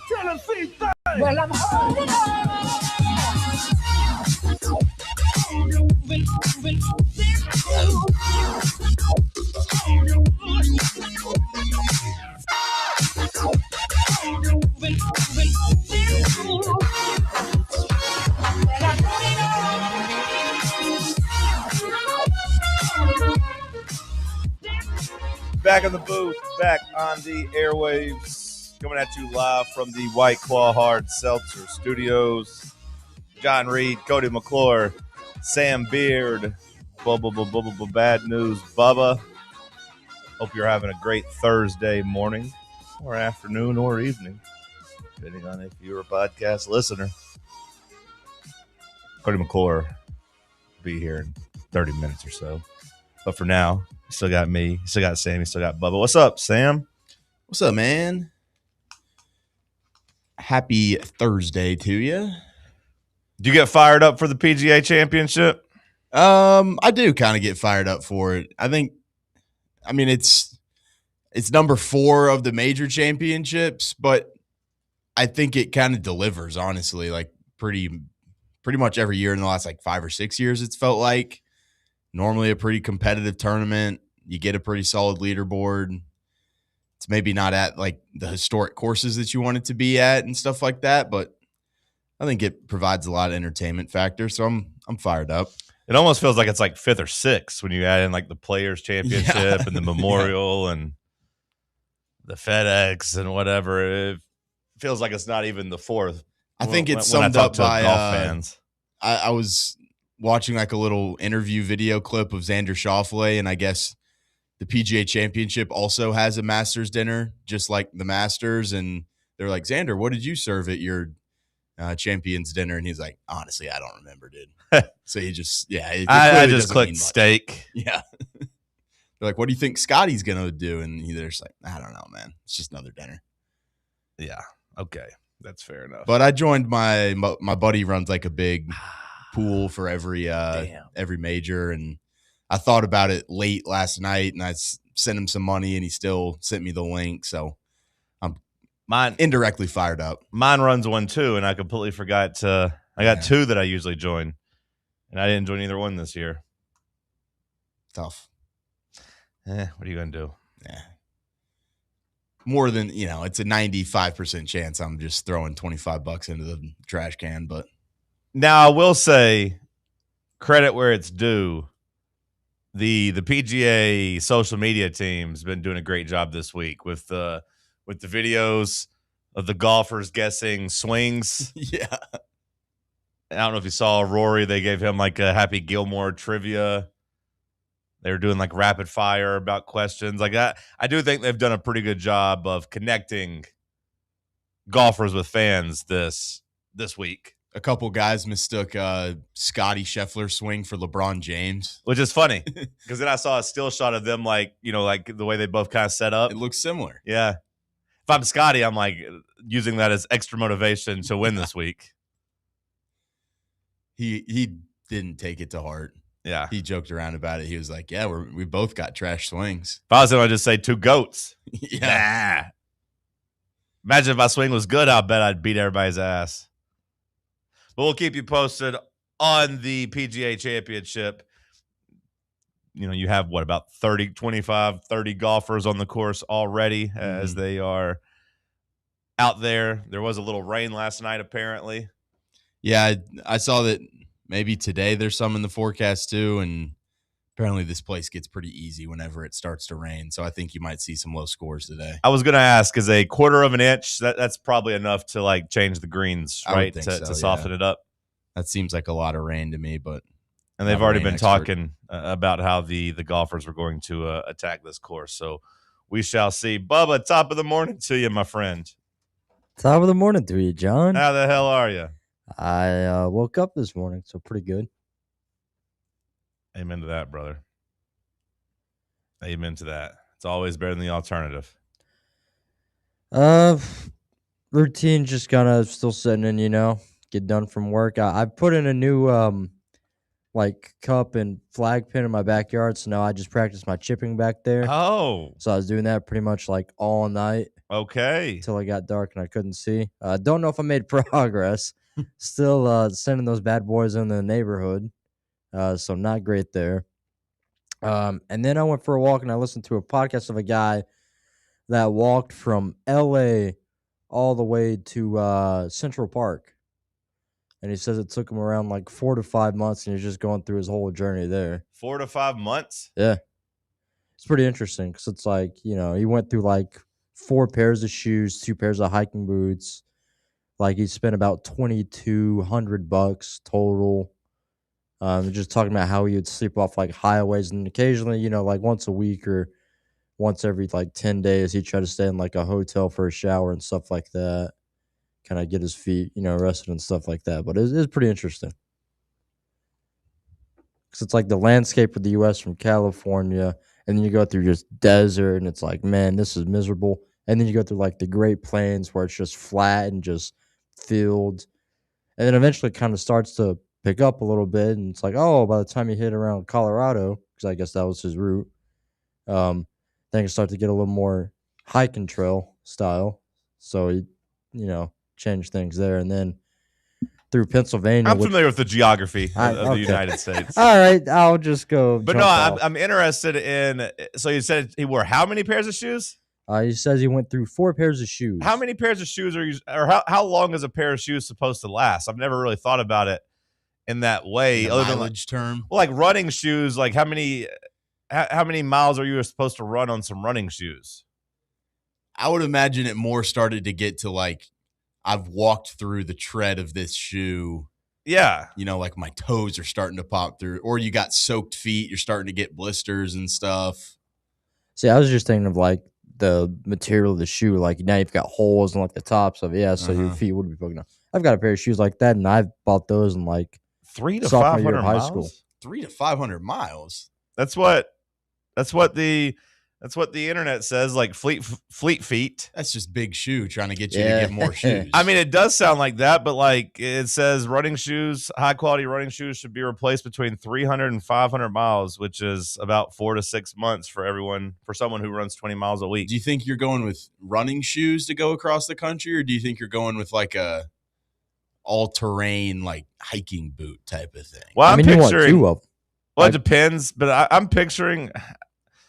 Tennessee thing. Well, I'm holding on. Back in the booth, back on the airwaves, coming at you live from the White Claw Hard Seltzer Studios. John Reed, Cody McClure, Sam Beard, Bad News Bubba. Hope you're having a great Thursday morning or afternoon or evening, depending on if you're a podcast listener. Cody McClure will be here in 30 minutes or so. But for now, you still got me, you still got Sam, you still got Bubba. What's up, Sam? What's up, man? Happy Thursday to you. Do you get fired up for the PGA Championship? I do kind of get fired up for it. I mean, it's number 4 of the major championships, but I think it kind of delivers, honestly, like pretty much every year in the last like 5 or 6 years, it's felt like. Normally a pretty competitive tournament. You get a pretty solid leaderboard. It's maybe not at like the historic courses that you want it to be at and stuff like that, but I think it provides a lot of entertainment factor. So I'm fired up. It almost feels like it's like 5th or 6th when you add in like the Players Championship and the Memorial and the FedEx and whatever. It feels like it's not even the 4th. I think it's summed up by golf fans. I was watching like a little interview video clip of Xander Schauffele, and I guess the PGA Championship also has a Masters dinner, just like the Masters. And they're like, Xander, what did you serve at your Champions dinner? And he's like, honestly, I don't remember, dude. So he just, I just clicked steak. Yeah. They're like, what do you think Scotty's gonna do? And they're just like, I don't know, man. It's just another dinner. Yeah. Okay. That's fair enough. But I joined my buddy runs like a big pool for every major, and I thought about it late last night, and I sent him some money, and he still sent me the link, so I'm indirectly fired up. Mine runs one too, and I completely forgot to. I got 2 that I usually join, and I didn't join either one this year. Tough. What are you gonna do? Yeah. More than it's a 95% chance I'm just throwing $25 into the trash can, but. Now, I will say, credit where it's due. The PGA social media team's been doing a great job this week with the videos of the golfers guessing swings. Yeah. I don't know if you saw Rory. They gave him like a Happy Gilmore trivia. They were doing like rapid fire about questions like that. I do think they've done a pretty good job of connecting golfers with fans this week. A couple guys mistook Scotty Scheffler's swing for LeBron James. Which is funny because then I saw a still shot of them like the way they both kind of set up. It looks similar. Yeah. If I'm Scotty, I'm like using that as extra motivation to win this week. He didn't take it to heart. Yeah. He joked around about it. He was like, yeah, we both got trash swings. If I was going to just say 2 goats. Yeah. Nah. Imagine if my swing was good, I'll bet I'd beat everybody's ass. But we'll keep you posted on the PGA Championship. You have about 25, 30 golfers on the course already as they are out there. There was a little rain last night, apparently. Yeah, I saw that maybe today there's some in the forecast too, and apparently this place gets pretty easy whenever it starts to rain. So I think you might see some low scores today. I was going to ask, is a 1/4 of an inch, that's probably enough to like change the greens, right? To soften it up. That seems like a lot of rain to me, but. And they've already been talking about how the golfers were going to attack this course. So we shall see. Bubba, top of the morning to you, my friend. Top of the morning to you, John. How the hell are you? I woke up this morning, so pretty good. Amen to that, brother. Amen to that. It's always better than the alternative. Routine just kind of still sitting in, get done from work. I put in a new like cup and flag pin in my backyard. So now I just practice my chipping back there. Oh, So I was doing that pretty much like all night okay. until it got dark and I couldn't see. Don't know if I made progress. Still sending those bad boys in the neighborhood. So not great there. And then I went for a walk and I listened to a podcast of a guy that walked from LA all the way to Central Park. And he says it took him around like 4 to 5 months and he's just going through his whole journey there. 4 to 5 months? Yeah. It's pretty interesting because it's like, he went through like 4 pairs of shoes, 2 pairs of hiking boots. Like he spent about $2,200 total. Just talking about how he would sleep off like highways and occasionally, like once a week or once every like 10 days, he'd try to stay in like a hotel for a shower and stuff like that. Kind of get his feet, rested and stuff like that. But it's pretty interesting. Because it's like the landscape of the U.S. from California, and then you go through just desert, and it's like, man, this is miserable. And then you go through like the Great Plains where it's just flat and just fields. And then eventually it kind of starts to pick up a little bit, and it's like, oh, by the time you hit around Colorado, because I guess that was his route, then you start to get a little more hike and trail style. So he, changed things there, and then through Pennsylvania. I'm familiar with the geography of the okay. United States. All right, I'll just go. But no, I'm interested in. So you said he wore how many pairs of shoes? He says he went through 4 pairs of shoes. How many pairs of shoes are you, or how long is a pair of shoes supposed to last? I've never really thought about it in that way. Other than mileage term. Well, like running shoes, like how many miles are you supposed to run on some running shoes? I would imagine it more started to get to like, I've walked through the tread of this shoe. Yeah. Like my toes are starting to pop through, or you got soaked feet, you're starting to get blisters and stuff. See, I was just thinking of like the material of the shoe. Like now you've got holes in like the tops of it. Yeah, so your feet would be poking out. I've got a pair of shoes like that, and I've bought those in like 300 to sophomore 500 year of high miles? school. 300 to 500 miles. That's what the internet says, like fleet feet. That's just big shoe trying to get you to get more shoes. I mean, it does sound like that, but like it says running shoes, high quality running shoes should be replaced between 300 and 500 miles, which is about 4 to 6 months for someone who runs 20 miles a week. Do you think you're going with running shoes to go across the country, or do you think you're going with like a all-terrain like hiking boot type of thing? Well, I'm you want picturing 2 of them. Well, it depends, but I'm picturing.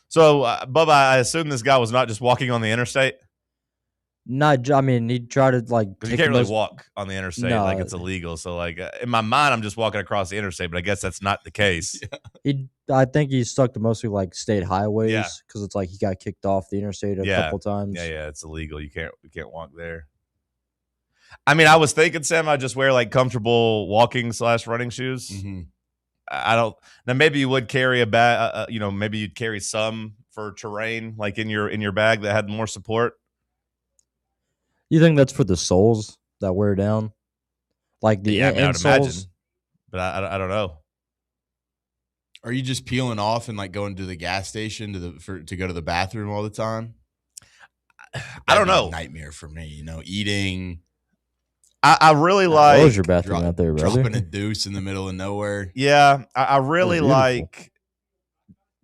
So, Bubba, I assume this guy was not just walking on the interstate. He tried to like. Because you can't really walk on the interstate, like it's illegal. So, like in my mind, I'm just walking across the interstate, but I guess that's not the case. I think he stuck to mostly like state highways Yeah. because it's like he got kicked off the interstate a couple times. Yeah, it's illegal. You can't walk there. I mean, I was thinking, Sam, I'd just wear like comfortable walking / running shoes. Mm-hmm. I don't. Now maybe you would carry a bag. Maybe you'd carry some for terrain, like in your bag that had more support. You think that's for the soles that wear down, like the I would imagine, insoles? but I don't know. Are you just peeling off and like going to the gas station to go to the bathroom all the time? I don't know. Nightmare for me, eating. I really like. What was your bathroom out there, brother? Dropping a deuce in the middle of nowhere. Yeah, I really Beautiful. like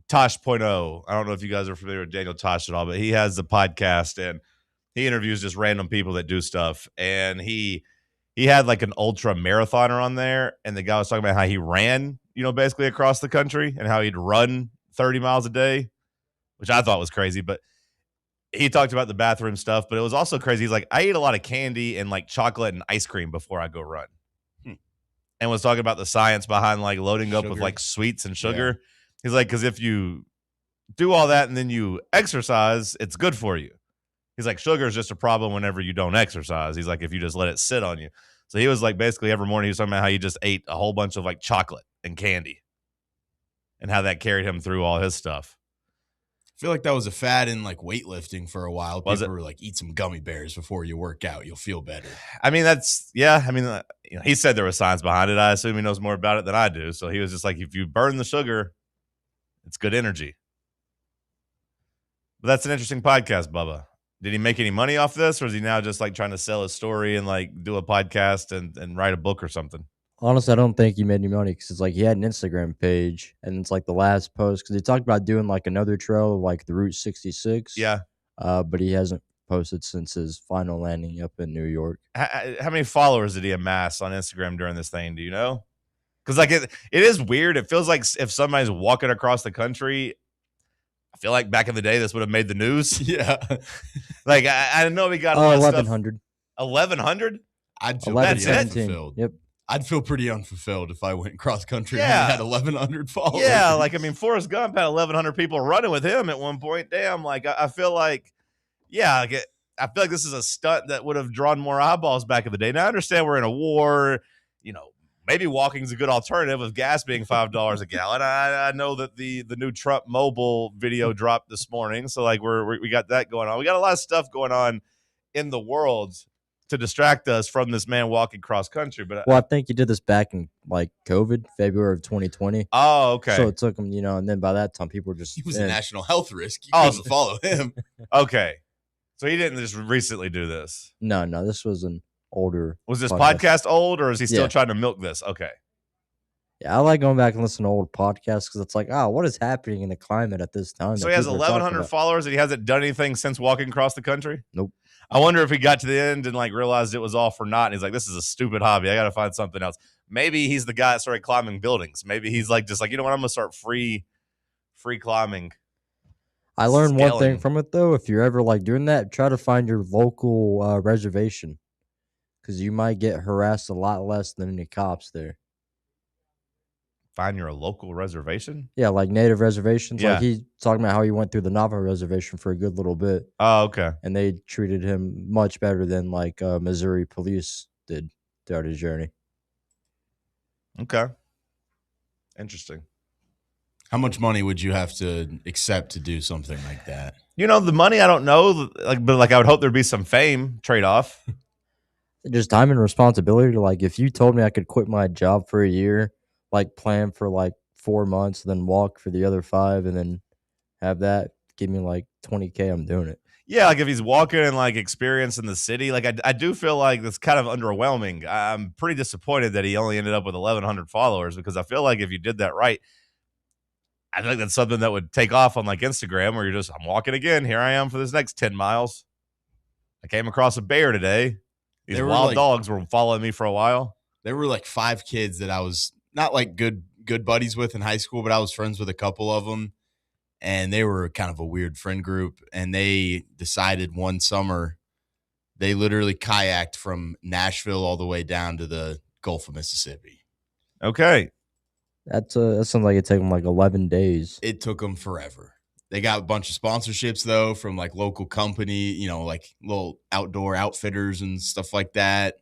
Tosh.0. I don't know if you guys are familiar with Daniel Tosh at all, but he has a podcast and he interviews just random people that do stuff. And he had like an ultra marathoner on there, and the guy was talking about how he ran, basically across the country and how he'd run 30 miles a day, which I thought was crazy. But he talked about the bathroom stuff, but it was also crazy. He's like, I eat a lot of candy and like chocolate and ice cream before I go run. And was talking about the science behind like loading up with like sweets and sugar. Yeah. He's like, because if you do all that and then you exercise, it's good for you. He's like, sugar is just a problem whenever you don't exercise. He's like, if you just let it sit on you. So he was like, basically every morning he was talking about how he just ate a whole bunch of like chocolate and candy and how that carried him through all his stuff. I feel like that was a fad in like weightlifting for a while. People were like, eat some gummy bears before you work out. You'll feel better. I mean, he said there was science behind it. I assume he knows more about it than I do. So he was just like, if you burn the sugar, it's good energy. But that's an interesting podcast, Bubba. Did he make any money off this, or is he now just like trying to sell his story and like do a podcast and write a book or something? Honestly, I don't think he made any money because it's like he had an Instagram page, and it's like the last post because he talked about doing like another trail of like the Route 66. Yeah. But he hasn't posted since his final landing up in New York. How many followers did he amass on Instagram during this thing? Do you know? Because like it is weird. It feels like if somebody's walking across the country, I feel like back in the day this would have made the news. Yeah. Like I know we got a lot of 1100. 1,100. I'd feel 11, pretty 17. unfulfilled. Yep. I'd feel pretty unfulfilled if I went cross country Yeah. and only had 1,100 followers. Yeah, like I mean, Forrest Gump had 1,100 people running with him at one point. Damn, like I feel like, yeah, like I feel like this is a stunt that would have drawn more eyeballs back in the day. Now I understand we're in a war. You know, maybe walking's a good alternative with gas being $5 a gallon. I know that the new Trump mobile video dropped this morning, so like we got that going on. We got a lot of stuff going on in the world to distract us from this man walking cross country. But Well, I think he did this back in like COVID, February of 2020. oh, okay, So it took him, and then by that time, people were just. He was a national health risk. You Oh, couldn't follow him. okay. So he didn't just recently do this. No, this was an older. Was this podcast old, or is he still trying to milk this? Okay. Yeah, I like going back and listening to old podcasts because it's like, what is happening in the climate at this time? So that he has people are talking 1,100 about? followers, and he hasn't done anything since walking across the country? Nope. I wonder if he got to the end and like realized it was all for naught. And he's like, this is a stupid hobby. I got to find something else. Maybe he's the guy that started climbing buildings. Maybe he's like, just like, you know what? I'm going to start free climbing. I learned one scaling. thing from it though. If you're ever like doing that, try to find your local reservation because you might get harassed a lot less than any cops there. Find your local reservation? Yeah, like native reservations. Yeah. Like he's talking about how he went through the Navajo reservation for a good little bit, Oh, okay. and they treated him much better than like Missouri police did throughout his journey. Okay. Interesting. How much money would you have to accept to do something like that? You know, the money, I don't know, like, but like I would hope there'd be some fame trade off. Just time and responsibility. Like if you told me I could quit my job for a year, like plan for like 4 months, then walk for the other 5, and then have that give me like $20K, I'm doing it. Yeah, like if he's walking and like experience in the city, like I do feel like that's kind of underwhelming. I'm pretty disappointed that he only ended up with 1,100 followers because I feel like if you did that right, I think that's something that would take off on like Instagram where you're just, I'm walking again. Here I am for this next 10 miles. I came across a bear today. These wild dogs were following me for a while. There were like 5 kids that I was not like good buddies with in high school, but I was friends with a couple of them. And they were kind of a weird friend group. And they decided one summer, they literally kayaked from Nashville all the way down to the Gulf of Mississippi. Okay. That sounds like it took them like 11 days. It took them forever. They got a bunch of sponsorships, though, from like local company, like little outdoor outfitters and stuff like that.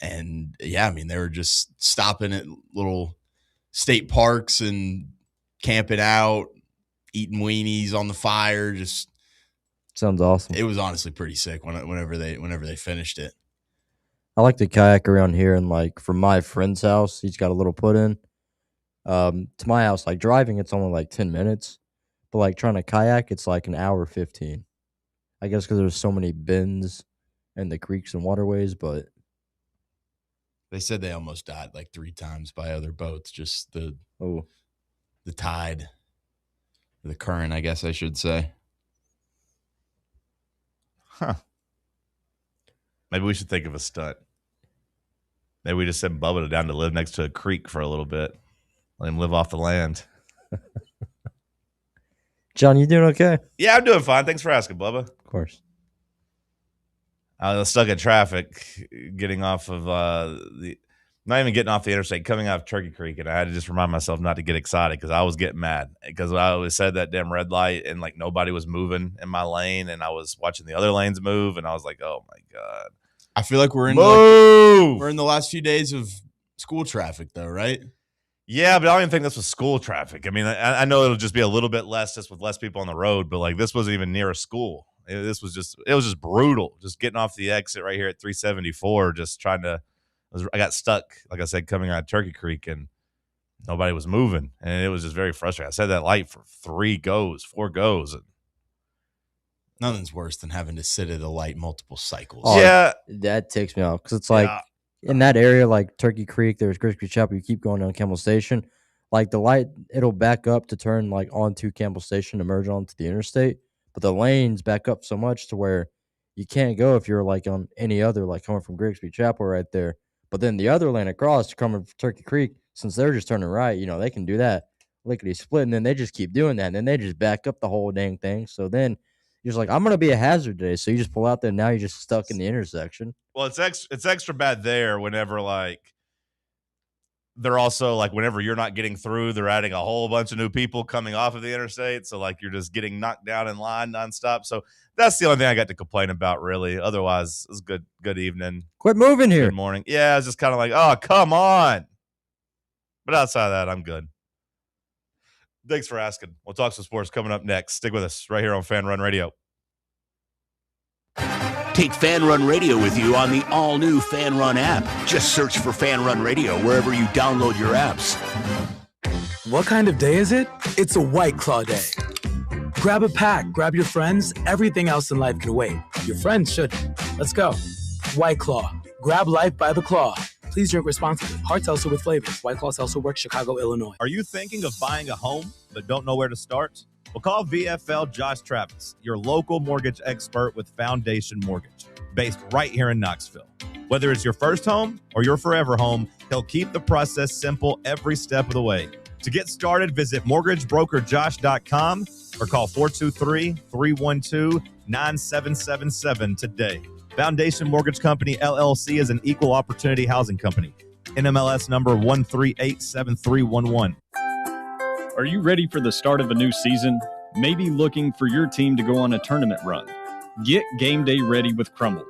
And yeah, I mean, they were just stopping at little state parks and camping out, eating weenies on the fire. Just sounds awesome. It was honestly pretty sick whenever they finished it. I like to kayak around here, and like from my friend's house, he's got a little put in. To my house, like driving, it's only like 10 minutes, but like trying to kayak, it's like an hour 15. I guess because there's so many bends and the creeks and waterways, but they said they almost died like 3 times by other boats. Just the tide, the current, I guess I should say. Huh. Maybe we should think of a stunt. Maybe we just send Bubba down to live next to a creek for a little bit. Let him live off the land. John, you doing okay? Yeah, I'm doing fine. Thanks for asking, Bubba. Of course. I was stuck in traffic getting off of not even getting off the interstate, coming out of Turkey Creek, and I had to just remind myself not to get excited because I was getting mad because I always said that damn red light and like nobody was moving in my lane, and I was watching the other lanes move, and I was like, oh my God. I feel like we're in we're in the last few days of school traffic though, right? Yeah, but I don't even think this was school traffic. I mean, I know it'll just be a little bit less just with less people on the road, but like this wasn't even near a school. It was just brutal. Just getting off the exit right here at 374, just trying to. I got stuck, like I said, coming out of Turkey Creek, and nobody was moving, and it was just very frustrating. I said that light for 4 goes. And nothing's worse than having to sit at a light multiple cycles. Oh, yeah, that takes me off because it's like in that area, like Turkey Creek, there's Grigsby Chapel, you keep going down Campbell Station, like the light, it'll back up to turn like onto Campbell Station to merge onto the interstate. But the lanes back up so much to where you can't go if you're like on any other, like coming from Grigsby Chapel right there. But then the other lane across coming from Turkey Creek, since they're just turning right, they can do that lickety split, and then they just keep doing that, and then they just back up the whole dang thing. So then you're just like, I'm gonna be a hazard today. So you just pull out there, and now you're just stuck in the intersection. Well, it's extra bad there whenever like they're also like whenever you're not getting through, they're adding a whole bunch of new people coming off of the interstate. So like you're just getting knocked down in line nonstop. So that's the only thing I got to complain about, really. Otherwise, it's good. Good evening. Quit moving here. Good morning. Yeah, it's just kind of like, oh, come on. But outside of that, I'm good. Thanks for asking. We'll talk some sports coming up next. Stick with us right here on Fan Run Radio. Take Fan Run Radio with you on the all-new Fan Run app. Just search for Fan Run Radio wherever you download your apps. What kind of day is it? It's a White Claw day. Grab a pack, grab your friends. Everything else in life can wait. Your friends shouldn't. Let's go. White Claw. Grab life by the claw. Please drink responsibly. Hard seltzer with flavors. White Claw Seltzer Works, Chicago, Illinois. Are you thinking of buying a home but don't know where to start? Well, call VFL Josh Travis, your local mortgage expert with Foundation Mortgage, based right here in Knoxville. Whether it's your first home or your forever home, he'll keep the process simple every step of the way. To get started, visit mortgagebrokerjosh.com or call 423-312-9777 today. Foundation Mortgage Company, LLC is an equal opportunity housing company. NMLS number 1387311. Are you ready for the start of a new season? Maybe looking for your team to go on a tournament run? Get game day ready with Crumble.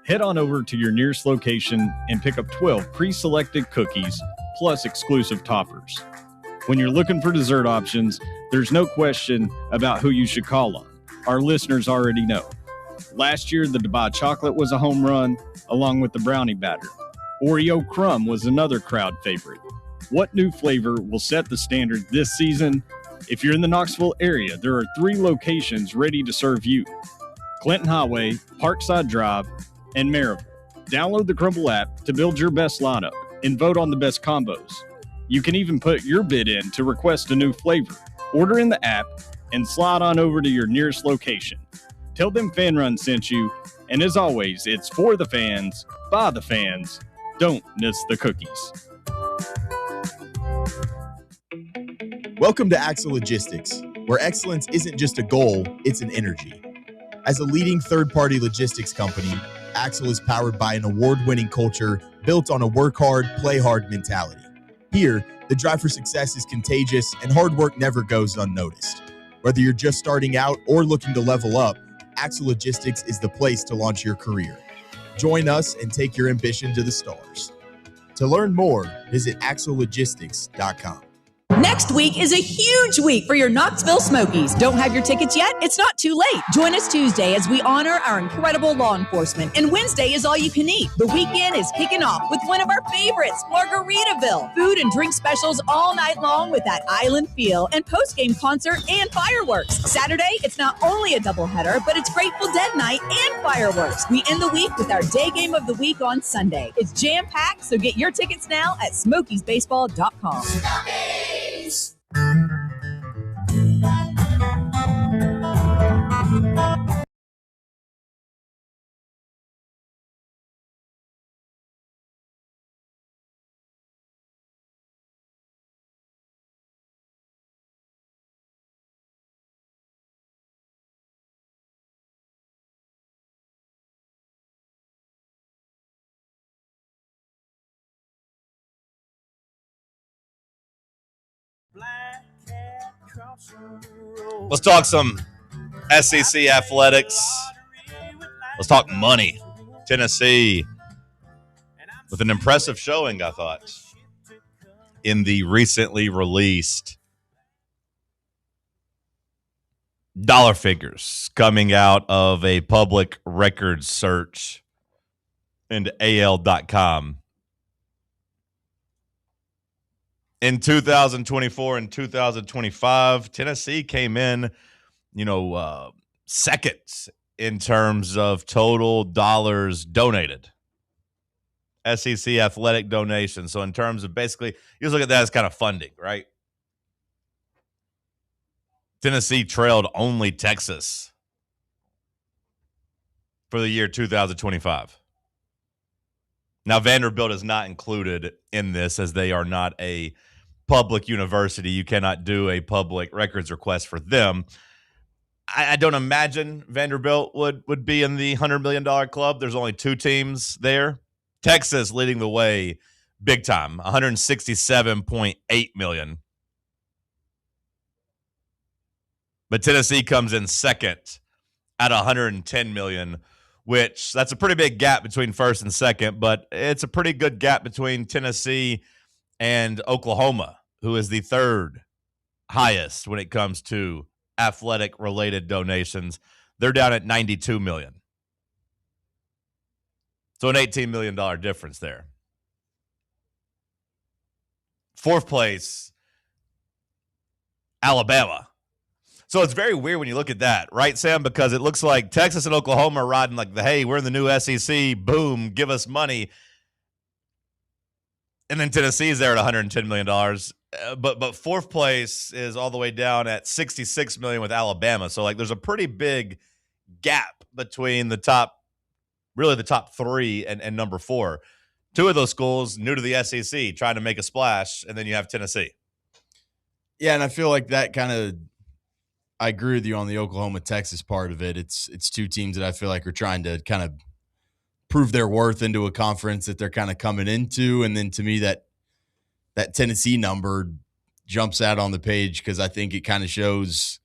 Head on over to your nearest location and pick up 12 pre-selected cookies plus exclusive toppers. When you're looking for dessert options, there's no question about who you should call on. Our listeners already know. Last year, the Dubai chocolate was a home run, along with the brownie batter. Oreo crumb was another crowd favorite. What new flavor will set the standard this season? If you're in the Knoxville area, there are 3 locations ready to serve you: Clinton Highway, Parkside Drive, and Maryville. Download the Crumble app to build your best lineup and vote on the best combos. You can even put your bid in to request a new flavor. Order in the app and slide on over to your nearest location. Tell them Fan Run sent you, and as always, it's for the fans, by the fans. Don't miss the cookies. Welcome to Axle Logistics, where excellence isn't just a goal, it's an energy. As a leading third-party logistics company, Axle is powered by an award-winning culture built on a work hard, play hard mentality. Here, the drive for success is contagious and hard work never goes unnoticed. Whether you're just starting out or looking to level up, Axle Logistics is the place to launch your career. Join us and take your ambition to the stars. To learn more, visit axlelogistics.com. Next week is a huge week for your Knoxville Smokies. Don't have your tickets yet? It's not too late. Join us Tuesday as we honor our incredible law enforcement. And Wednesday is all you can eat. The weekend is kicking off with one of our favorites, Margaritaville. Food and drink specials all night long with that island feel and post-game concert and fireworks. Saturday, it's not only a doubleheader, but it's Grateful Dead night and fireworks. We end the week with our day game of the week on Sunday. It's jam-packed, so get your tickets now at smokiesbaseball.com. Let's talk some SEC athletics. Let's talk money. Tennessee with an impressive showing, I thought, in the recently released dollar figures coming out of a public records search into AL.com. In 2024 and 2025, Tennessee came in, second in terms of total dollars donated. SEC athletic donations. So in terms of basically, you just look at that as kind of funding, right? Tennessee trailed only Texas for the year 2025. Now, Vanderbilt is not included in this as they are not a public university. You cannot do a public records request for them. I don't imagine Vanderbilt would be in the $100 million club. There's only 2 teams there. Texas leading the way big time, $167.8 million. But Tennessee comes in second at $110 million, which that's a pretty big gap between first and second, but it's a pretty good gap between Tennessee and Oklahoma, who is the third highest when it comes to athletic-related donations. They're down at $92 million. So an $18 million difference there. Fourth place, Alabama. So it's very weird when you look at that, right, Sam? Because it looks like Texas and Oklahoma are riding like hey, we're in the new SEC, boom, give us money. And then Tennessee is there at $110 million. But fourth place is all the way down at $66 million with Alabama. So, like, there's a pretty big gap between the top 3 and number 4. 2 of those schools new to the SEC trying to make a splash, and then you have Tennessee. Yeah, and I feel like that kind of – I agree with you on the Oklahoma-Texas part of it. It's 2 teams that I feel like are trying to kind of prove their worth into a conference that they're kind of coming into. And then to me, that Tennessee number jumps out on the page because I think it kind of shows,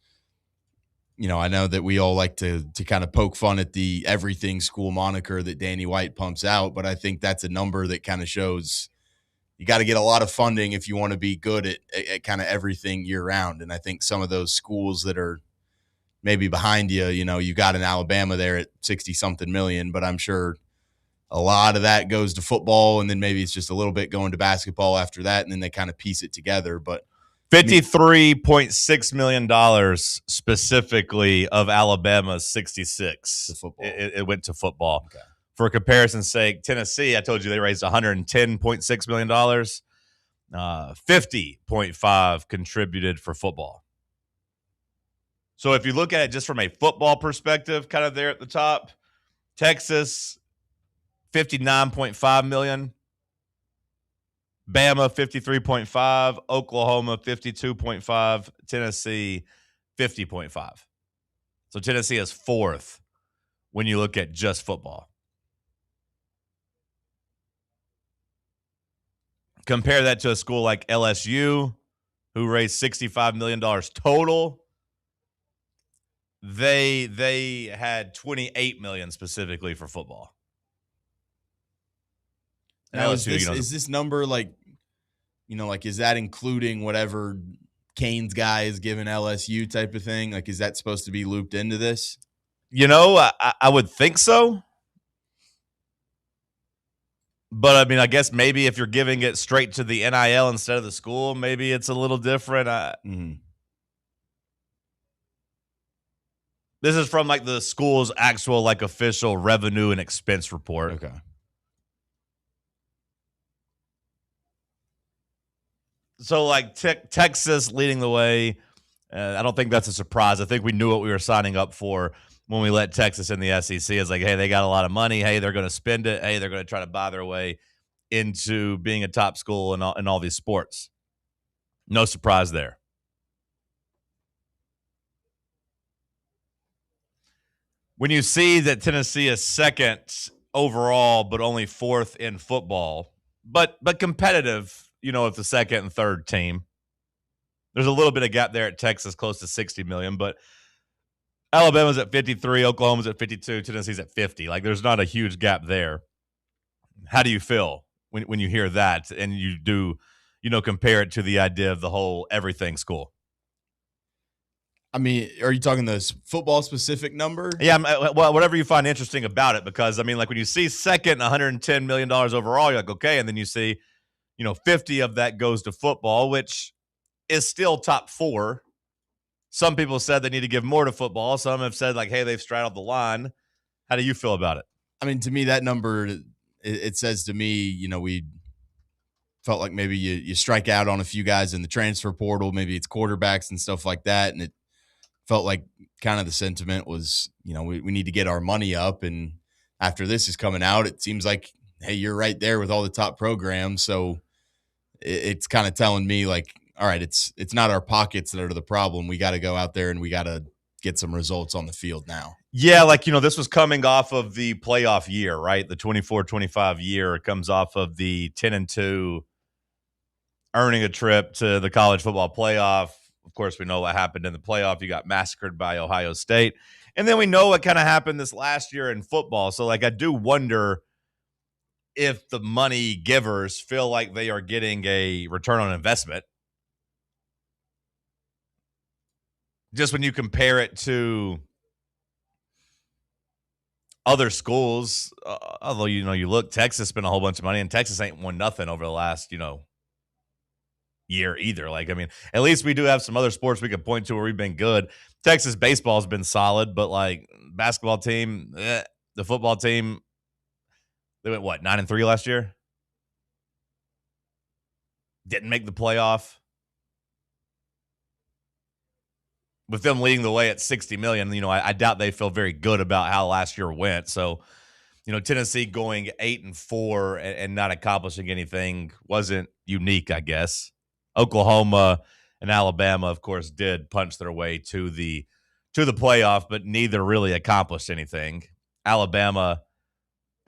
I know that we all like to kind of poke fun at the everything school moniker that Danny White pumps out, but I think that's a number that kind of shows you got to get a lot of funding if you want to be good at kind of everything year round. And I think some of those schools that are maybe behind you, you got in Alabama there at 60-something million, but I'm sure a lot of that goes to football, and then maybe it's just a little bit going to basketball after that, and then they kind of piece it together. But $53.6 million specifically of Alabama's 66. It went to football. Okay. For comparison's sake, Tennessee, I told you they raised $110.6 million. 50.5 contributed for football. So if you look at it just from a football perspective, kind of there at the top, Texas, $59.5 million. Bama, 53.5. Oklahoma, 52.5. Tennessee, 50.5. So Tennessee is 4th when you look at just football. Compare that to a school like LSU, who raised $65 million total. They had $28 million specifically for football. Now, is this number like is that including whatever Kane's guy is giving LSU type of thing? Like, is that supposed to be looped into this? I would think so. But, I mean, I guess maybe if you're giving it straight to the NIL instead of the school, maybe it's a little different. This is from, like, the school's actual, like, official revenue and expense report. Okay. So, like, Texas leading the way, I don't think that's a surprise. I think we knew what we were signing up for when we let Texas in the SEC. It's like, hey, they got a lot of money. Hey, they're going to spend it. Hey, they're going to try to buy their way into being a top school in all these sports. No surprise there. When you see that Tennessee is 2nd overall, but only 4th in football, but competitive, if the 2nd and 3rd team, there's a little bit of gap there at Texas, close to 60 million, but Alabama's at 53, Oklahoma's at 52, Tennessee's at 50. Like, there's not a huge gap there. How do you feel when you hear that and you do, compare it to the idea of the whole everything school? I mean, are you talking the football specific number? Yeah, well, whatever you find interesting about it, because, I mean, like, when you see 2nd, $110 million overall, you're like, okay, and then you see, 50 of that goes to football, which is still top 4. Some people said they need to give more to football. Some have said, like, hey, they've straddled the line. How do you feel about it? I mean, to me, that number it says to me, we felt like maybe you strike out on a few guys in the transfer portal. Maybe it's quarterbacks and stuff like that. And it felt like kind of the sentiment was, we need to get our money up. And after this is coming out, it seems like, hey, you're right there with all the top programs. So it's kind of telling me like, all right, it's not our pockets that are the problem. We got to go out there and we got to get some results on the field now. Yeah, this was coming off of the playoff year, right? The 24-25 year. It comes off of the 10-2 earning a trip to the college football playoff. Of course, we know what happened in the playoff. You got massacred by Ohio State. And then we know what kind of happened this last year in football. So, I do wonder if the money givers feel like they are getting a return on investment. Just when you compare it to other schools, although, you look, Texas spent a whole bunch of money, and Texas ain't won nothing over the last, year either. At least we do have some other sports we could point to where we've been good. Texas baseball has been solid, but basketball team, the football team, they went 9-3 last year? Didn't make the playoff. With them leading the way at $60 million, I doubt they feel very good about how last year went. So, Tennessee going 8-4 and not accomplishing anything wasn't unique, I guess. Oklahoma and Alabama, of course, did punch their way to the playoff, but neither really accomplished anything. Alabama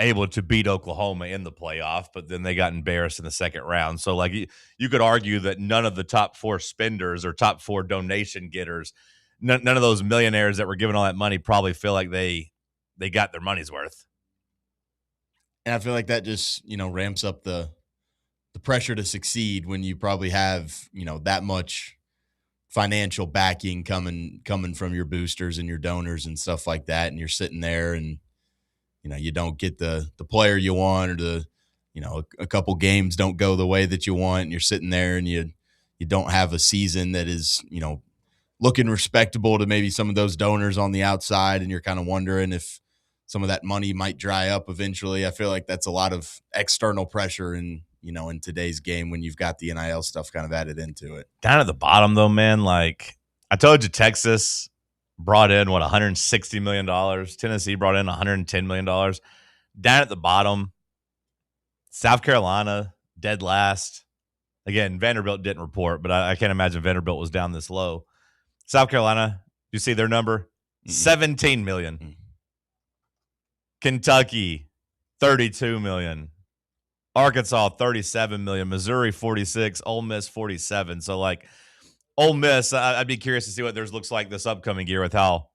able to beat Oklahoma in the playoff, but then they got embarrassed in the second round. So, you could argue that none of the top four spenders or top four donation getters, none of those millionaires that were giving all that money probably feel like they got their money's worth. And I feel like that just, ramps up the pressure to succeed when you probably have, that much financial backing coming from your boosters and your donors and stuff like that. And you're sitting there and, you don't get the player you want, or a couple games don't go the way that you want. And you're sitting there and you don't have a season that is, looking respectable to maybe some of those donors on the outside. And you're kind of wondering if some of that money might dry up eventually. I feel like that's a lot of external pressure in today's game when you've got the NIL stuff kind of added into it. Down at the bottom though, man, I told you, Texas brought in $160 million. Tennessee brought in $110 million. Down at the bottom, South Carolina, dead last. Again, Vanderbilt didn't report, but I can't imagine Vanderbilt was down this low. South Carolina, you see their number? $17 million. Mm-hmm. Kentucky, $32 million. Arkansas, $37 million. Missouri, $46. Ole Miss, $47. So, Ole Miss, I'd be curious to see what theirs looks like this upcoming year with how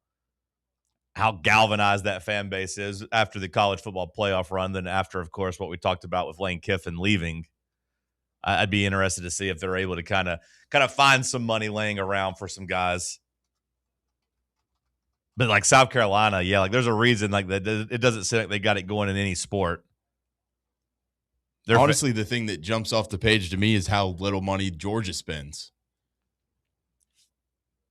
galvanized that fan base is after the college football playoff run. Then after, of course, what we talked about with Lane Kiffin leaving, I'd be interested to see if they're able to kind of find some money laying around for some guys. But South Carolina, yeah, there's a reason that it doesn't seem like they got it going in any sport. Honestly, the thing that jumps off the page to me is how little money Georgia spends.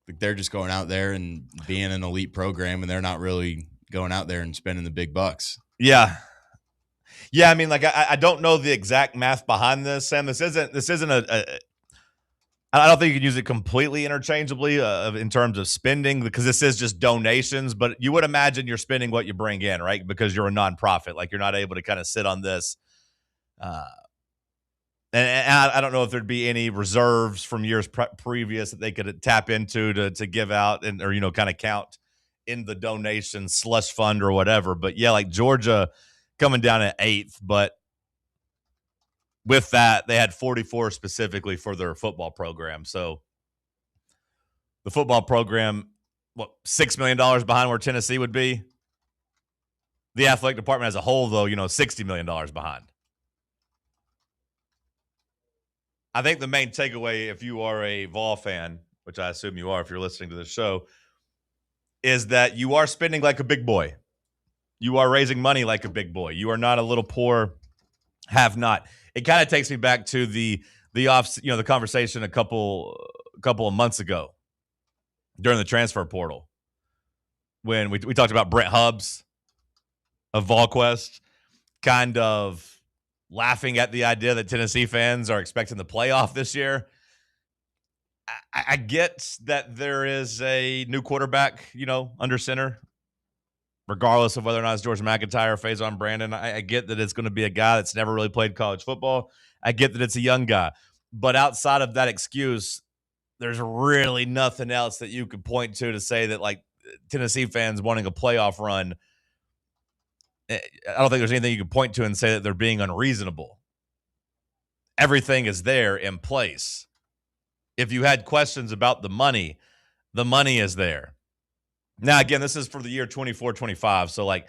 They're just going out there and being an elite program, and they're not really going out there and spending the big bucks. Yeah. Yeah, I don't know the exact math behind this, Sam. This isn't I don't think you can use it completely interchangeably in terms of spending, because this is just donations, but you would imagine you're spending what you bring in, right? Because you're a nonprofit. You're not able to kind of sit on this. And I don't know if there'd be any reserves from years previous that they could tap into to give out or kind of count in the donation slush fund or whatever. But yeah, Georgia coming down at 8th, but with that, they had 44 specifically for their football program. So the football program, $6 million behind where Tennessee would be? The athletic department as a whole, though, $60 million behind. I think the main takeaway, if you are a Vol fan, which I assume you are if you're listening to this show, is that you are spending like a big boy. You are raising money like a big boy. You are not a little poor have-not. It kind of takes me back to the conversation a couple of months ago during the transfer portal when we talked about Brent Hubbs of VolQuest kind of laughing at the idea that Tennessee fans are expecting the playoff this year. I get that there is a new quarterback, under center, regardless of whether or not it's George McIntyre or Faison Brandon. I get that it's going to be a guy that's never really played college football. I get that it's a young guy. But outside of that excuse, there's really nothing else that you could point to say that, like, Tennessee fans wanting a playoff run, I don't think there's anything you can point to and say that they're being unreasonable. Everything is there in place. If you had questions about the money is there. Now, again, this is for the year 24-25. So, like,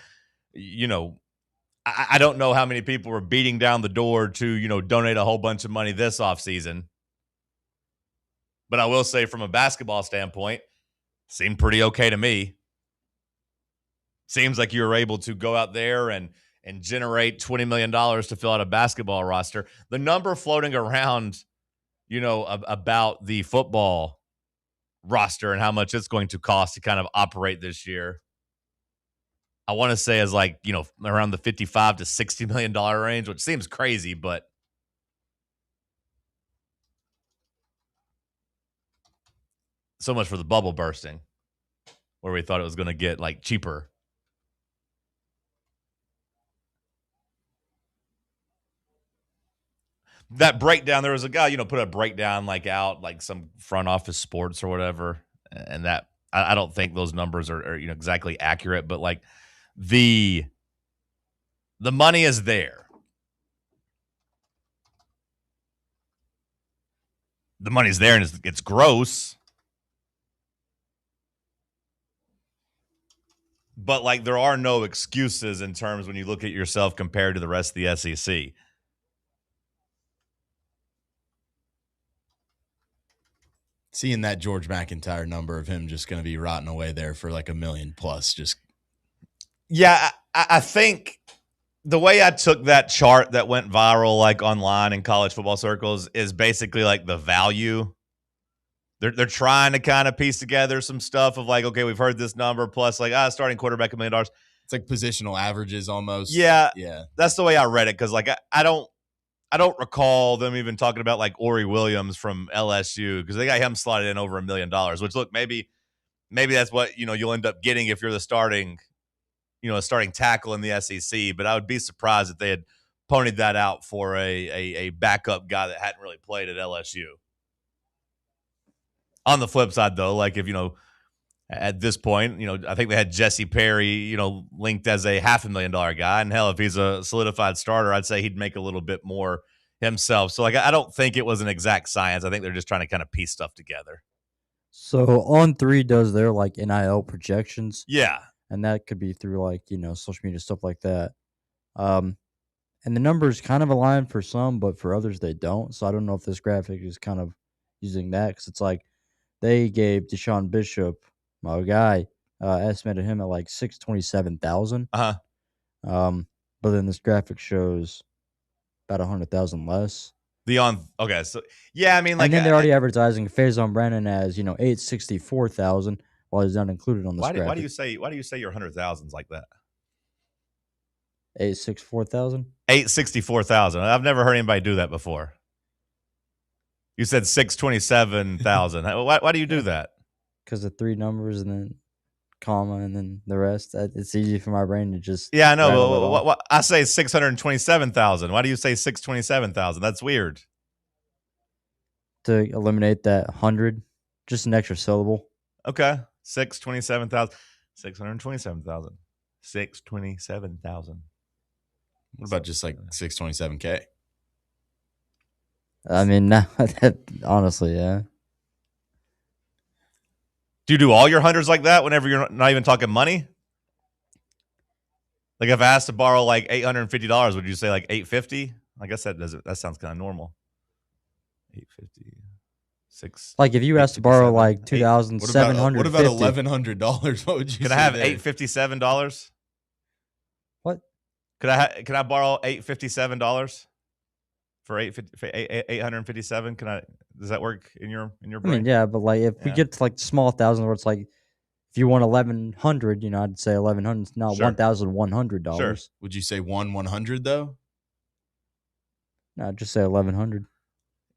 I don't know how many people were beating down the door to, donate a whole bunch of money this offseason. But I will say, from a basketball standpoint, seemed pretty okay to me. Seems like you were able to go out there and generate $20 million to fill out a basketball roster. The number floating around, about the football roster and how much it's going to cost to kind of operate this year, I want to say is like, around the $55 to $60 million range, which seems crazy, but so much for the bubble bursting, where we thought it was going to get like cheaper. That breakdown, there was a guy, put a breakdown like out, like some front office sports or whatever. And that, I don't think those numbers are exactly accurate, but like the money is there. The money's there and it's gross. But like, there are no excuses in terms when you look at yourself compared to the rest of the SEC. Seeing that George McIntyre number of him just going to be rotting away there for like $1 million plus, just. Yeah, I think the way I took that chart that went viral like online in college football circles is basically like the value. They're trying to kind of piece together some stuff of like, okay, we've heard this number plus like starting quarterback $1 million. It's like positional averages almost. Yeah. Yeah. That's the way I read it, because like I don't recall them even talking about like Ori Williams from LSU, because they got him slotted in over $1 million, which, look, maybe that's what, you'll end up getting if you're the starting tackle in the SEC. But I would be surprised if they had ponied that out for a backup guy that hadn't really played at LSU. On the flip side, though, like if, at this point, I think they had Jesse Perry, linked as a $500,000 guy. And hell, if he's a solidified starter, I'd say he'd make a little bit more himself. So like, I don't think it was an exact science. I think they're just trying to kind of piece stuff together. So On3 does their like NIL projections. Yeah. And that could be through like, social media, stuff like that. And the numbers kind of align for some, but for others they don't. So I don't know if this graphic is kind of using that, because it's like they gave Deshaun Bishop, my guy, estimated him at like $627,000. But then this graphic shows about 100,000 less. Okay, so yeah, I mean, like, and then they're already advertising Faison Brandon as $864,000, while he's not included on this graphic. Why do you say your 100,000s like that? 864,000. 864,000. I've never heard anybody do that before. You said 627,000. Why do you do that? Because of three numbers and then comma and then the rest. It's easy for my brain to just. Yeah, I know. But I say 627,000. Why do you say 627,000? That's weird. To eliminate that 100, just an extra syllable. Okay, 627,000. 627,000. 627,000. What about just like 627K? I mean, honestly, yeah. Do you do all your hundreds like that whenever you're not even talking money? Like if I asked to borrow like $850, would you say like $850? I guess that sounds kind of normal. $850, $6. Like if you asked to borrow like $2,750. What about $1,100? What would you? Can I have $857? What? Can I borrow $857 for $857? Does that work in your brain? I mean, yeah, but like if we get to like small thousands where it's like If you want $1,100, I'd say $1,100, not Sure. $1,100. Sure. Would you say 100 though? No, just say 1,100.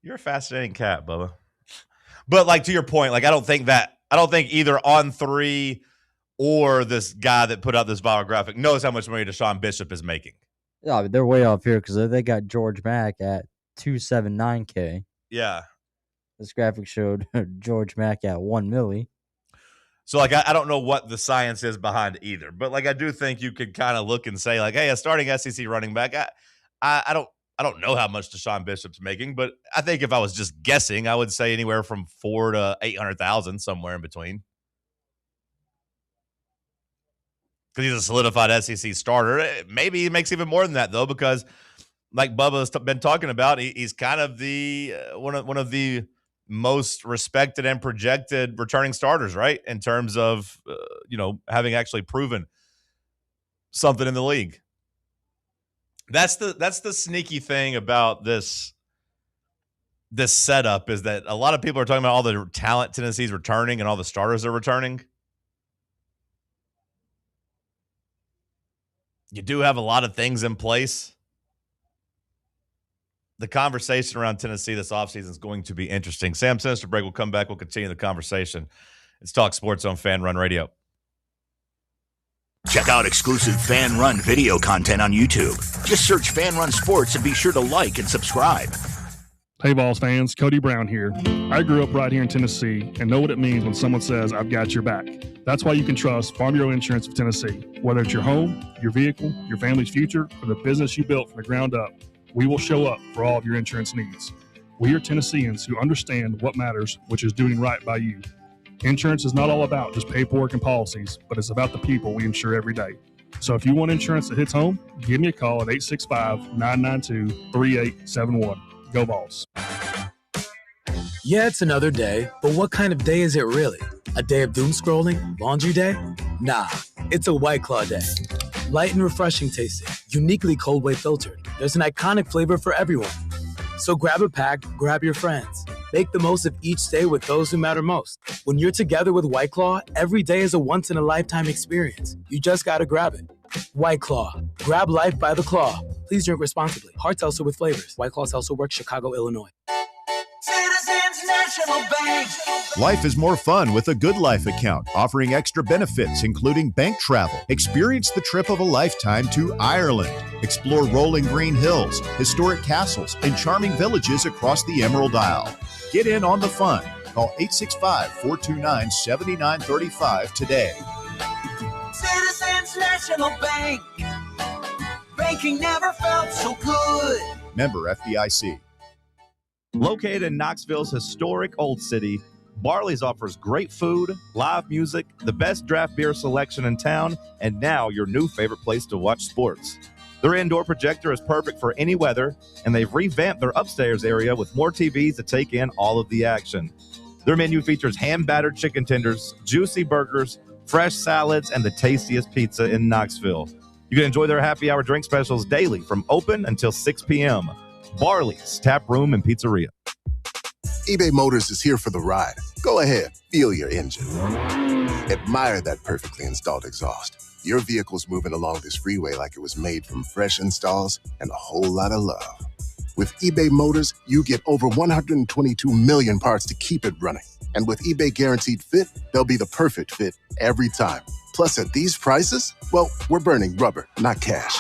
You're a fascinating cat, Bubba. But like to your point, like I don't think either On3 or this guy that put out this biographic knows how much money Deshaun Bishop is making. Yeah, but they're way off here because they got George Mack at $279K. Yeah. This graphic showed George Mack at $1 million. So like I don't know what the science is behind either, but like I do think you could kind of look and say like, hey, a starting SEC running back, I don't know how much Deshaun Bishop's making, but I think if I was just guessing, I would say anywhere from $400,000 to $800,000, somewhere in between. Because he's a solidified SEC starter. Maybe he makes even more than that though, because like Bubba's been talking about, he's kind of the one of the most respected and projected returning starters, right? In terms of having actually proven something in the league. That's the sneaky thing about this setup is that a lot of people are talking about all the talent Tennessee's returning and all the starters are returning. You do have a lot of things in place. The conversation around Tennessee this offseason is going to be interesting. Sam Sinister break. We'll come back. We'll continue the conversation. It's Talk Sports on Fan Run Radio. Check out exclusive Fan Run video content on YouTube. Just search Fan Run Sports and be sure to like and subscribe. Hey, Vols fans, Cody Brown here. I grew up right here in Tennessee and know what it means when someone says, I've got your back. That's why you can trust Farm Bureau Insurance of Tennessee. Whether it's your home, your vehicle, your family's future, or the business you built from the ground up, we will show up for all of your insurance needs. We are Tennesseans who understand what matters, which is doing right by you. Insurance is not all about just paperwork and policies, but it's about the people we insure every day. So if you want insurance that hits home, give me a call at 865-992-3871. Go Vols. Yeah, it's another day, but what kind of day is it really? A day of doom scrolling? Laundry day? Nah, it's a White Claw day. Light and refreshing tasting, uniquely cold way filtered. There's an iconic flavor for everyone. So grab a pack, grab your friends. Make the most of each day with those who matter most. When you're together with White Claw, every day is a once-in-a-lifetime experience. You just gotta grab it. White Claw. Grab life by the claw. Please drink responsibly. Hard seltzer with flavors. White Claw Seltzer Works, Chicago, Illinois. Citizens National Bank. Life is more fun with a Good Life account, offering extra benefits, including bank travel. Experience the trip of a lifetime to Ireland. Explore rolling green hills, historic castles, and charming villages across the Emerald Isle. Get in on the fun. Call 865-429-7935 today. Citizens National Bank. Banking never felt so good. Member FDIC. Located in Knoxville's historic Old City, Barley's offers great food, live music, the best draft beer selection in town, and now your new favorite place to watch sports. Their indoor projector is perfect for any weather, and they've revamped their upstairs area with more TVs to take in all of the action. Their menu features hand-battered chicken tenders, juicy burgers, fresh salads, and the tastiest pizza in Knoxville. You can enjoy their happy hour drink specials daily from open until 6 p.m. Barley's Tap Room and Pizzeria. eBay Motors is here for the ride. Go ahead, feel your engine. Admire that perfectly installed exhaust. Your vehicle's moving along this freeway like it was made from fresh installs and a whole lot of love. With eBay Motors, you get over 122 million parts to keep it running. And with eBay Guaranteed Fit, they'll be the perfect fit every time. Plus, at these prices, well, we're burning rubber, not cash.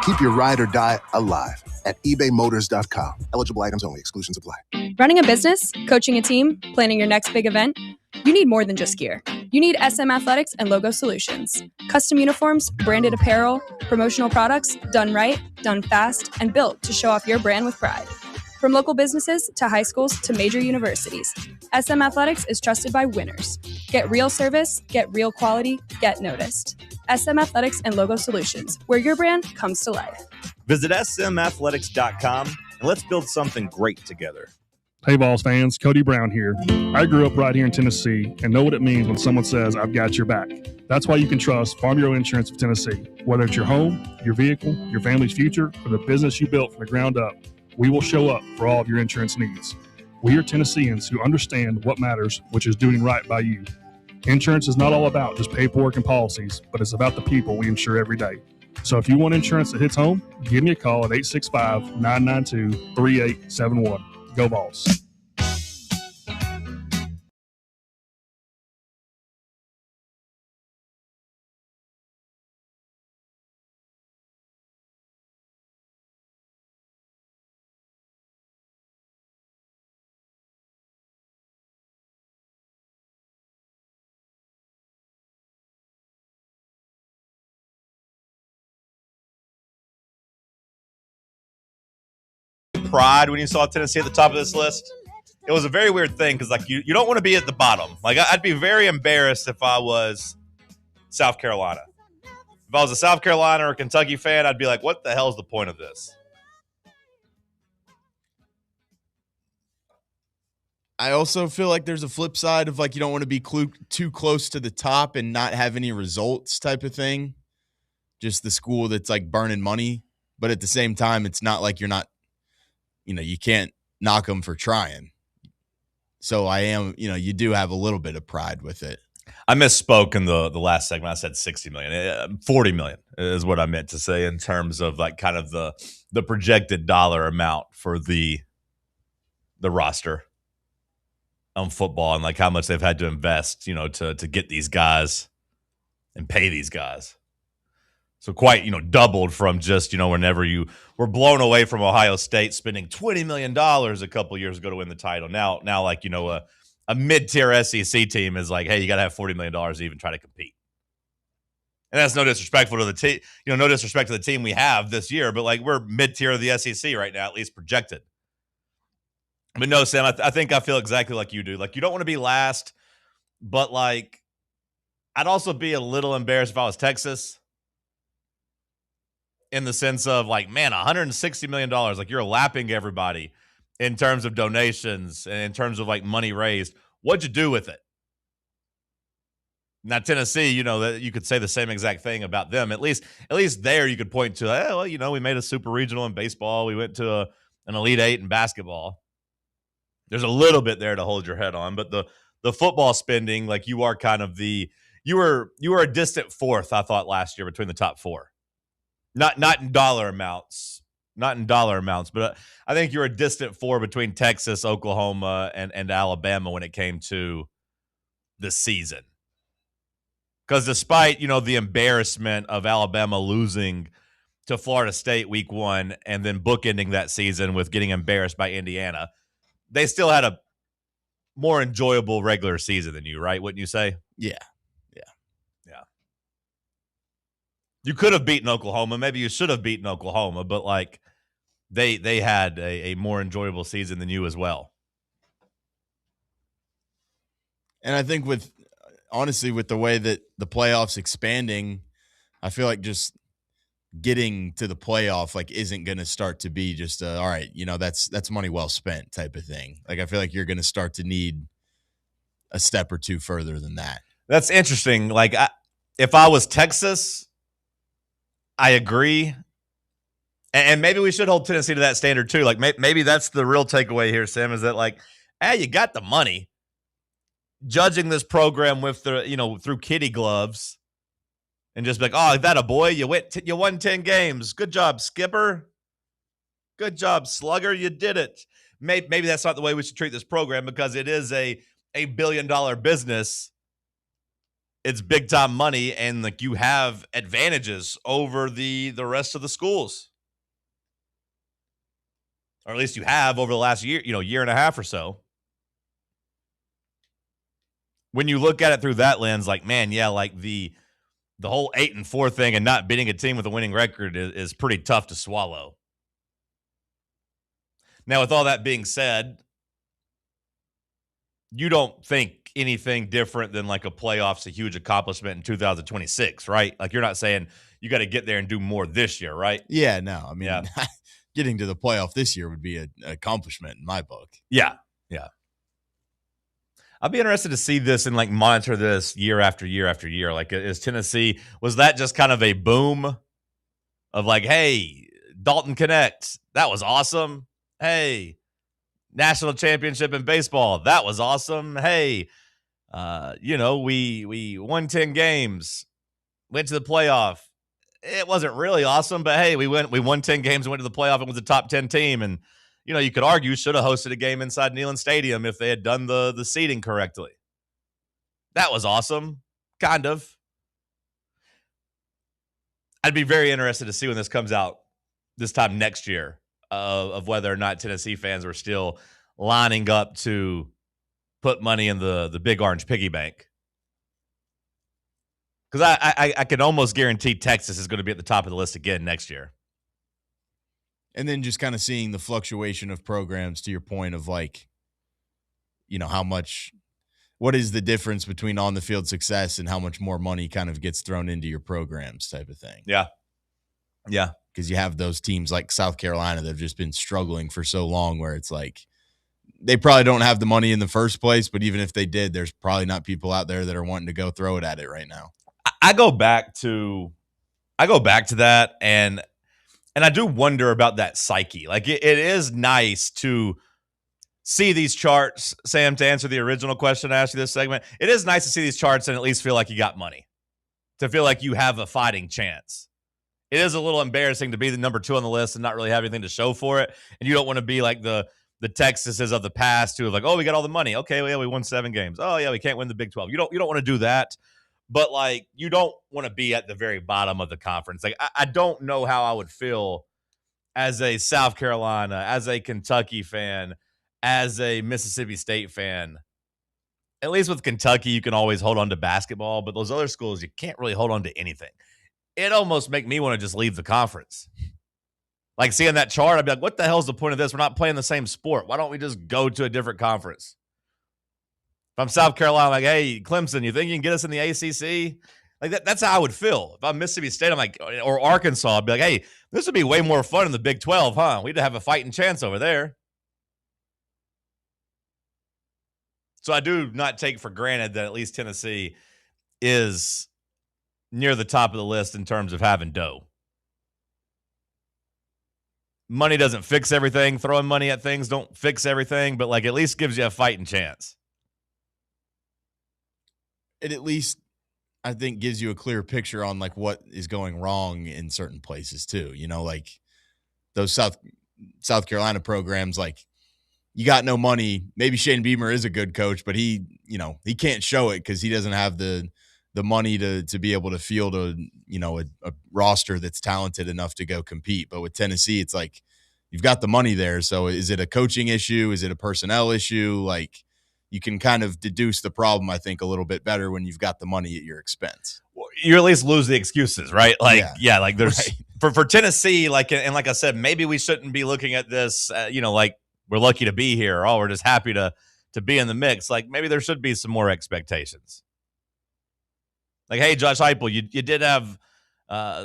Keep your ride or die alive at ebaymotors.com. Eligible items only. Exclusions apply. Running a business, coaching a team, planning your next big event, you need more than just gear. You need SM Athletics and Logo Solutions. Custom uniforms, branded apparel, promotional products, done right, done fast, and built to show off your brand with pride. From local businesses to high schools to major universities, SM Athletics is trusted by winners. Get real service, get real quality, get noticed. SM Athletics and Logo Solutions, where your brand comes to life. Visit smathletics.com and let's build something great together. Hey, Vols fans, Cody Brown here. I grew up right here in Tennessee and know what it means when someone says, I've got your back. That's why you can trust Farm Bureau Insurance of Tennessee. Whether it's your home, your vehicle, your family's future, or the business you built from the ground up, we will show up for all of your insurance needs. We are Tennesseans who understand what matters, which is doing right by you. Insurance is not all about just paperwork and policies, but it's about the people we insure every day. So if you want insurance that hits home, give me a call at 865-992-3871. Go Vols. Pride when you saw Tennessee at the top of this list? It was a very weird thing because like you don't want to be at the bottom. Like I'd be very embarrassed if I was South Carolina. If I was a South Carolina or Kentucky fan, I'd be like, what the hell is the point of this? I also feel like there's a flip side of like you don't want to be too close to the top and not have any results type of thing. Just the school that's like burning money. But at the same time, it's not like you're not, you can't knock them for trying. So I am, you do have a little bit of pride with it. I misspoke in the last segment. I said 60 million. 40 million is what I meant to say in terms of like kind of the projected dollar amount for the roster on football and like how much they've had to invest, to get these guys and pay these guys. So quite, doubled from just, whenever you were blown away from Ohio State spending $20 million a couple years ago to win the title. Now like, a mid-tier SEC team is like, hey, you got to have $40 million to even try to compete. And that's no disrespectful to the team, no disrespect to the team we have this year, but like we're mid-tier of the SEC right now, at least projected. But no, Sam, I think I feel exactly like you do. Like you don't want to be last, but like I'd also be a little embarrassed if I was Texas. In the sense of like, man, $160 million, like you're lapping everybody in terms of donations and in terms of like money raised. What'd you do with it? Now, Tennessee, that you could say the same exact thing about them. At least there you could point to, we made a super regional in baseball. We went to an Elite Eight in basketball. There's a little bit there to hold your head on, but the football spending, like you are kind of you were a distant fourth, I thought, last year between the top four. Not in dollar amounts, but I think you're a distant four between Texas, Oklahoma, and Alabama when it came to the season. Because despite, the embarrassment of Alabama losing to Florida State week 1 and then bookending that season with getting embarrassed by Indiana, they still had a more enjoyable regular season than you, right? Wouldn't you say? Yeah. You could have beaten Oklahoma. Maybe you should have beaten Oklahoma, but like they had a more enjoyable season than you as well. And I think honestly, with the way that the playoffs expanding, I feel like just getting to the playoff like isn't going to start to be just all right, that's money well spent type of thing. Like I feel like you're going to start to need a step or two further than that. That's interesting. Like if I was Texas, I agree. And maybe we should hold Tennessee to that standard too. Like maybe that's the real takeaway here, Sam, is that like, you got the money. Judging this program with through kitty gloves and just be like, oh, that a boy, you won 10 games. Good job, skipper. Good job, slugger. You did it. Maybe that's not the way we should treat this program because it is a $1 billion business. It's big time money, and like you have advantages over the rest of the schools, or at least you have over the last year and a half or so. When you look at it through that lens, like man, yeah, like the whole 8-4 thing and not beating a team with a winning record is pretty tough to swallow. Now, with all that being said, you don't think anything different than like a playoff's a huge accomplishment in 2026, right? Like you're not saying you got to get there and do more this year, right? Yeah, no. I mean, getting to the playoff this year would be an accomplishment in my book. Yeah. I'd be interested to see this and like monitor this year after year after year. Like is Tennessee, was that just kind of a boom of like, hey, Dalton Connect, that was awesome. Hey, national championship in baseball, that was awesome. Hey, We won 10 games, went to the playoff. It wasn't really awesome, but hey, we won 10 games and went to the playoff and was a top 10 team. And, you could argue should have hosted a game inside Neyland Stadium if they had done the seating correctly. That was awesome. Kind of. I'd be very interested to see when this comes out this time next year of whether or not Tennessee fans were still lining up to put money in the big orange piggy bank. Because I can almost guarantee Texas is going to be at the top of the list again next year. And then just kind of seeing the fluctuation of programs, to your point of how much, what is the difference between on the field success and how much more money kind of gets thrown into your programs type of thing. Yeah. Yeah. Because you have those teams like South Carolina that have just been struggling for so long where it's like they probably don't have the money in the first place, but even if they did, there's probably not people out there that are wanting to go throw it at it right now. I go back to that and I do wonder about that psyche. Like it is nice to see these charts, Sam, to answer the original question I asked you this segment. It is nice to see these charts and at least feel like you got money, to feel like you have a fighting chance. It is a little embarrassing to be the number 2 on the list and not really have anything to show for it. And you don't want to be like the Texases of the past who have like, oh, we got all the money. Okay, well, yeah, we won 7 games. Oh, yeah, we can't win the Big 12. You don't want to do that. But, like, you don't want to be at the very bottom of the conference. Like, I don't know how I would feel as a South Carolina, as a Kentucky fan, as a Mississippi State fan. At least with Kentucky, you can always hold on to basketball. But those other schools, you can't really hold on to anything. It almost make me want to just leave the conference. Like, seeing that chart, I'd be like, what the hell's the point of this? We're not playing the same sport. Why don't we just go to a different conference? If I'm South Carolina, like, hey, Clemson, you think you can get us in the ACC? Like, that's how I would feel. If I'm Mississippi State, I'm like, or Arkansas, I'd be like, hey, this would be way more fun in the Big 12, huh? We'd have a fighting chance over there. So I do not take for granted that at least Tennessee is near the top of the list in terms of having dough. Money doesn't fix everything. Throwing money at things don't fix everything, but like at least gives you a fighting chance. It at least, I think, gives you a clear picture on like what is going wrong in certain places too. Like those South Carolina programs, like you got no money. Maybe Shane Beamer is a good coach, but he can't show it because he doesn't have the money to be able to field a roster that's talented enough to go compete. But with Tennessee, it's like you've got the money there. So is it a coaching issue? Is it a personnel issue? Like you can kind of deduce the problem, I think, a little bit better when you've got the money at your expense. Well, you at least lose the excuses, right? Like, yeah like there's right. for Tennessee, like, and like I said, maybe we shouldn't be looking at this, like we're lucky to be here. Oh, we're just happy to be in the mix. Like maybe there should be some more expectations. Like, hey, Josh Heupel, you did have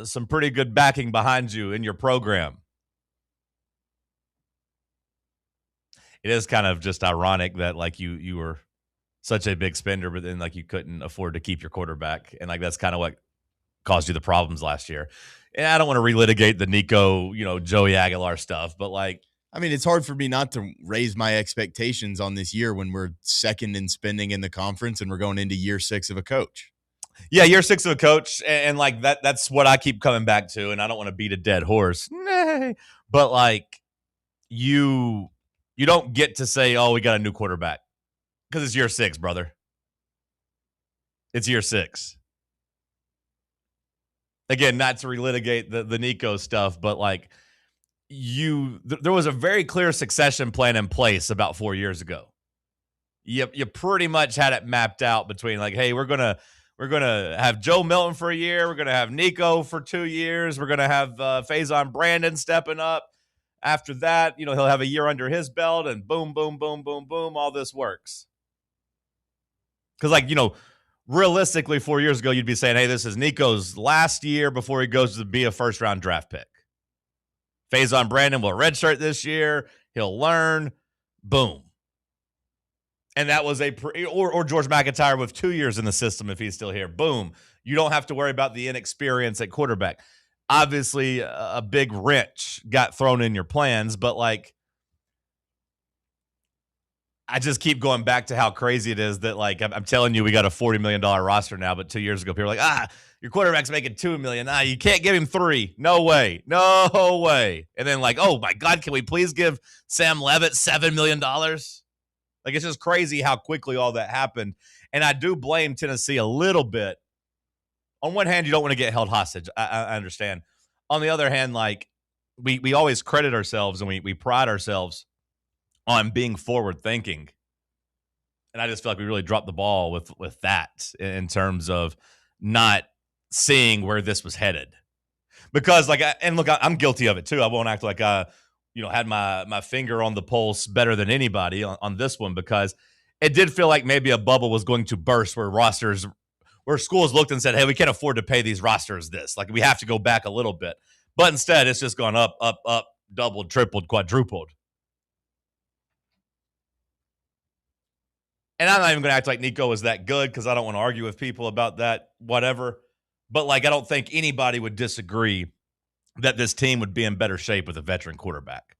some pretty good backing behind you in your program. It is kind of just ironic that like you were such a big spender, but then like you couldn't afford to keep your quarterback, and like that's kind of what caused you the problems last year. And I don't want to relitigate the Nico, Joey Aguilar stuff, but like, I mean, it's hard for me not to raise my expectations on this year when we're second in spending in the conference and we're going into year 6 of a coach. Yeah, year 6 of a coach, and like that's what I keep coming back to, and I don't want to beat a dead horse. But like you don't get to say, oh, we got a new quarterback. Because it's year 6, brother. It's year 6. Again, not to relitigate the Nico stuff, but like there was a very clear succession plan in place about 4 years ago. You pretty much had it mapped out between like, hey, we're gonna have Joe Milton for a year. We're gonna have Nico for 2 years. We're gonna have Faison Brandon stepping up. After that, he'll have a year under his belt, and boom, boom, boom, boom, boom, all this works. Because, like, realistically, 4 years ago, you'd be saying, hey, this is Nico's last year before he goes to be a first-round draft pick. Faison Brandon will redshirt this year. He'll learn. Boom. And that was or George McIntyre with 2 years in the system if he's still here. Boom. You don't have to worry about the inexperience at quarterback. Obviously, a big wrench got thrown in your plans, but like, I just keep going back to how crazy it is that, like, I'm telling you, we got a $40 million roster now, but 2 years ago, people were like, your quarterback's making $2 million. You can't give him $3 million. No way. No way. And then, like, oh my God, can we please give Sam Levitt $7 million? Like, it's just crazy how quickly all that happened. And I do blame Tennessee a little bit. On one hand, you don't want to get held hostage. I understand. On the other hand, like, we always credit ourselves and we pride ourselves on being forward thinking. And I just feel like we really dropped the ball with that in terms of not seeing where this was headed. Because, like, I'm guilty of it too. I won't act like I, had my finger on the pulse better than anybody on this one, because it did feel like maybe a bubble was going to burst where schools looked and said, hey, we can't afford to pay these rosters this. Like, we have to go back a little bit. But instead, it's just gone up, up, up, doubled, tripled, quadrupled. And I'm not even going to act like Nico was that good, because I don't want to argue with people about that, whatever. But, like, I don't think anybody would disagree that this team would be in better shape with a veteran quarterback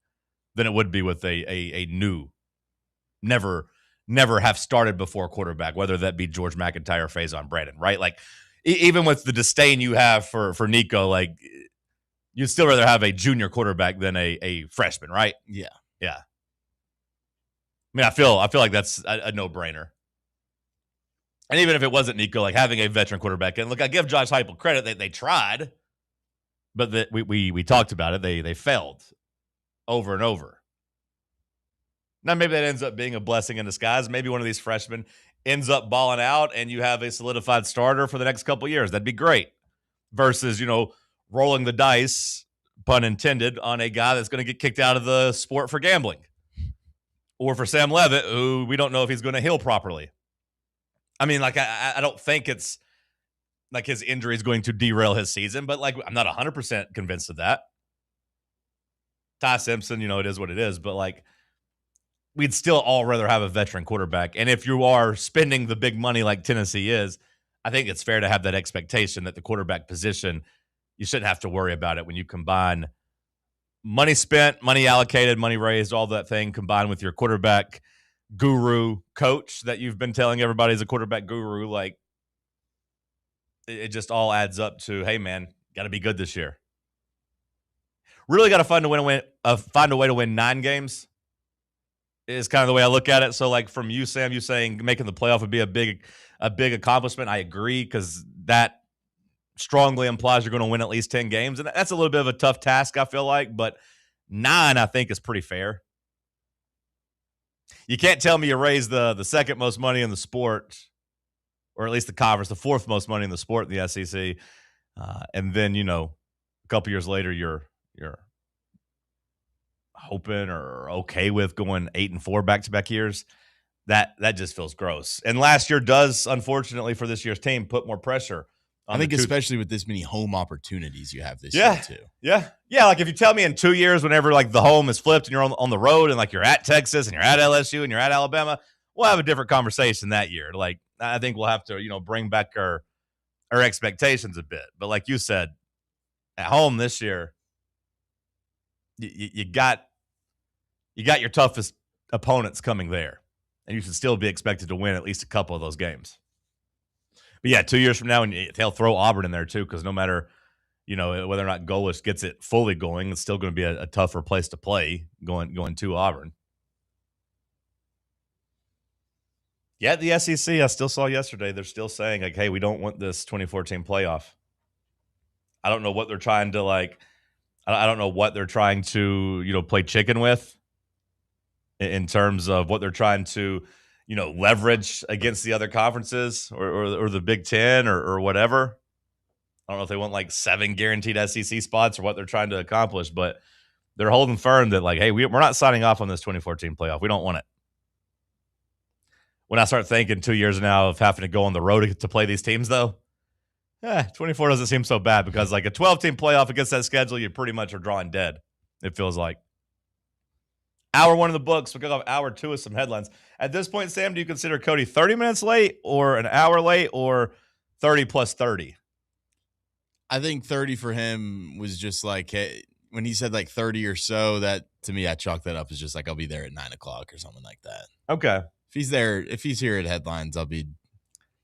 than it would be with a new, never have started before quarterback, whether that be George McIntyre or Faison Brandon, right? Like, even with the disdain you have for Nico, like, you'd still rather have a junior quarterback than a freshman, right? Yeah. Yeah. I mean, I feel like that's a no-brainer. And even if it wasn't Nico, like, having a veteran quarterback, and look, I give Josh Heupel credit, they tried, but we talked about it. They failed over and over. Now, maybe that ends up being a blessing in disguise. Maybe one of these freshmen ends up balling out and you have a solidified starter for the next couple of years. That'd be great. Versus, rolling the dice, pun intended, on a guy that's going to get kicked out of the sport for gambling. Or for Sam Levitt, who we don't know if he's going to heal properly. I mean, like, I don't think it's like his injury is going to derail his season, but, like, I'm not 100% convinced of that. Ty Simpson, it is what it is, but, like, we'd still all rather have a veteran quarterback. And if you are spending the big money like Tennessee is, I think it's fair to have that expectation that the quarterback position, you shouldn't have to worry about it when you combine money spent, money allocated, money raised, all that thing combined with your quarterback guru coach that you've been telling everybody is a quarterback guru. Like, it just all adds up to, hey, man, got to be good this year. Really got to find a way to win 9 games is kind of the way I look at it. So, like, from you, Sam, you saying making the playoff would be a big accomplishment. I agree, because that strongly implies you're going to win at least 10 games. And that's a little bit of a tough task, I feel like. But 9, I think, is pretty fair. You can't tell me you raise the second most money in the sport, or at least the conference, the 4th most money in the sport in the SEC. And then, a couple years later, you're hoping or okay with going 8-4 back-to-back years. That just feels gross. And last year does, unfortunately, for this year's team, put more pressure on I think especially with this many home opportunities you have this year too. Yeah. Like, if you tell me in 2 years, whenever, like, the home is flipped and you're on the road and, like, you're at Texas and you're at LSU and you're at Alabama, we'll have a different conversation that year. Like, I think we'll have to, bring back our expectations a bit. But like you said, at home this year, you got your toughest opponents coming there, and you should still be expected to win at least a couple of those games. But yeah, 2 years from now, and they'll throw Auburn in there too, because no matter, whether or not Golis gets it fully going, it's still going to be a tougher place to play going to Auburn. Yeah, the SEC, I still saw yesterday, they're still saying, like, hey, we don't want this 2014 playoff. I don't know what they're trying to, like, I don't know what they're trying to, play chicken with in terms of what they're trying to, leverage against the other conferences or the Big Ten or whatever. I don't know if they want, like, 7 guaranteed SEC spots or what they're trying to accomplish, but they're holding firm that, like, hey, we're not signing off on this 2014 playoff. We don't want it. When I start thinking 2 years now of having to go on the road to play these teams, though, 24 doesn't seem so bad, because, like, a 12-team playoff against that schedule, you pretty much are drawing dead, it feels like. Hour 1 of the books. We'll go off hour 2 with some headlines. At this point, Sam, do you consider Cody 30 minutes late or an hour late or 30 plus 30? I think 30 for him was just like, hey, when he said like 30 or so, that to me, I chalk that up as just like I'll be there at 9 o'clock or something like that. Okay. If he's here at headlines, I'll be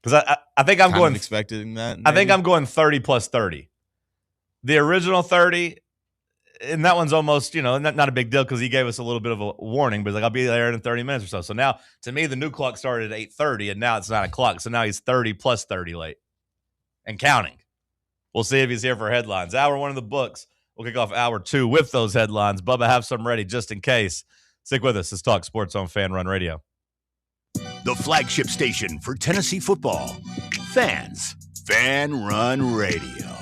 because I think I'm going expecting that. Maybe. I think I'm going 30 plus 30. The original 30, and that one's almost, not a big deal because he gave us a little bit of a warning, but he's like, I'll be there in 30 minutes or so. So now, to me, the new clock started at 8:30, and now it's 9 o'clock. So now he's 30 plus 30 late and counting. We'll see if he's here for headlines. Hour 1 of the books. We'll kick off hour 2 with those headlines. Bubba, have some ready just in case. Stick with us. Let's talk sports on Fan Run Radio. The flagship station for Tennessee football. Fans. Fan Run Radio.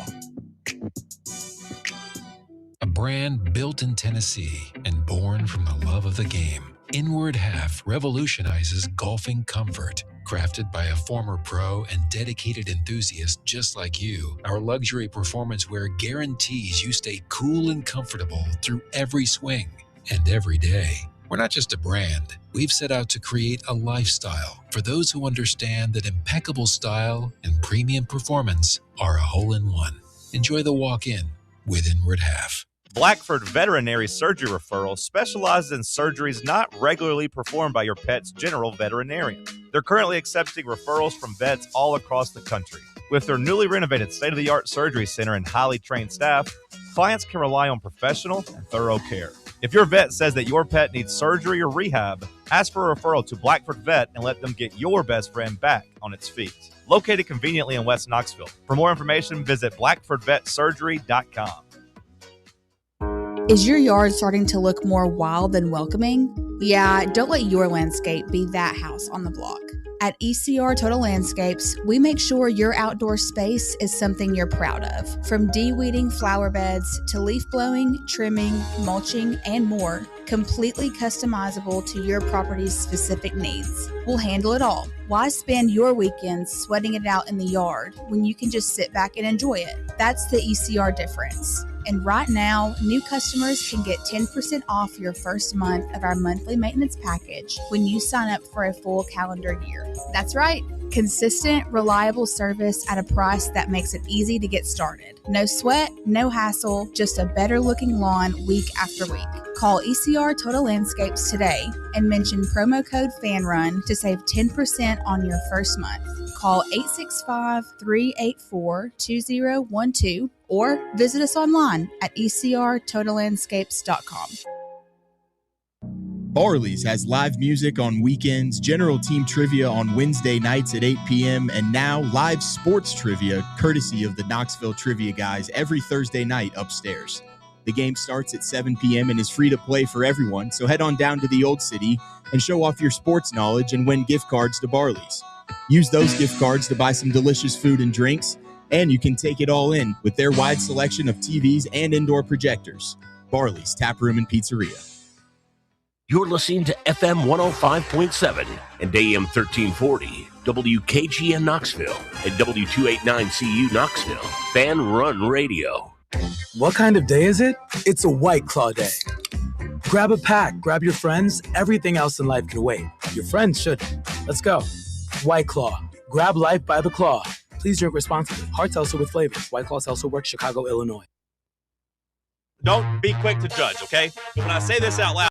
A brand built in Tennessee and born from the love of the game. Inward Half revolutionizes golfing comfort. Crafted by a former pro and dedicated enthusiast just like you, our luxury performance wear guarantees you stay cool and comfortable through every swing and every day. We're not just a brand. We've set out to create a lifestyle for those who understand that impeccable style and premium performance are a hole-in-one. Enjoy the walk-in with Inward Half. Blackford Veterinary Surgery Referral specializes in surgeries not regularly performed by your pet's general veterinarian. They're currently accepting referrals from vets all across the country. With their newly renovated state-of-the-art surgery center and highly trained staff, clients can rely on professional and thorough care. If your vet says that your pet needs surgery or rehab, ask for a referral to Blackford Vet and let them get your best friend back on its feet. Located conveniently in West Knoxville. For more information, visit blackfordvetsurgery.com. Is your yard starting to look more wild than welcoming? Yeah, don't let your landscape be that house on the block. At ECR Total Landscapes, we make sure your outdoor space is something you're proud of. From de-weeding flower beds to leaf blowing, trimming, mulching, and more, completely customizable to your property's specific needs. We'll handle it all. Why spend your weekends sweating it out in the yard when you can just sit back and enjoy it? That's the ECR difference. And right now, new customers can get 10% off your first month of our monthly maintenance package when you sign up for a full calendar year. That's right. Consistent, reliable service at a price that makes it easy to get started. No sweat, no hassle, just a better looking lawn week after week. Call ECR Total Landscapes today and mention promo code FANRUN to save 10% on your first month. Call 865-384-2012 or visit us online at ecrtotallandscapes.com. Barley's has live music on weekends, general team trivia on Wednesday nights at 8 p.m., and now live sports trivia courtesy of the Knoxville Trivia Guys every Thursday night upstairs. The game starts at 7 p.m. and is free to play for everyone, so head on down to the Old City and show off your sports knowledge and win gift cards to Barley's. Use those gift cards to buy some delicious food and drinks, and you can take it all in with their wide selection of TVs and indoor projectors. Barley's Tap Room and Pizzeria. You're listening to FM 105.7 and AM 1340, WKGN Knoxville, and W289CU Knoxville, Fan Run Radio. What kind of day is it? It's a White Claw day. Grab a pack, grab your friends, everything else in life can wait. Your friends shouldn't. Let's go. White Claw. Grab life by the claw. Please drink responsibly. Hard seltzer with flavor. White Claw Seltzer Works, Chicago, Illinois. Don't be quick to judge, okay? But when I say this out loud,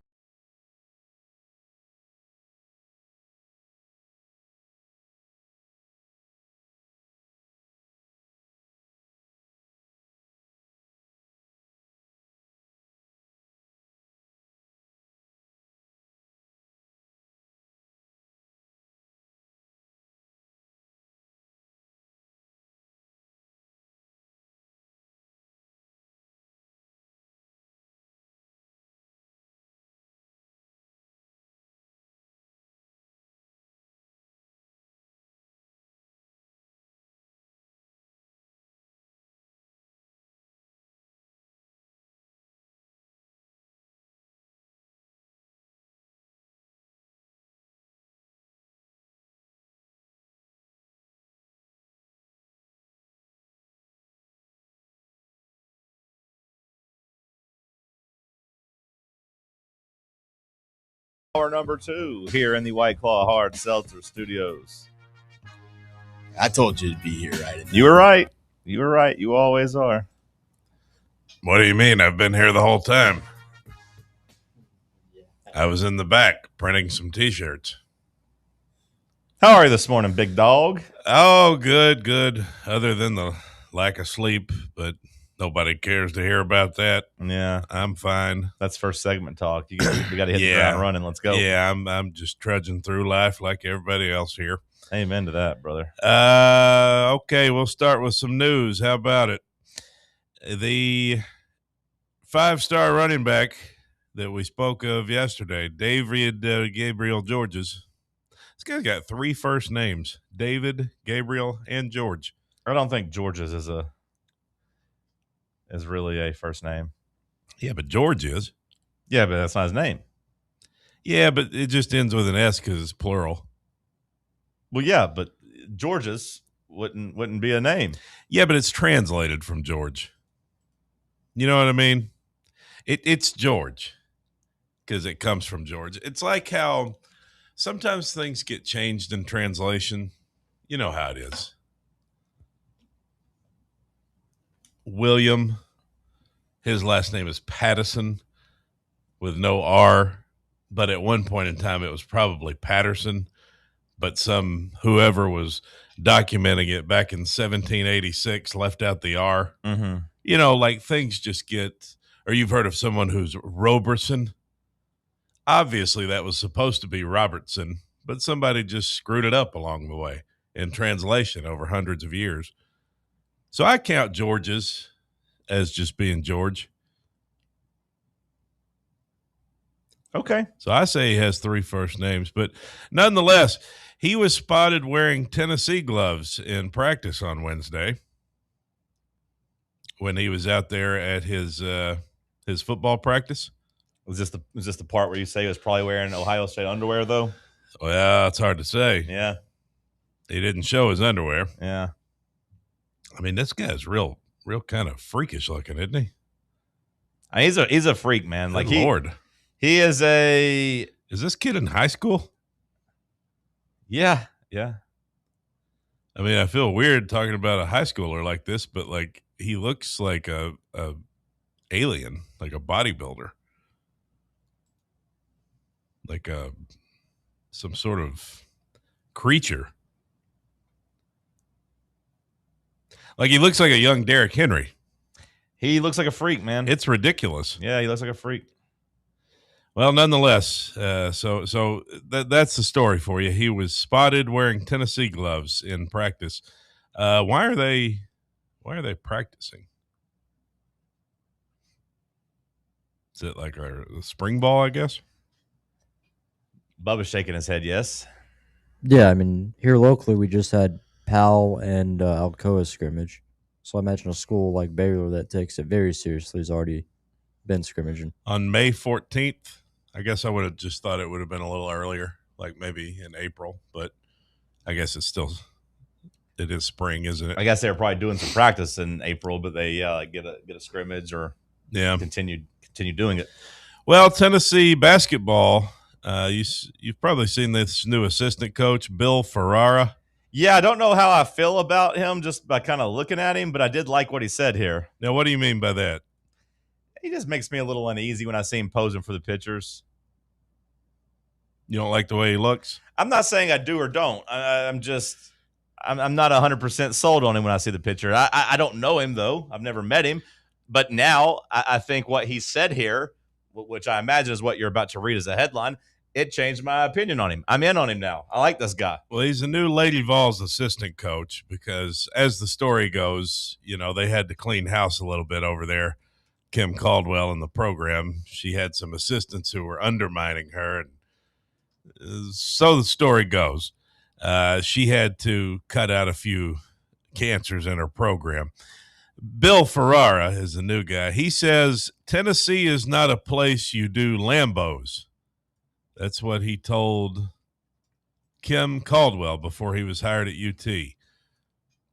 hour number 2 here in the White Claw Hard Seltzer Studios. I told you to be here, right? You were right. You were right. You always are. What do you mean? I've been here the whole time. I was in the back printing some T-shirts. How are you this morning, big dog? Oh, good. Other than the lack of sleep, but nobody cares to hear about that. Yeah, I'm fine. That's first segment talk. We got to hit the ground running. Let's go. Yeah, I'm just trudging through life like everybody else here. Amen to that, brother. Okay, we'll start with some news. How about it? The 5-star running back that we spoke of yesterday, David Gabriel Georges. This guy's got 3 first names: David, Gabriel, and George. I don't think George's is really a first name. Yeah, but George is. Yeah, but that's not his name. Yeah, but it just ends with an S because it's plural. Well, yeah, but George's wouldn't be a name. Yeah, but it's translated from George. You know what I mean? It's George because it comes from George. It's like how sometimes things get changed in translation. You know how it is. William, his last name is Pattison with no R, but at one point in time it was probably Patterson, but whoever was documenting it back in 1786 left out the R. Mm-hmm. You know, like things just get, or you've heard of someone who's Roberson. Obviously that was supposed to be Robertson, but somebody just screwed it up along the way in translation over hundreds of years. So I count George's as just being George. Okay. So I say he has 3 first names, but nonetheless, he was spotted wearing Tennessee gloves in practice on Wednesday when he was out there at his football practice. Was this the part where you say he was probably wearing Ohio State underwear, though? Well, it's hard to say. Yeah. He didn't show his underwear. Yeah. I mean, this guy's real kind of freakish looking, isn't he? He's a freak, man. Good Lord. He is a... Is this kid in high school? Yeah. I mean, I feel weird talking about a high schooler like this, but like he looks like a alien, like a bodybuilder. Like some sort of creature. Like he looks like a young Derrick Henry. He looks like a freak, man. It's ridiculous. Yeah, he looks like a freak. Well, nonetheless, so that's the story for you. He was spotted wearing Tennessee gloves in practice. Why are they practicing? Is it like a spring ball, I guess? Bubba's shaking his head, yes. Yeah, I mean, here locally, we just had Powell and Alcoa scrimmage. So I imagine a school like Baylor that takes it very seriously has already been scrimmaging. On May 14th, I guess I would have just thought it would have been a little earlier, like maybe in April, but I guess it is spring, isn't it? I guess they were probably doing some practice in April, but they get a scrimmage or continue doing it. Well, Tennessee basketball, you've probably seen this new assistant coach, Bill Ferrara. Yeah, I don't know how I feel about him just by kind of looking at him, but I did like what he said here. Now, what do you mean by that? He just makes me a little uneasy when I see him posing for the pictures. You don't like the way he looks? I'm not saying I do or don't. I'm not 100% sold on him when I see the picture. I don't know him, though. I've never met him. But now I think what he said here, which I imagine is what you're about to read as a headline, it changed my opinion on him. I'm in on him now. I like this guy. Well, he's a new Lady Vols assistant coach because, as the story goes, they had to clean house a little bit over there. Kim Caldwell in the program, she had some assistants who were undermining her. And so the story goes. She had to cut out a few cancers in her program. Bill Ferrara is the new guy. He says, Tennessee is not a place you do Lambos. That's what he told Kim Caldwell before he was hired at UT.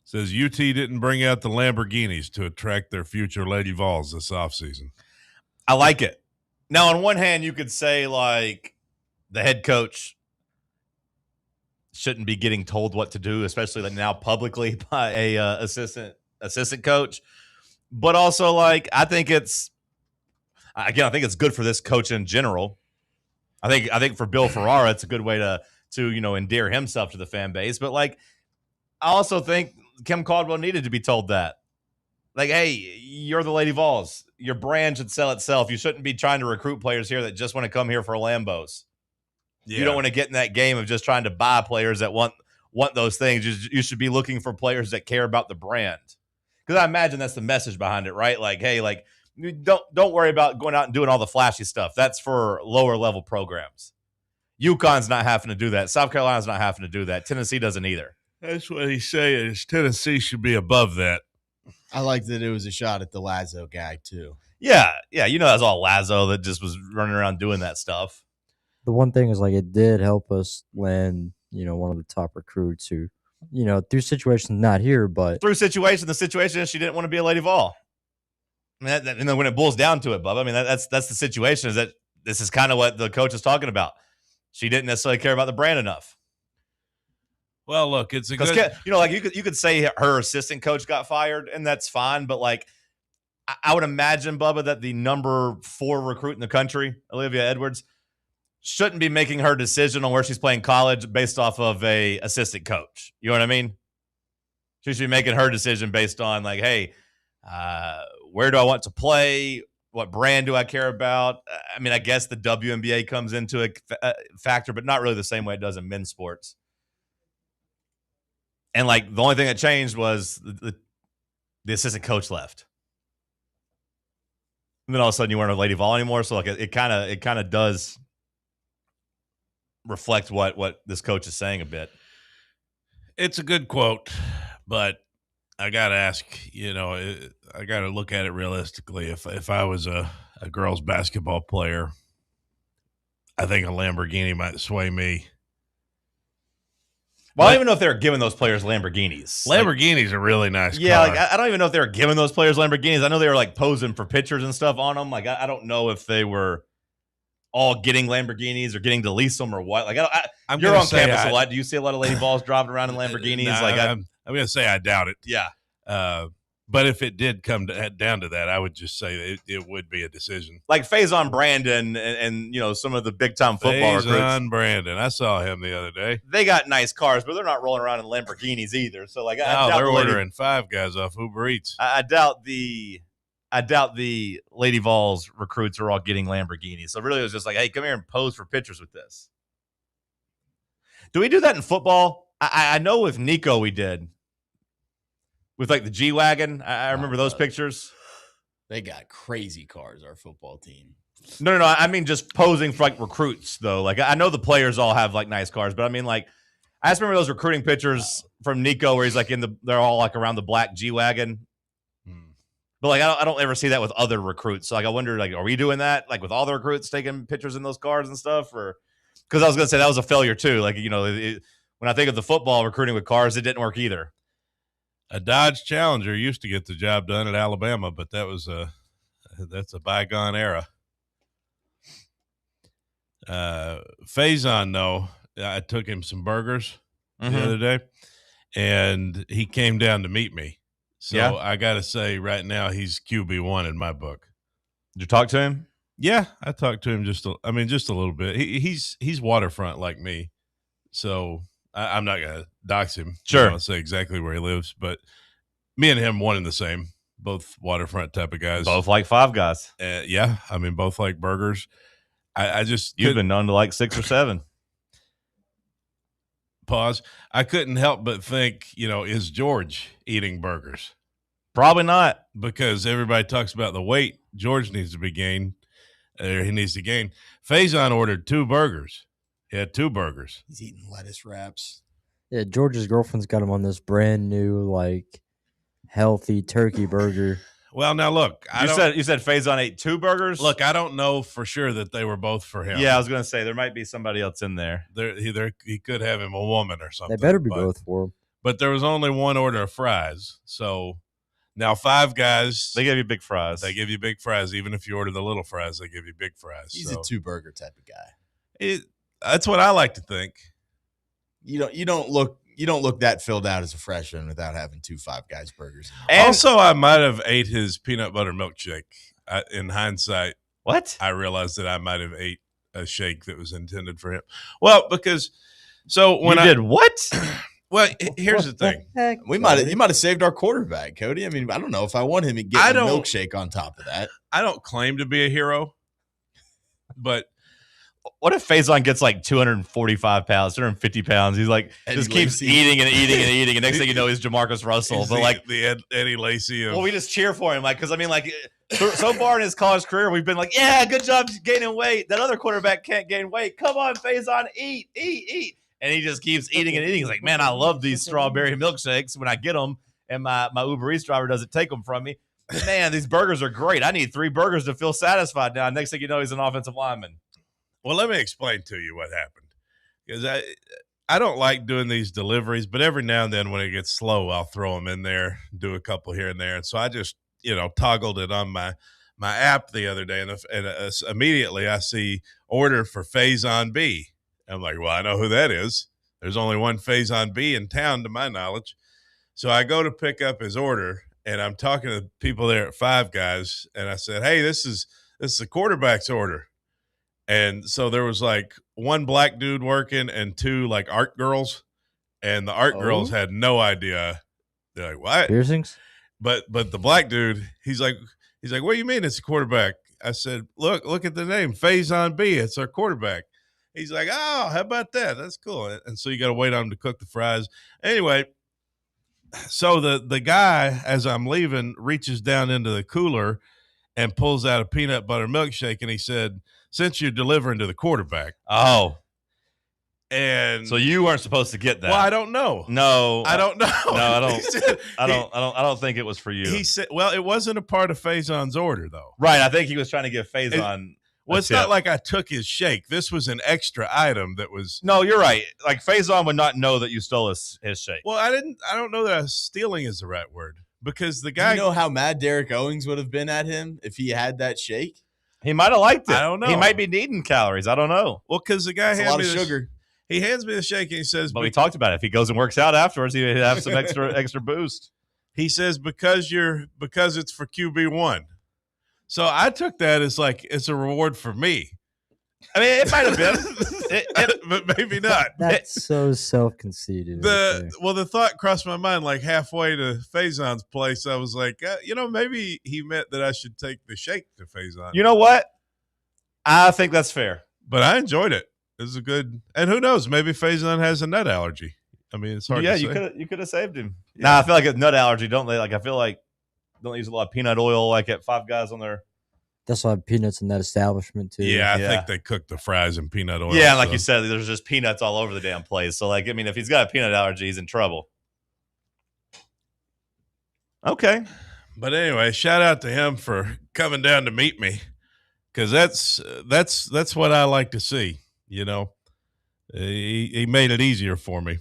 Says UT didn't bring out the Lamborghinis to attract their future Lady Vols this offseason. I like it. Now, on one hand, you could say, like, the head coach shouldn't be getting told what to do, especially like now publicly by a assistant coach. But also, like, I think it's good for this coach in general. I think for Bill Ferrara, it's a good way to endear himself to the fan base. But like, I also think Kim Caldwell needed to be told that. Like, hey, you're the Lady Vols. Your brand should sell itself. You shouldn't be trying to recruit players here that just want to come here for Lambos. Yeah. You don't want to get in that game of just trying to buy players that want those things. You should be looking for players that care about the brand. Because I imagine that's the message behind it, right? Like, hey, like, don't worry about going out and doing all the flashy stuff. That's for lower level programs. UConn's not having to do that. South Carolina's not having to do that. Tennessee doesn't either. That's what he's saying. Is Tennessee should be above that. I like that it was a shot at the Lazo guy too. Yeah. That's all Lazo that just was running around doing that stuff. The one thing is, like, it did help us land, one of the top recruits who, through situations not here, but through the situation is she didn't want to be a Lady Vol. I mean, and then when it boils down to it, Bubba, I mean, that's the situation. Is that this is kind of what the coach is talking about. She didn't necessarily care about the brand enough. Well, look, it's a good, like you could say her assistant coach got fired, and that's fine. But like, I would imagine, Bubba, that the number 4 recruit in the country, Olivia Edwards, shouldn't be making her decision on where she's playing college based off of a assistant coach. You know what I mean? She should be making her decision based on like, hey, where do I want to play? What brand do I care about? I mean, I guess the WNBA comes into a factor, but not really the same way it does in men's sports. And like the only thing that changed was the assistant coach left. And then all of a sudden you weren't a Lady Vol anymore. So like it kind of does reflect what this coach is saying a bit. It's a good quote, but I got to ask, I got to look at it realistically. If I was a girls basketball player, I think a Lamborghini might sway me. Well, I don't even know if they're giving those players Lamborghinis. Lamborghinis are really nice. Yeah, like I don't even know if they're giving those players Lamborghinis. I know they were like posing for pictures and stuff on them. Like I don't know if they were all getting Lamborghinis or getting to lease them or what. Like you're on campus a lot. Do you see a lot of Lady Vols driving around in Lamborghinis? I'm going to say I doubt it. Yeah. But if it did come down to that, I would just say it would be a decision. Like Faison Brandon and some of the big time football recruits. Faison Brandon, I saw him the other day. They got nice cars, but they're not rolling around in Lamborghinis either. So like, they're ordering 5 guys off Uber Eats. I doubt the Lady Vols recruits are all getting Lamborghinis. So really, it was just like, hey, come here and pose for pictures with this. Do we do that in football? I know with Nico we did. With like the G-Wagon, I remember those pictures. They got crazy cars, our football team. No. I mean, just posing for like recruits, though. Like, I know the players all have like nice cars, but I mean, like, I just remember those recruiting pictures from Nico where he's like they're all like around the black G-Wagon. But like, I don't ever see that with other recruits. So like, I wonder, like, are we doing that? Like with all the recruits taking pictures in those cars and stuff? Or because I was going to say that was a failure too. Like, when I think of the football recruiting with cars, it didn't work either. A Dodge Challenger used to get the job done at Alabama, but that's a bygone era. Faison, though, I took him some burgers the other day, and he came down to meet me. So yeah. I got to say, right now, he's QB1 in my book. Did you talk to him? Yeah, I talked to him just a little bit. He's waterfront like me, so I'm not going to dox him. Sure. I'll say exactly where he lives, but me and him, one and the same, both waterfront type of guys. Both like Five Guys. Yeah, I mean, both like burgers. I just you've been known to like 6 or 7. Pause. I couldn't help but think, is George eating burgers? Probably not, because everybody talks about the weight George needs to be gained. He needs to gain. Faison ordered 2 burgers. He had 2 burgers. He's eating lettuce wraps. Yeah, George's girlfriend's got him on this brand new, like, healthy turkey burger. Well, now look, you said Faison ate 2 burgers. Look, I don't know for sure that they were both for him. Yeah, I was going to say there might be somebody else in there. He could have him a woman or something. They better be both for him. But there was only one order of fries, so now 5 Guys. They give you big fries. They give you big fries, even if you order the little fries. They give you big fries. He's a 2-burger type of guy. That's what I like to think. You don't look you don't look that filled out as a freshman without having 2 Five Guys burgers. And also, I might have ate his peanut butter milkshake. In hindsight, what? I realized that I might have ate a shake that was intended for him. Well, because when you did what? Well, here's the thing. You might have saved our quarterback, Cody. I mean, I don't know if I want him to get a milkshake on top of that. I don't claim to be a hero, but what if Faison gets like 245 pounds, 250 pounds? He's like, just keeps eating and eating and eating. And next thing you know, he's Jamarcus Russell. But the Eddie Lacy. Well, we just cheer for him. Because, I mean, so far in his college career, we've been like, yeah, good job gaining weight. That other quarterback can't gain weight. Come on, Faison, eat. And he just keeps eating and eating. He's like, man, I love these strawberry milkshakes when I get them, and my Uber Eats driver doesn't take them from me. Man, these burgers are great. I need 3 burgers to feel satisfied now. Next thing you know, he's an offensive lineman. Well, let me explain to you what happened. Because I don't like doing these deliveries, but every now and then when it gets slow, I'll throw them in there, do a couple here and there. And so I just, toggled it on my app the other day, and immediately I see order for Faison B. I'm like, well, I know who that is. There's only one Faison B in town, to my knowledge. So I go to pick up his order, and I'm talking to people there at Five Guys, and I said, hey, this is the quarterback's order. And so there was like one black dude working and 2 like art girls, and the art girls had no idea. They're like, what? Piercings? But the black dude, he's like, what do you mean it's a quarterback? I said, look at the name, Faison B. It's our quarterback. He's like, oh, how about that? That's cool. And so you got to wait on him to cook the fries. Anyway, so the guy, as I'm leaving, reaches down into the cooler and pulls out a peanut butter milkshake, and he said, since you're delivering to the quarterback. Oh. And so you weren't supposed to get that. Well, I don't know. No. I don't know. No, I don't. I don't think it was for you. He said, well, it wasn't a part of Faison's order, though. Right. I think he was trying to give Faison. Well, it's not like I took his shake. This was an extra item that was. No, you're right. Like Faison would not know that you stole his shake. Well, I don't know that stealing is the right word, because the guy. You know how mad Derek Owings would have been at him if he had that shake? He might have liked it. I don't know. He might be needing calories. I don't know. Well, because the guy hands me a lot of sugar. He hands me the shake and he says, but we talked about it. If he goes and works out afterwards, he'd have some extra boost. He says, because it's for QB1. So I took that as like, it's a reward for me. I mean, it might have been, but maybe not. That's so self-conceited. The thought crossed my mind like halfway to Faison's place. I was like, maybe he meant that I should take the shake to Faison. You know what? I think that's fair. But I enjoyed it. It was a good, and who knows? Maybe Faison has a nut allergy. I mean, it's hard to say. Yeah, you could have saved him. Yeah. Nah, I feel like a nut allergy. Don't use a lot of peanut oil like at Five Guys on their. That's why peanuts in that establishment too. Yeah, I think they cook the fries in peanut oil. Yeah, like you said, there's just peanuts all over the damn place. So, like, I mean, if he's got a peanut allergy, he's in trouble. Okay. But anyway, shout out to him for coming down to meet me, because that's what I like to see. You know, he made it easier for me.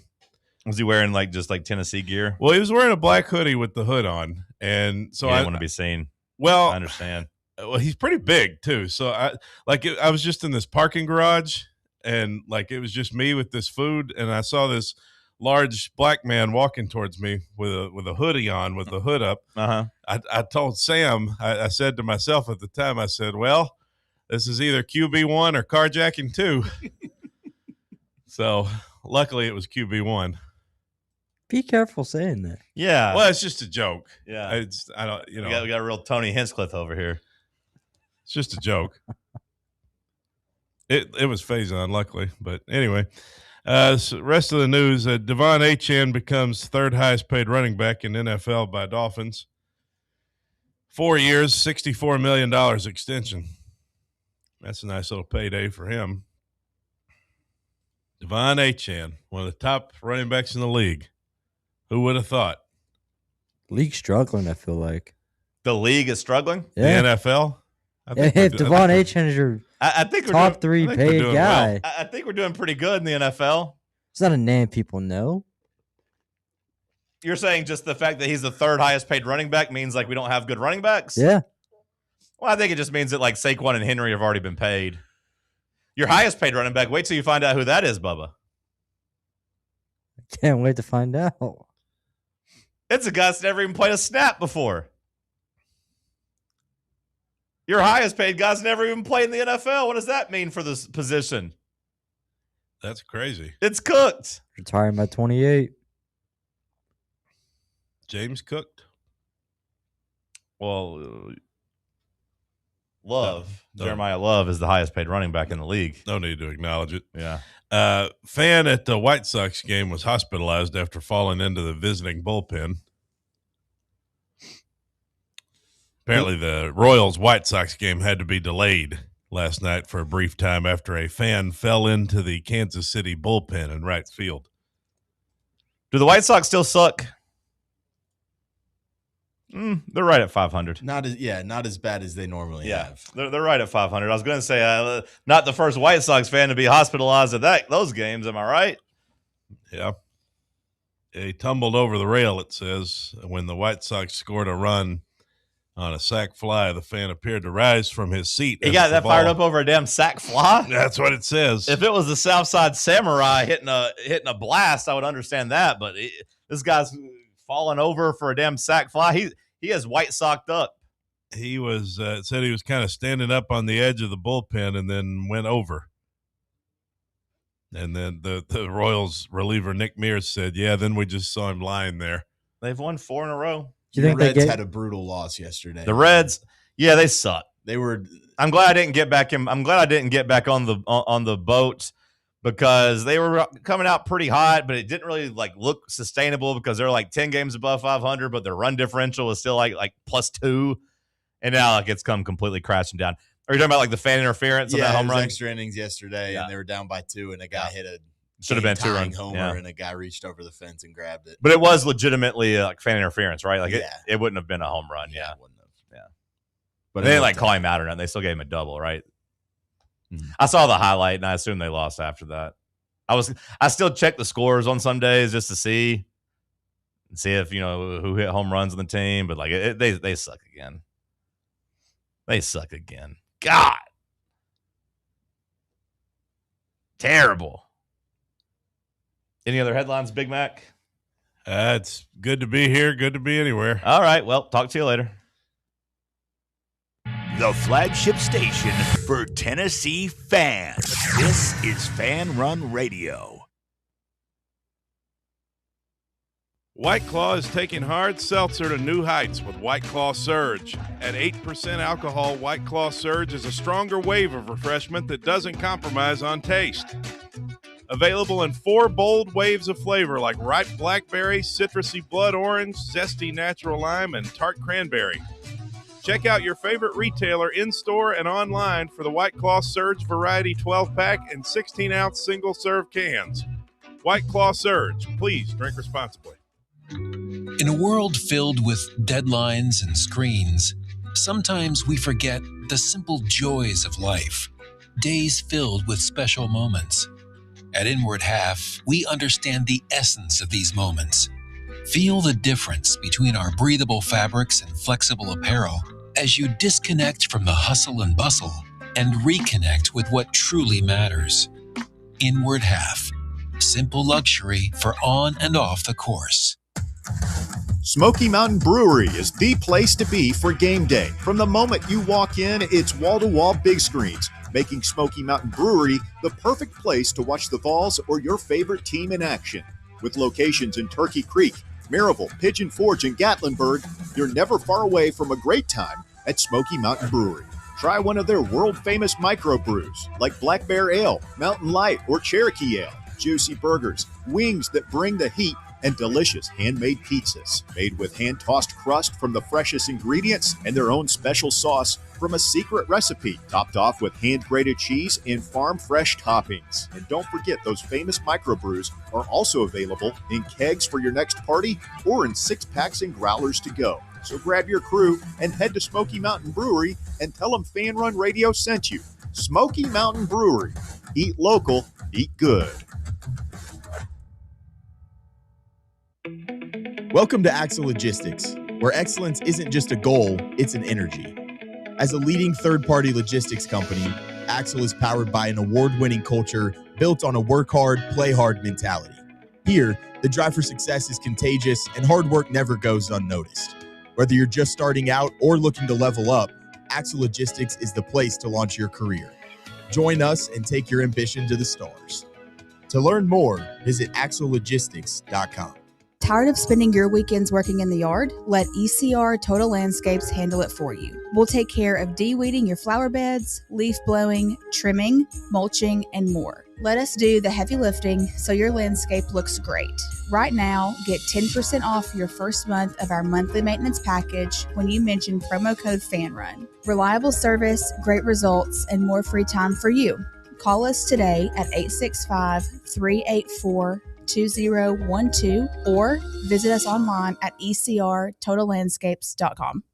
Was he wearing like Tennessee gear? Well, he was wearing a black hoodie with the hood on, and so I didn't want to be seen. Well, I understand. Well, he's pretty big too. So I was just in this parking garage, and like it was just me with this food, and I saw this large black man walking towards me with a hoodie on, with the hood up. I told Sam, I said to myself at the time, I said, well, this is either QB1 or carjacking 2. So luckily it was QB1. Be careful saying that. Yeah. Well, it's just a joke. Yeah. I don't, we got a real Tony Hinchcliffe over here. It's just a joke. It was Faison, luckily. But anyway, rest of the news, Devon Achane becomes third highest paid running back in NFL by Dolphins. 4 years, $64 million extension. That's a nice little payday for him. Devon Achane, one of the top running backs in the league. Who would have thought? League's struggling, I feel like. The league is struggling? Yeah. The NFL? If Devon Achane is your top 3 paid guy. Well. I think we're doing pretty good in the NFL. It's not a name people know. You're saying just the fact that he's the third highest paid running back means like we don't have good running backs? Yeah. Well, I think it just means that like Saquon and Henry have already been paid. Your highest paid running back, wait till you find out who that is, Bubba. Can't wait to find out. It's a guy that's never even played a snap before. Your highest paid guy's never even played in the NFL. What does that mean for this position? That's crazy. It's cooked. Retiring by 28. James cooked. Well, Love. No. Jeremiah Love is the highest paid running back in the league. No need to acknowledge it. Yeah. Fan at the White Sox game was hospitalized after falling into the visiting bullpen. Apparently, the Royals-White Sox game had to be delayed last night for a brief time after a fan fell into the Kansas City bullpen in right field. Do the White Sox still suck? They're right at 500. Not as bad as they normally have. They're right at 500. I was going to say, not the first White Sox fan to be hospitalized at those games. Am I right? Yeah. He tumbled over the rail, it says, when the White Sox scored a run on a sac fly. The fan appeared to rise from his seat. He got that fired up over a damn sac fly? That's what it says. If it was the Southside Samurai hitting a blast, I would understand that. But this guy's falling over for a damn sac fly. He has White Socked up. He was said he was kind of standing up on the edge of the bullpen and then went over. And then the Royals reliever Nick Mears said, "Yeah, then we just saw him lying there." They've won 4 in a row. The Reds had a brutal loss yesterday. The Reds, yeah, they suck. They were. I'm glad I didn't get back in. I'm glad I didn't get back on the boat because they were coming out pretty hot, but it didn't really look sustainable because they're 10 games above 500, but their run differential is still like +2, and now it's come completely crashing down. Are you talking about the fan interference on that home run? Extra innings yesterday, and they were down by 2, and a guy hit a should have been 2-run homer, and a guy reached over the fence and grabbed it. But it was legitimately fan interference, right? It wouldn't have been a home run. Yeah, it wouldn't have. Yeah, but they didn't call him out or nothing. They still gave him a double, right? Mm-hmm. I saw the highlight, and I assume they lost after that. I still check the scores on some days just to see if who hit home runs on the team, but they suck again. They suck again. God, terrible. Any other headlines, Big Mac? It's good to be here. Good to be anywhere. All right. Well, talk to you later. The flagship station for Tennessee fans. This is Fan Run Radio. White Claw is taking hard seltzer to new heights with White Claw Surge. At 8% alcohol, White Claw Surge is a stronger wave of refreshment that doesn't compromise on taste. Available in 4 bold waves of flavor like ripe blackberry, citrusy blood orange, zesty natural lime, and tart cranberry. Check out your favorite retailer in-store and online for the White Claw Surge Variety 12-pack and 16-ounce single-serve cans. White Claw Surge. Please drink responsibly. In a world filled with deadlines and screens, sometimes we forget the simple joys of life, days filled with special moments. At Inward Half, we understand the essence of these moments. Feel the difference between our breathable fabrics and flexible apparel as you disconnect from the hustle and bustle and reconnect with what truly matters. Inward Half, simple luxury for on and off the course. Smoky Mountain Brewery is the place to be for game day. From the moment you walk in, it's wall-to-wall big screens, making Smoky Mountain Brewery the perfect place to watch the Vols or your favorite team in action. With locations in Turkey Creek, Maryville, Pigeon Forge, and Gatlinburg, you're never far away from a great time at Smoky Mountain Brewery. Try one of their world-famous microbrews like Black Bear Ale, Mountain Light, or Cherokee Ale. Juicy burgers, wings that bring the heat, and delicious handmade pizzas made with hand-tossed crust from the freshest ingredients and their own special sauce from a secret recipe, topped off with hand-grated cheese and farm-fresh toppings. And don't forget, those famous microbrews are also available in kegs for your next party or in 6-packs and growlers to go. So grab your crew and head to Smoky Mountain Brewery and tell them Fan Run Radio sent you. Smoky Mountain Brewery. Eat local, eat good. Welcome to Axle Logistics, where excellence isn't just a goal, it's an energy. As a leading third-party logistics company, Axle is powered by an award-winning culture built on a work hard, play hard mentality. Here, the drive for success is contagious and hard work never goes unnoticed. Whether you're just starting out or looking to level up, Axel Logistics is the place to launch your career. Join us and take your ambition to the stars. To learn more, visit axellogistics.com. Tired of spending your weekends working in the yard? Let ECR Total Landscapes handle it for you. We'll take care of de-weeding your flower beds, leaf blowing, trimming, mulching, and more. Let us do the heavy lifting so your landscape looks great. Right now, get 10% off your first month of our monthly maintenance package when you mention promo code FANRUN. Reliable service, great results, and more free time for you. Call us today at 865-384-2012 or visit us online at ecrtotallandscapes.com.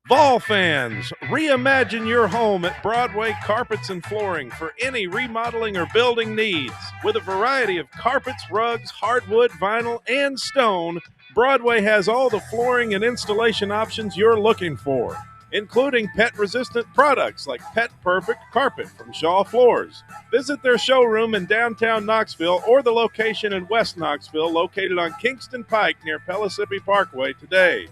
Vol fans, reimagine your home at Broadway Carpets and Flooring for any remodeling or building needs. With a variety of carpets, rugs, hardwood, vinyl, and stone, Broadway has all the flooring and installation options you're looking for, including pet-resistant products like Pet Perfect Carpet from Shaw Floors. Visit their showroom in downtown Knoxville or the location in West Knoxville located on Kingston Pike near Pellissippi Parkway today.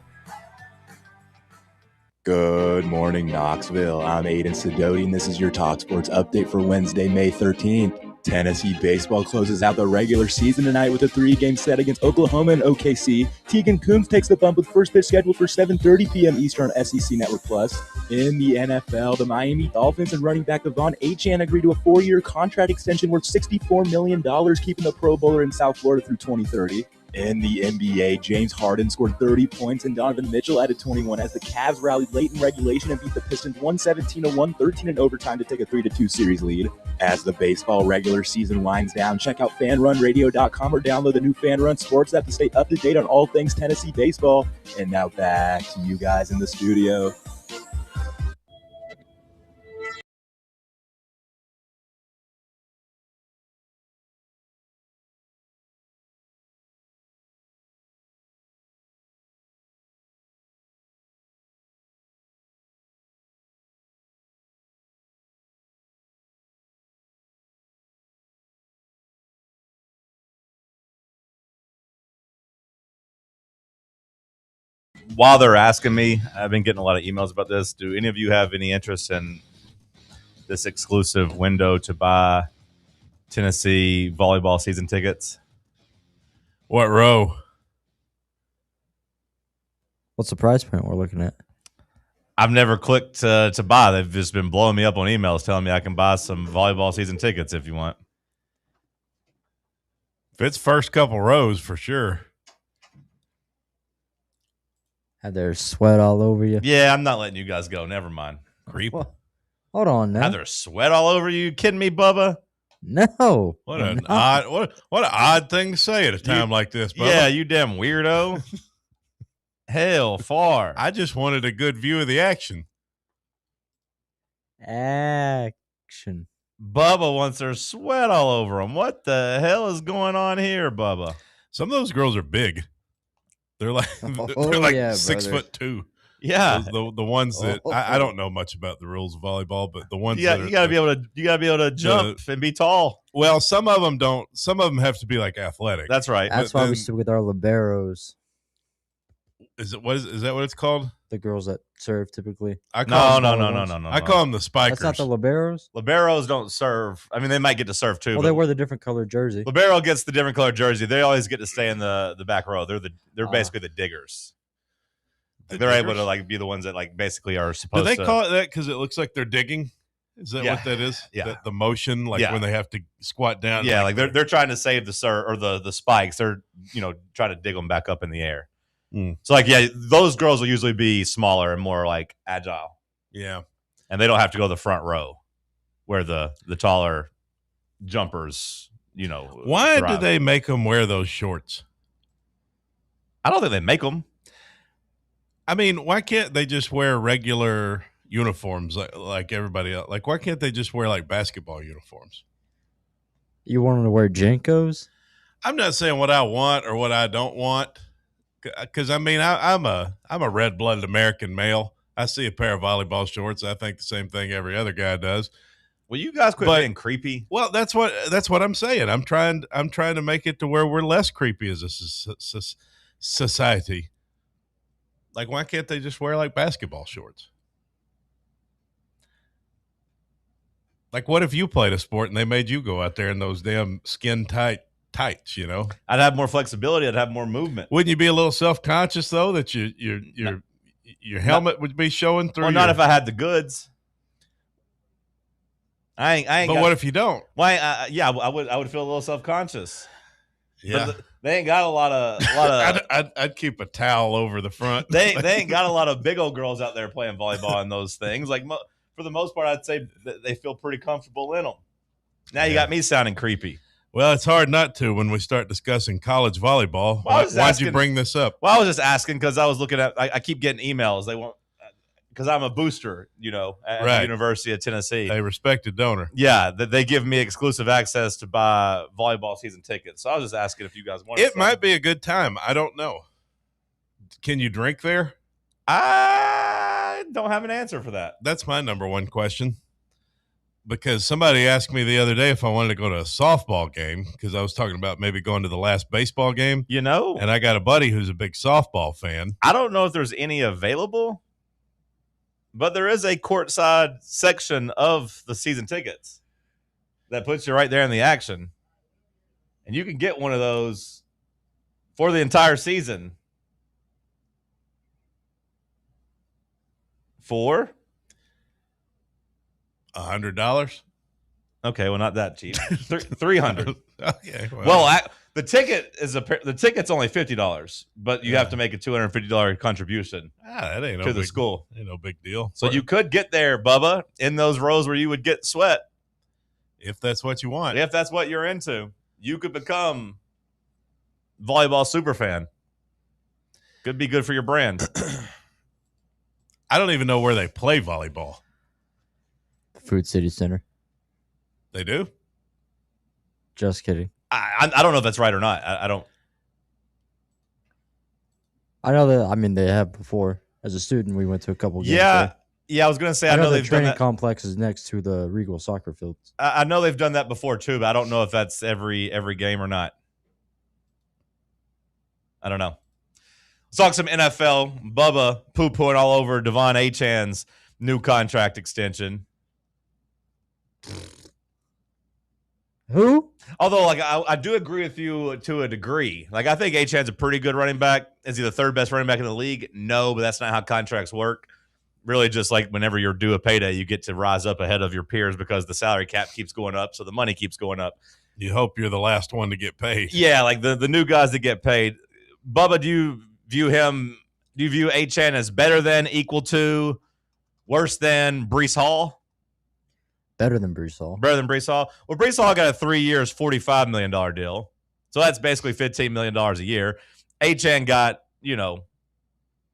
Good morning, Knoxville. I'm Aiden Sidoti, and this is your Talk Sports update for Wednesday, May 13th. Tennessee baseball closes out the regular season tonight with a 3-game set against Oklahoma and OKC. Tegan Coombs takes the bump with first pitch scheduled for 7:30 p.m. Eastern on SEC Network Plus. In the NFL, the Miami Dolphins and running back Devon Achane agreed to a 4-year contract extension worth $64 million, keeping the Pro Bowler in South Florida through 2030. In the NBA, James Harden scored 30 points and Donovan Mitchell added 21 as the Cavs rallied late in regulation and beat the Pistons 117-113 in overtime to take a 3-2 series lead. As the baseball regular season winds down, check out fanrunradio.com or download the new Fan Run Sports app to stay up to date on all things Tennessee baseball. And now back to you guys in the studio. While they're asking me, I've been getting a lot of emails about this. Do any of you have any interest in this exclusive window to buy Tennessee volleyball season tickets? What row? What's the price point we're looking at? I've never clicked to buy. They've just been blowing me up on emails telling me I can buy some volleyball season tickets if you want. If it's first couple rows, for sure. Had their sweat all over you? Yeah, I'm not letting you guys go. Never mind. Creep. Well, hold on now. Had their sweat all over you? You kidding me, Bubba? No. What an odd thing to say at a time like this, Bubba. Yeah, you damn weirdo. Hell, far. I just wanted a good view of the action. Action. Bubba wants their sweat all over him. What the hell is going on here, Bubba? Some of those girls are big. They're like they're like 6'2". Yeah, the ones that I don't know much about the rules of volleyball, but the ones that you gotta be able to jump and be tall. Well, some of them don't. Some of them have to be like athletic. That's right. That's why we stick with our liberos. Is that what it's called? The girls that serve typically. I call no. I call them the spikers. That's not the liberos. Liberos don't serve. I mean, they might get to serve too. Well, they wear the different colored jersey. Libero gets the different colored jersey. They always get to stay in the back row. They're basically the diggers. They're able to be the ones that basically are supposed to. Do they call it that because it looks like they're digging? Is that what that is? Yeah. The motion, when they have to squat down. Yeah, they're trying to save the serve or the spikes. They're trying to dig them back up in the air. So those girls will usually be smaller and more agile. Yeah, and they don't have to go to the front row where the taller jumpers. Why do they make them wear those shorts? I don't think they make them. I mean, why can't they just wear regular uniforms like everybody else? Why can't they just wear basketball uniforms? You want them to wear Jenkos? I'm not saying what I want or what I don't want, because I'm a red-blooded American male. I see a pair of volleyball shorts, I think the same thing every other guy does. Will you guys quit being creepy? Well, that's what I'm saying. I'm trying to make it to where we're less creepy as a society. Like, why can't they just wear like basketball shorts? Like, what if you played a sport and they made you go out there in those damn skin tights? You know, I'd have more flexibility. I'd have more movement. Wouldn't you be a little self-conscious though that your helmet would be showing through? Well, not if I had the goods. I ain't. But what if you don't? Why? Yeah, I would feel a little self-conscious. Yeah, but they ain't got a lot of. I'd keep a towel over the front. They ain't got a lot of big old girls out there playing volleyball in those things. Like for the most part, I'd say that they feel pretty comfortable in them. Now you got me sounding creepy. Well, it's hard not to when we start discussing college volleyball. Why'd you bring this up? Well, I was just asking because I was looking at. I keep getting emails. They want. Because I'm a booster, at the University of Tennessee. A respected donor. Yeah, that they give me exclusive access to buy volleyball season tickets. So I was just asking if you guys want. It might be a good time. I don't know. Can you drink there? I don't have an answer for that. That's my number one question. Because somebody asked me the other day if I wanted to go to a softball game because I was talking about maybe going to the last baseball game. And I got a buddy who's a big softball fan. I don't know if there's any available. But there is a courtside section of the season tickets that puts you right there in the action. And you can get one of those for the entire season for $100. Okay, well, not that cheap. $300. Okay. Well, the ticket's only $50, but you have to make a $250 contribution to the school. Ain't no big deal. So you could get there, Bubba, in those rows where you would get sweat. If that's what you want. If that's what you're into. You could become volleyball super fan. Could be good for your brand. I don't even know where they play volleyball. Food City Center. They do? Just kidding. I don't know if that's right or not. I don't. I know that. I mean, they have before. As a student, we went to a couple games. Yeah. I was going to say, I know the they've done training that. complex is next to the Regal soccer fields. I know they've done that before too, but I don't know if that's every game or not. I don't know. Let's talk some NFL. Bubba poo-pooing all over Devon Achan's new contract extension. Who? Although, I do agree with you to a degree. Like, I think Achan's a pretty good running back. Is he the third best running back in the league? No, but that's not how contracts work. Really, just like whenever you're due a payday, you get to rise up ahead of your peers because the salary cap keeps going up, so the money keeps going up. You hope you're the last one to get paid. Yeah, like the new guys that get paid. Bubba, do you view Achan as better than, equal to, worse than Breece Hall? Better than Breece Hall. Better than Breece Hall. Well, Breece Hall got a 3 years, $45 million deal. So that's basically $15 million a year. Achan got,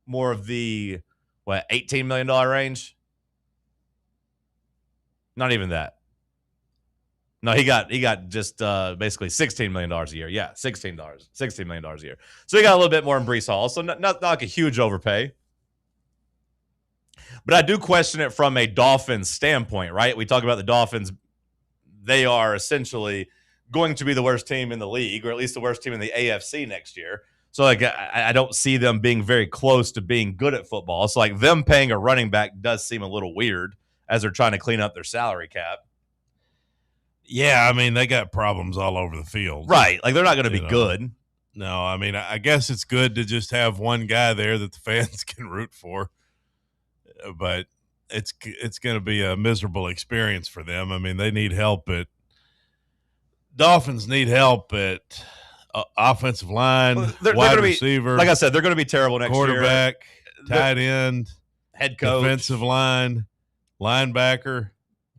more of the, $18 million range? Not even that. No, he got just basically $16 million a year. Yeah, $16 million a year. So he got a little bit more than Breece Hall. So not like a huge overpay. But I do question it from a Dolphins standpoint, right? We talk about the Dolphins. They are essentially going to be the worst team in the league, or at least the worst team in the AFC next year. So, I don't see them being very close to being good at football. So, them paying a running back does seem a little weird as they're trying to clean up their salary cap. Yeah, I mean, they got problems all over the field. Right. Like, they're not going to be good. No, I mean, I guess it's good to just have one guy there that the fans can root for. But it's going to be a miserable experience for them. I mean, they need help Dolphins need help at offensive line, wide receiver. Like I said, they're going to be terrible next year. Quarterback, tight end, head coach, defensive line, linebacker,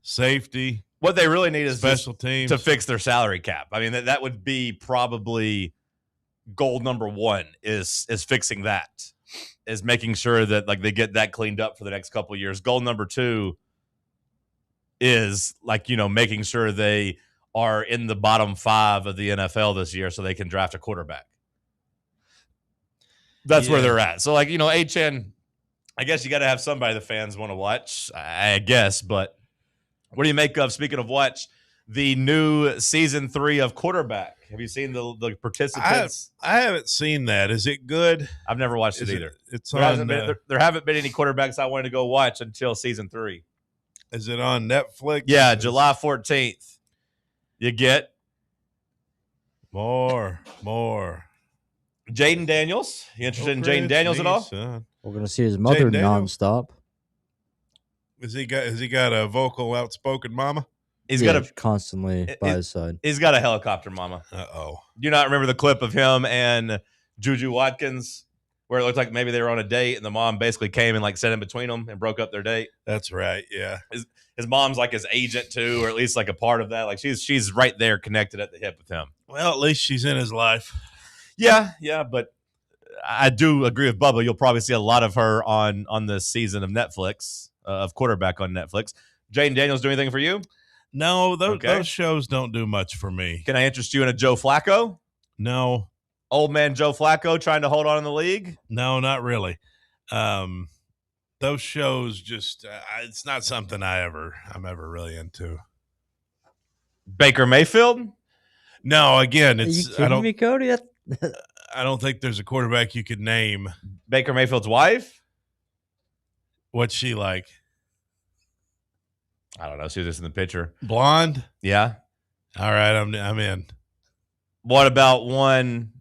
safety. What they really need is special teams to fix their salary cap. I mean, that would be probably goal number one is fixing that. Is making sure that they get that cleaned up for the next couple of years. Goal number two is making sure they are in the bottom 5 of the NFL this year so they can draft a quarterback. That's where they're at. So Achan, I guess you got to have somebody the fans want to watch, I guess, but What do you make of, speaking of which, the new season 3 of Quarterback? Have you seen the participants? I haven't seen that. Is it good? I've never watched it either. It's there on. There haven't been any quarterbacks I wanted to go watch until season 3. Is it on Netflix? Yeah, July 14th. You get more. Jaden Daniels. You interested in Jaden Daniels at all? Son. We're gonna see his mother nonstop. Has he got a vocal, outspoken mama? He's got constantly by his side. He's got a helicopter mama. Uh-oh. Do you not remember the clip of him and Juju Watkins where it looked like maybe they were on a date and the mom basically came and like sat in between them and broke up their date? That's right. Yeah. His mom's like his agent too, or at least like a part of that. Like she's right there connected at the hip with him. Well, at least she's in his life. Yeah, but I do agree with Bubba. You'll probably see a lot of her on this season of Netflix, of Quarterback on Netflix. Jaden Daniels do anything for you? No, those shows don't do much for me. Can I interest you in a Joe Flacco? No. Old man Joe Flacco trying to hold on in the league? No, not really. Those shows just it's not something I'm ever really into. Baker Mayfield? No, again, Are you kidding me, Cody? I don't think there's a quarterback you could name. Baker Mayfield's wife? What's she like? I don't know. She was just in the picture. Blonde? Yeah. All right, I'm in. What about one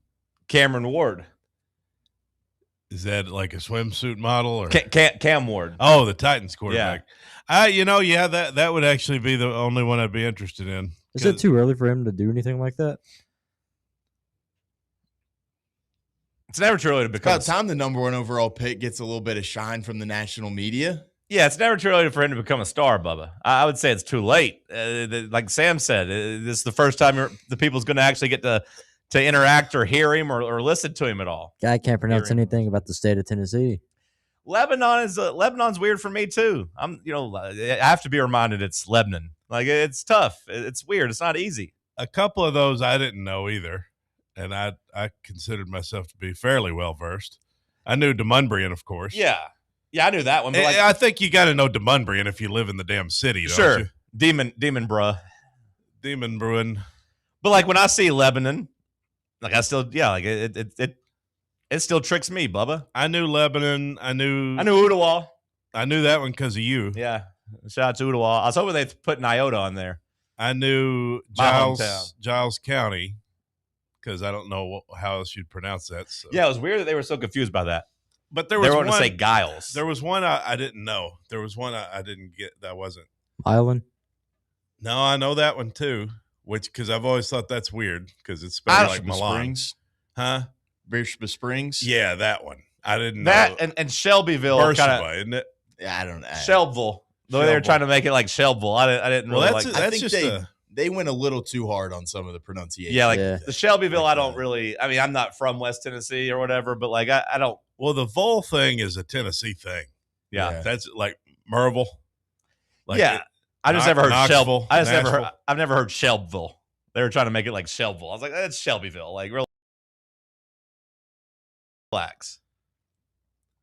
Cameron Ward? Is that like a swimsuit model or Cam Ward? Oh, the Titans quarterback. Yeah. That would actually be the only one I'd be interested in. Is it too early for him to do anything like that? It's never too early to become. About time the number 1 overall pick gets a little bit of shine from the national media. Yeah, it's never too early for him to become a star, Bubba. I would say it's too late. Like Sam said, this is the first time the people's going to actually get to interact or hear him or listen to him at all. Guy can't pronounce anything about the state of Tennessee. Lebanon's weird for me too. I have to be reminded it's Lebanon. Like it's tough. It's weird. It's not easy. A couple of those I didn't know either, and I considered myself to be fairly well versed. I knew DeMunbrian, of course. Yeah, I knew that one. But I think you got to know DeMunbrian if you live in the damn city, don't sure. you? Demon Bruin. But like when I see Lebanon, like I still, it still tricks me, Bubba. I knew Lebanon. I knew Ottawa. I knew that one because of you. Yeah. Shout out to Ottawa. I was hoping they'd put an iota on there. I knew Giles County because I don't know how else you'd pronounce that. So. Yeah, it was weird that they were so confused by that. But they were going to say Giles. There was one I didn't know. There was one I didn't get. That wasn't Island. No, I know that one too. Because I've always thought that's weird because it's spelled like Milan. Springs. Huh? Bishop Springs. Yeah, that one. I didn't know that and Shelbyville, Beersheba, isn't it? Yeah, I don't know. Shelbyville. The way they were trying to make it like Shelbyville, I didn't really like. I think they went a little too hard on some of the pronunciation. Yeah, the Shelbyville. I don't really. I mean, I'm not from West Tennessee or whatever, but like I don't. Well, the Vol thing is a Tennessee thing. Yeah, that's like Merville. Like I just never heard Shelbyville. I've never heard Shelbyville. They were trying to make it like Shelbyville. I was like, that's Shelbyville. Like, relax.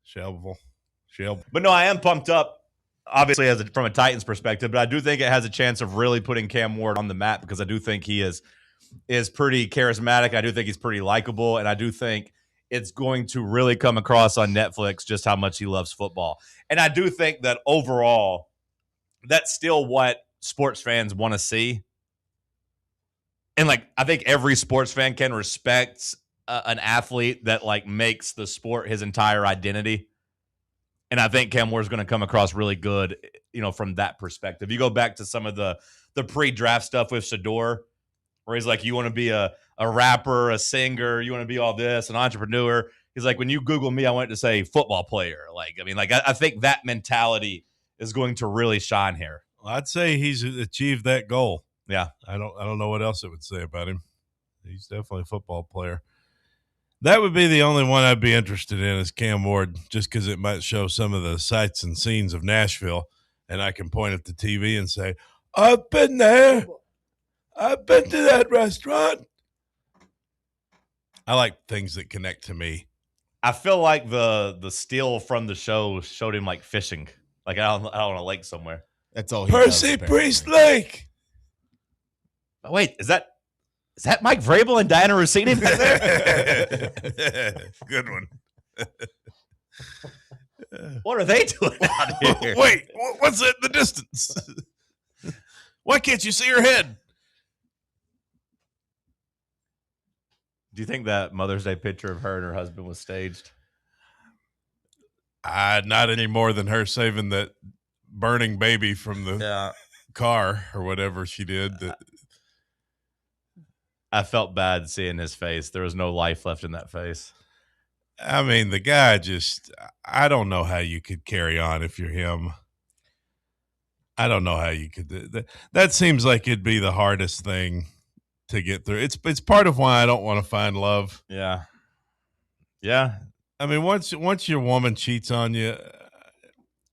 Shelbyville. But no, I am pumped up, obviously, from a Titans perspective, but I do think it has a chance of really putting Cam Ward on the map because I do think he is pretty charismatic. I do think he's pretty likable, and I do think it's going to really come across on Netflix just how much he loves football. And I do think that overall, that's still what sports fans want to see. And like, I think every sports fan can respect an athlete that like makes the sport his entire identity. And I think Cam Ward's going to come across really good, from that perspective. You go back to some of the pre-draft stuff with Shedeur, where he's like, you want to be a rapper, a singer, you want to be all this, an entrepreneur. He's like, when you Google me, I want to say football player. I think that mentality is going to really shine here. Well, I'd say he's achieved that goal. Yeah. I don't know what else it would say about him. He's definitely a football player. That would be the only one I'd be interested in is Cam Ward, just because it might show some of the sights and scenes of Nashville, and I can point at the TV and say, I've been there. I've been to that restaurant. I like things that connect to me. I feel like the still from the show showed him like fishing, like out on a lake somewhere. That's all he Percy does, Priestlake. Wait, is that Mike Vrabel and Diana Rossini back there? Good one. What are they doing out here? Wait, what's that in the distance? Why can't you see her head? Do you think that Mother's Day picture of her and her husband was staged? Not any more than her saving that burning baby from the car or whatever she did. I felt bad seeing his face. There was no life left in that face. I mean, the guy I don't know how you could carry on if you're him. I don't know how you could. That seems like it'd be the hardest thing to get through. It's part of why I don't want to find love. Yeah. Yeah. I mean, once your woman cheats on you,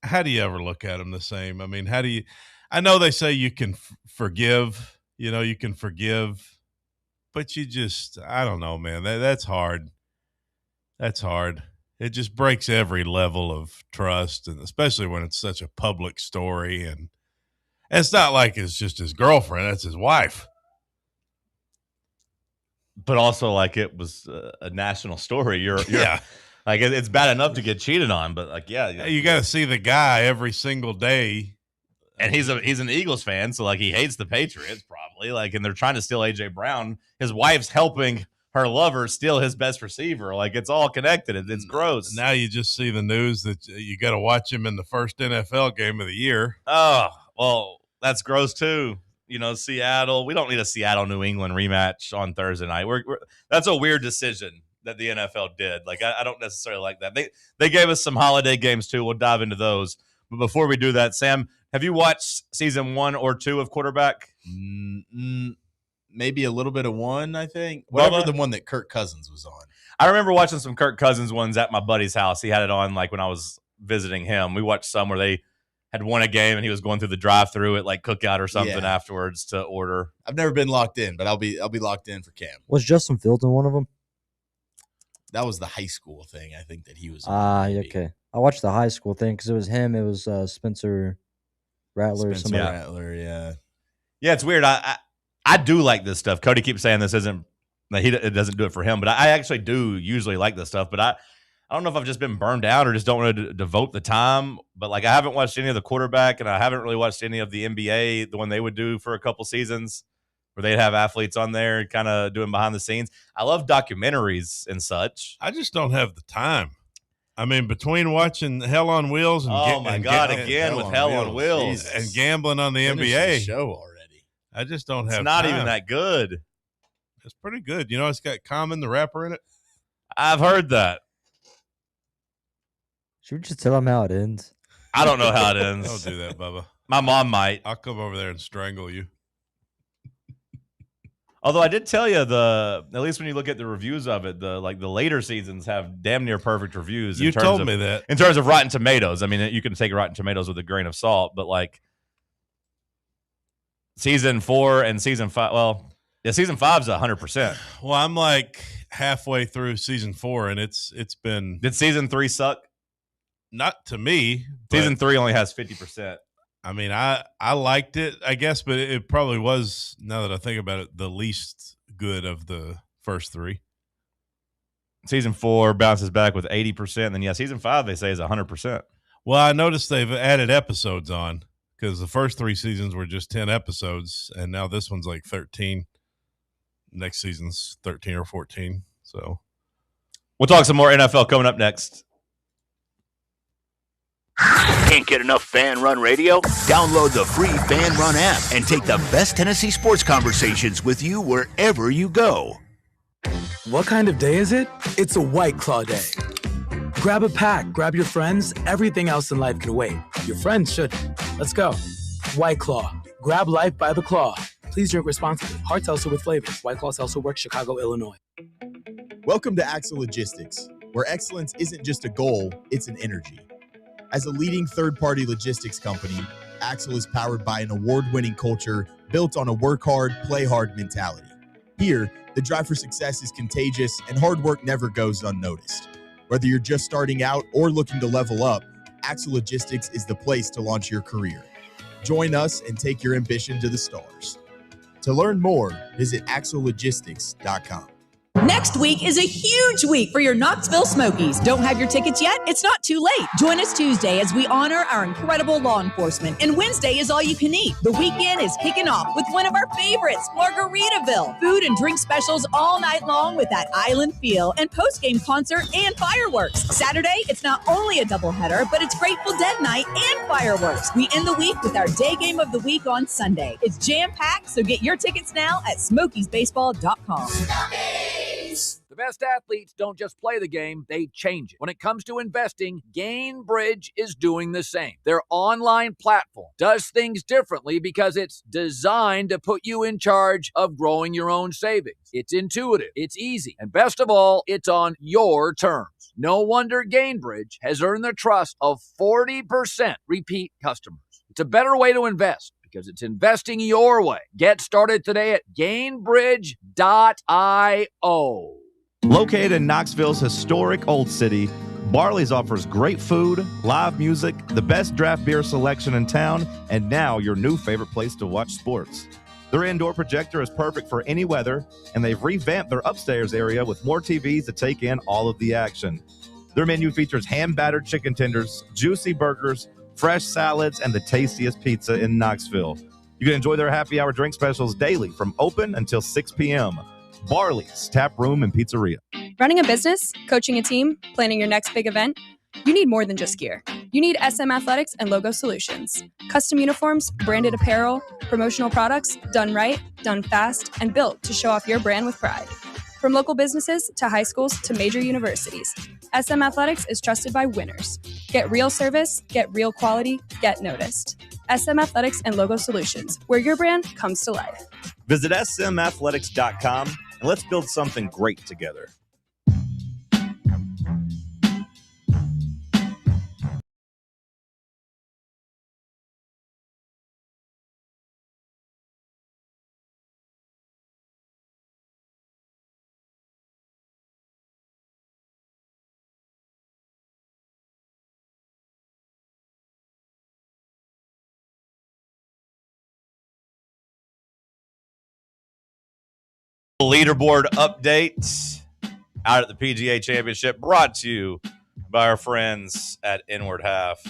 how do you ever look at them the same? I mean, how do you? I know they say you can forgive. You can forgive, but I don't know, man. That's hard. That's hard. It just breaks every level of trust, and especially when it's such a public story. And it's not like it's just his girlfriend; that's his wife. But also, like, it was a national story. You're yeah. Like, it's bad enough to get cheated on, but like, yeah, you got to see the guy every single day, and he's an Eagles fan, so like he hates the Patriots probably. Like, and they're trying to steal AJ Brown. His wife's helping her lover steal his best receiver. Like, it's all connected. It's gross. Now you just see the news that you got to watch him in the first NFL game of the year. Oh, well, that's gross too. Seattle. We don't need a Seattle-New England rematch on Thursday night. That's a weird decision that the NFL did. Like, I don't necessarily like that. They gave us some holiday games too. We'll dive into those. But before we do that, Sam, have you watched season 1 or 2 of Quarterback? Maybe a little bit of 1, I think. Whatever the one that Kirk Cousins was on. I remember watching some Kirk Cousins ones at my buddy's house. He had it on like when I was visiting him. We watched some where they had won a game and he was going through the drive-through at like Cookout or something afterwards to order. I've never been locked in, but I'll be locked in for Cam. Was Justin Fields in one of them? That was the high school thing, I think, that he was in. Okay. I watched the high school thing because it was him. It was Spencer Rattler. Spencer Rattler, yeah. Yeah, it's weird. I do like this stuff. Cody keeps saying this isn't that it doesn't do it for him, but I actually do usually like this stuff. But I don't know if I've just been burned out or just don't want to devote the time. But like, I haven't watched any of the Quarterback, and I haven't really watched any of the NBA, the one they would do for a couple seasons, where they'd have athletes on there kind of doing behind the scenes. I love documentaries and such. I just don't have the time. I mean, between watching Hell on Wheels and again with Hell on Wheels and gambling on the NBA show already, I just don't have. It's not time. even that good. It's pretty good. It's got Common the rapper in it. I've heard that. Should we just tell them how it ends? I don't know how it ends. Don't do that, Bubba. My mom might. I'll come over there and strangle you. Although I did tell you at least when you look at the reviews of it, the later seasons have damn near perfect reviews. You told me that. In terms of Rotten Tomatoes. I mean, you can take Rotten Tomatoes with a grain of salt, but like season 4 and season 5, season 5's 100%. Well, I'm like halfway through season 4, and it's been. Did season 3 suck? Not to me. Season 3 only has 50%. I mean, I liked it, I guess, but it probably was, now that I think about it, the least good of the first 3. Season 4 bounces back with 80%. And then, season 5, they say, is 100%. Well, I noticed they've added episodes on because the first 3 seasons were just 10 episodes, and now this one's like 13. Next season's 13 or 14. So we'll talk some more NFL coming up next. Can't get enough Fan Run Radio? Download the free Fan Run app and take the best Tennessee sports conversations with you wherever you go. What kind of day is it? It's a White Claw day. Grab a pack, grab your friends. Everything else in life can wait. Your friends shouldn't. Let's go. White Claw. Grab life by the claw. Please drink responsibly. Hard seltzer with flavors. White Claw Seltzer Works, Chicago, Illinois. Welcome to Axle Logistics, where excellence isn't just a goal, it's an energy. As a leading third-party logistics company, Axle is powered by an award-winning culture built on a work hard, play hard mentality. Here, the drive for success is contagious and hard work never goes unnoticed. Whether you're just starting out or looking to level up, Axle Logistics is the place to launch your career. Join us and take your ambition to the stars. To learn more, visit axologistics.com. Next week is a huge week for your Knoxville Smokies. Don't have your tickets yet? It's not too late. Join us Tuesday as we honor our incredible law enforcement. And Wednesday is all you can eat. The weekend is kicking off with one of our favorites, Margaritaville. Food and drink specials all night long with that island feel and post-game concert and fireworks. Saturday, it's not only a doubleheader, but it's Grateful Dead night and fireworks. We end the week with our day game of the week on Sunday. It's jam-packed, so get your tickets now at smokiesbaseball.com. The best athletes don't just play the game, they change it. When it comes to investing, Gainbridge is doing the same. Their online platform does things differently because it's designed to put you in charge of growing your own savings. It's intuitive, it's easy, and best of all, it's on your terms. No wonder Gainbridge has earned the trust of 40% repeat customers. It's a better way to invest, because it's investing your way. Get started today at Gainbridge.io. Located in Knoxville's historic Old City, Barley's offers great food, live music, the best draft beer selection in town, and now your new favorite place to watch sports. Their indoor projector is perfect for any weather, and they've revamped their upstairs area with more TVs to take in all of the action. Their menu features hand-battered chicken tenders, juicy burgers, fresh salads, and the tastiest pizza in Knoxville. You can enjoy their happy hour drink specials daily from open until 6 p.m. Barley's Tap Room and Pizzeria. Running a business, coaching a team, planning your next big event, you need more than just gear. You need SM Athletics and Logo Solutions. Custom uniforms, branded apparel, promotional products, done right, done fast, and built to show off your brand with pride. From local businesses to high schools to major universities, SM Athletics is trusted by winners. Get real service, get real quality, get noticed. SM Athletics and Logo Solutions, where your brand comes to life. Visit smathletics.com and let's build something great together. Leaderboard update out at the PGA Championship, brought to you by our friends at Inward Half.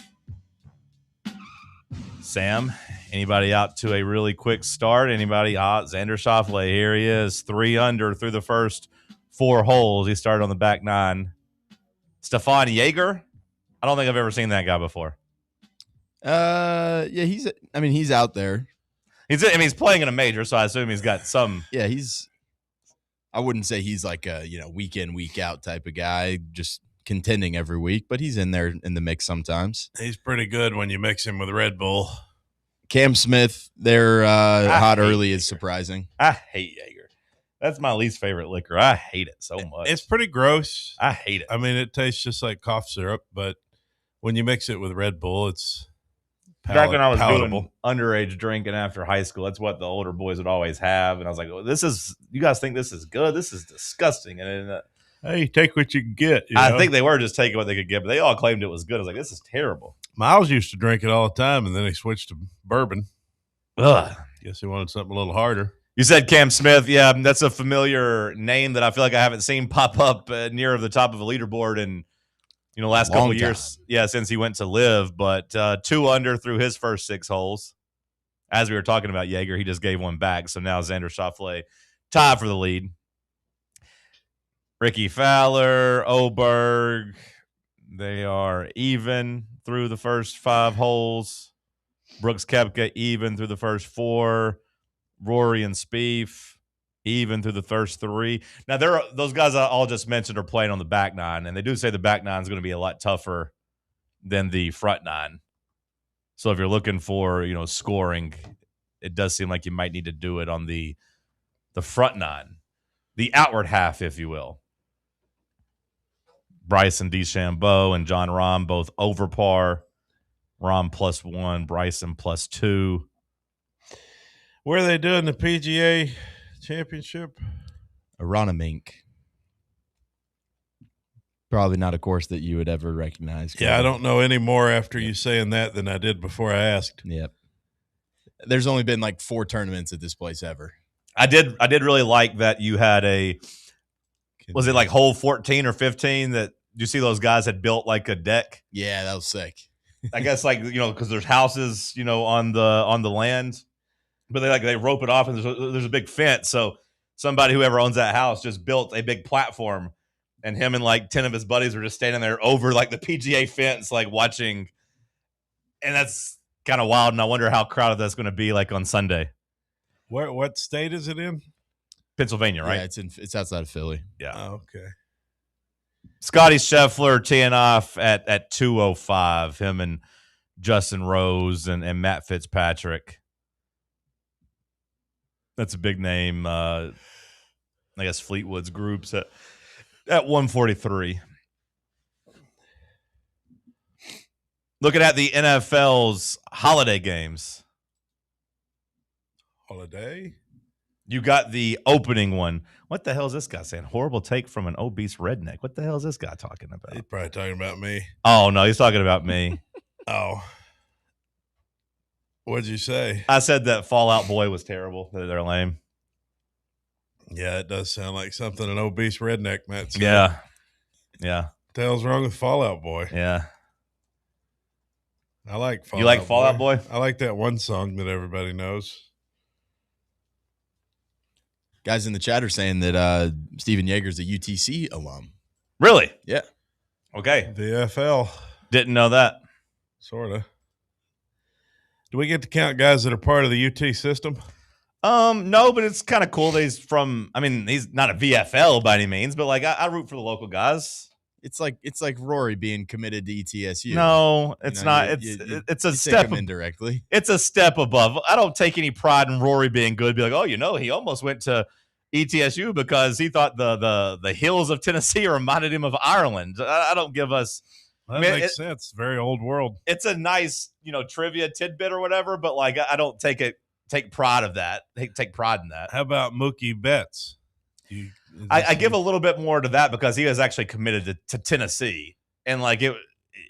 Sam, anybody out to a really quick start? Anybody? Xander Schauffele, here he is, 3 under through the first 4 holes. He started on the back 9. Stefan Jaeger, I don't think I've ever seen that guy before. Yeah, he's out there. He's playing in a major, so I assume he's got some. Yeah, I wouldn't say he's like a week in, week out type of guy, just contending every week, but he's in there in the mix sometimes. He's pretty good when you mix him with Red Bull. Cam Smith, their hot early is surprising. I hate Jaeger. That's my least favorite liquor. I hate it so much. It's pretty gross. I hate it. I mean, it tastes just like cough syrup, but when you mix it with Red Bull, it's back when I was doing underage drinking after high school, that's what the older boys would always have. And I was like, well, you guys think this is good? This is disgusting. And hey, take what you can get. I think they were just taking what they could get, but they all claimed it was good. I was like, this is terrible. Miles used to drink it all the time, and then he switched to bourbon. Ugh. Guess he wanted something a little harder. You said Cam Smith. Yeah, that's a familiar name that I feel like I haven't seen pop up near the top of a leaderboard in last couple of years. Yeah, since he went to live. But 2 under through his first 6 holes. As we were talking about Jaeger, he just gave one back. So now Xander Schauffele tied for the lead. Ricky Fowler, Oberg, they are even through the first 5 holes. Brooks Koepka even through the first 4. Rory and Spieth even through the first 3. Now, those guys I all just mentioned are playing on the back 9, and they do say the back 9 is going to be a lot tougher than the front 9. So if you're looking for scoring, it does seem like you might need to do it on the front 9, the outward half, if you will. Bryson DeChambeau and John Rahm both over par. Rahm +1, Bryson +2. Where are they doing the PGA Championship? Aronimink. Probably not a course that you would ever recognize. Yeah, I don't know any more after you saying that than I did before I asked. Yep. There's only been like 4 tournaments at this place ever. I did really like that you had was it like hole 14 or 15 that you see those guys had built like a deck? Yeah, that was sick. I guess because there's houses, on the land, but they rope it off and there's a big fence. So whoever owns that house just built a big platform, and him and like 10 of his buddies were just standing there over like the PGA fence, like watching. And that's kind of wild. And I wonder how crowded that's going to be like on Sunday. What state is it in? Pennsylvania, right? Yeah, it's outside of Philly. Yeah. Oh, okay. Scotty Scheffler teeing off at 2:05. Him and Justin Rose and Matt Fitzpatrick. That's a big name. I guess Fleetwood's groups at 143. Looking at the NFL's holiday games. Holiday? You got the opening one. What the hell is this guy saying? Horrible take from an obese redneck. What the hell is this guy talking about? He's probably talking about me. Oh, no, he's talking about me. Oh. What'd you say? I said that Fallout Boy was terrible. They're lame. Yeah, it does sound like something an obese redneck might say. Yeah. Yeah. What the hell's wrong with Fallout Boy? Yeah. I like Fallout Boy. You like Fallout Boy? I like that one song that everybody knows. Guys in the chat are saying that Steven Yeager's a UTC alum. Really? Yeah. Okay. The FL. Didn't know that. Sort of. Do we get to count guys that are part of the UT system? No, but it's kind of cool that he's not a VFL by any means, but like I root for the local guys. It's like Rory being committed to ETSU. No, it's not. It's a step indirectly. It's a step above. I don't take any pride in Rory being good. Be like, he almost went to ETSU because he thought the hills of Tennessee reminded him of Ireland. I don't give us. That makes sense. Very old world. It's a nice, trivia tidbit or whatever, but like I don't take pride of that. Take pride in that. How about Mookie Betts? I give a little bit more to that because he was actually committed to Tennessee, and like it,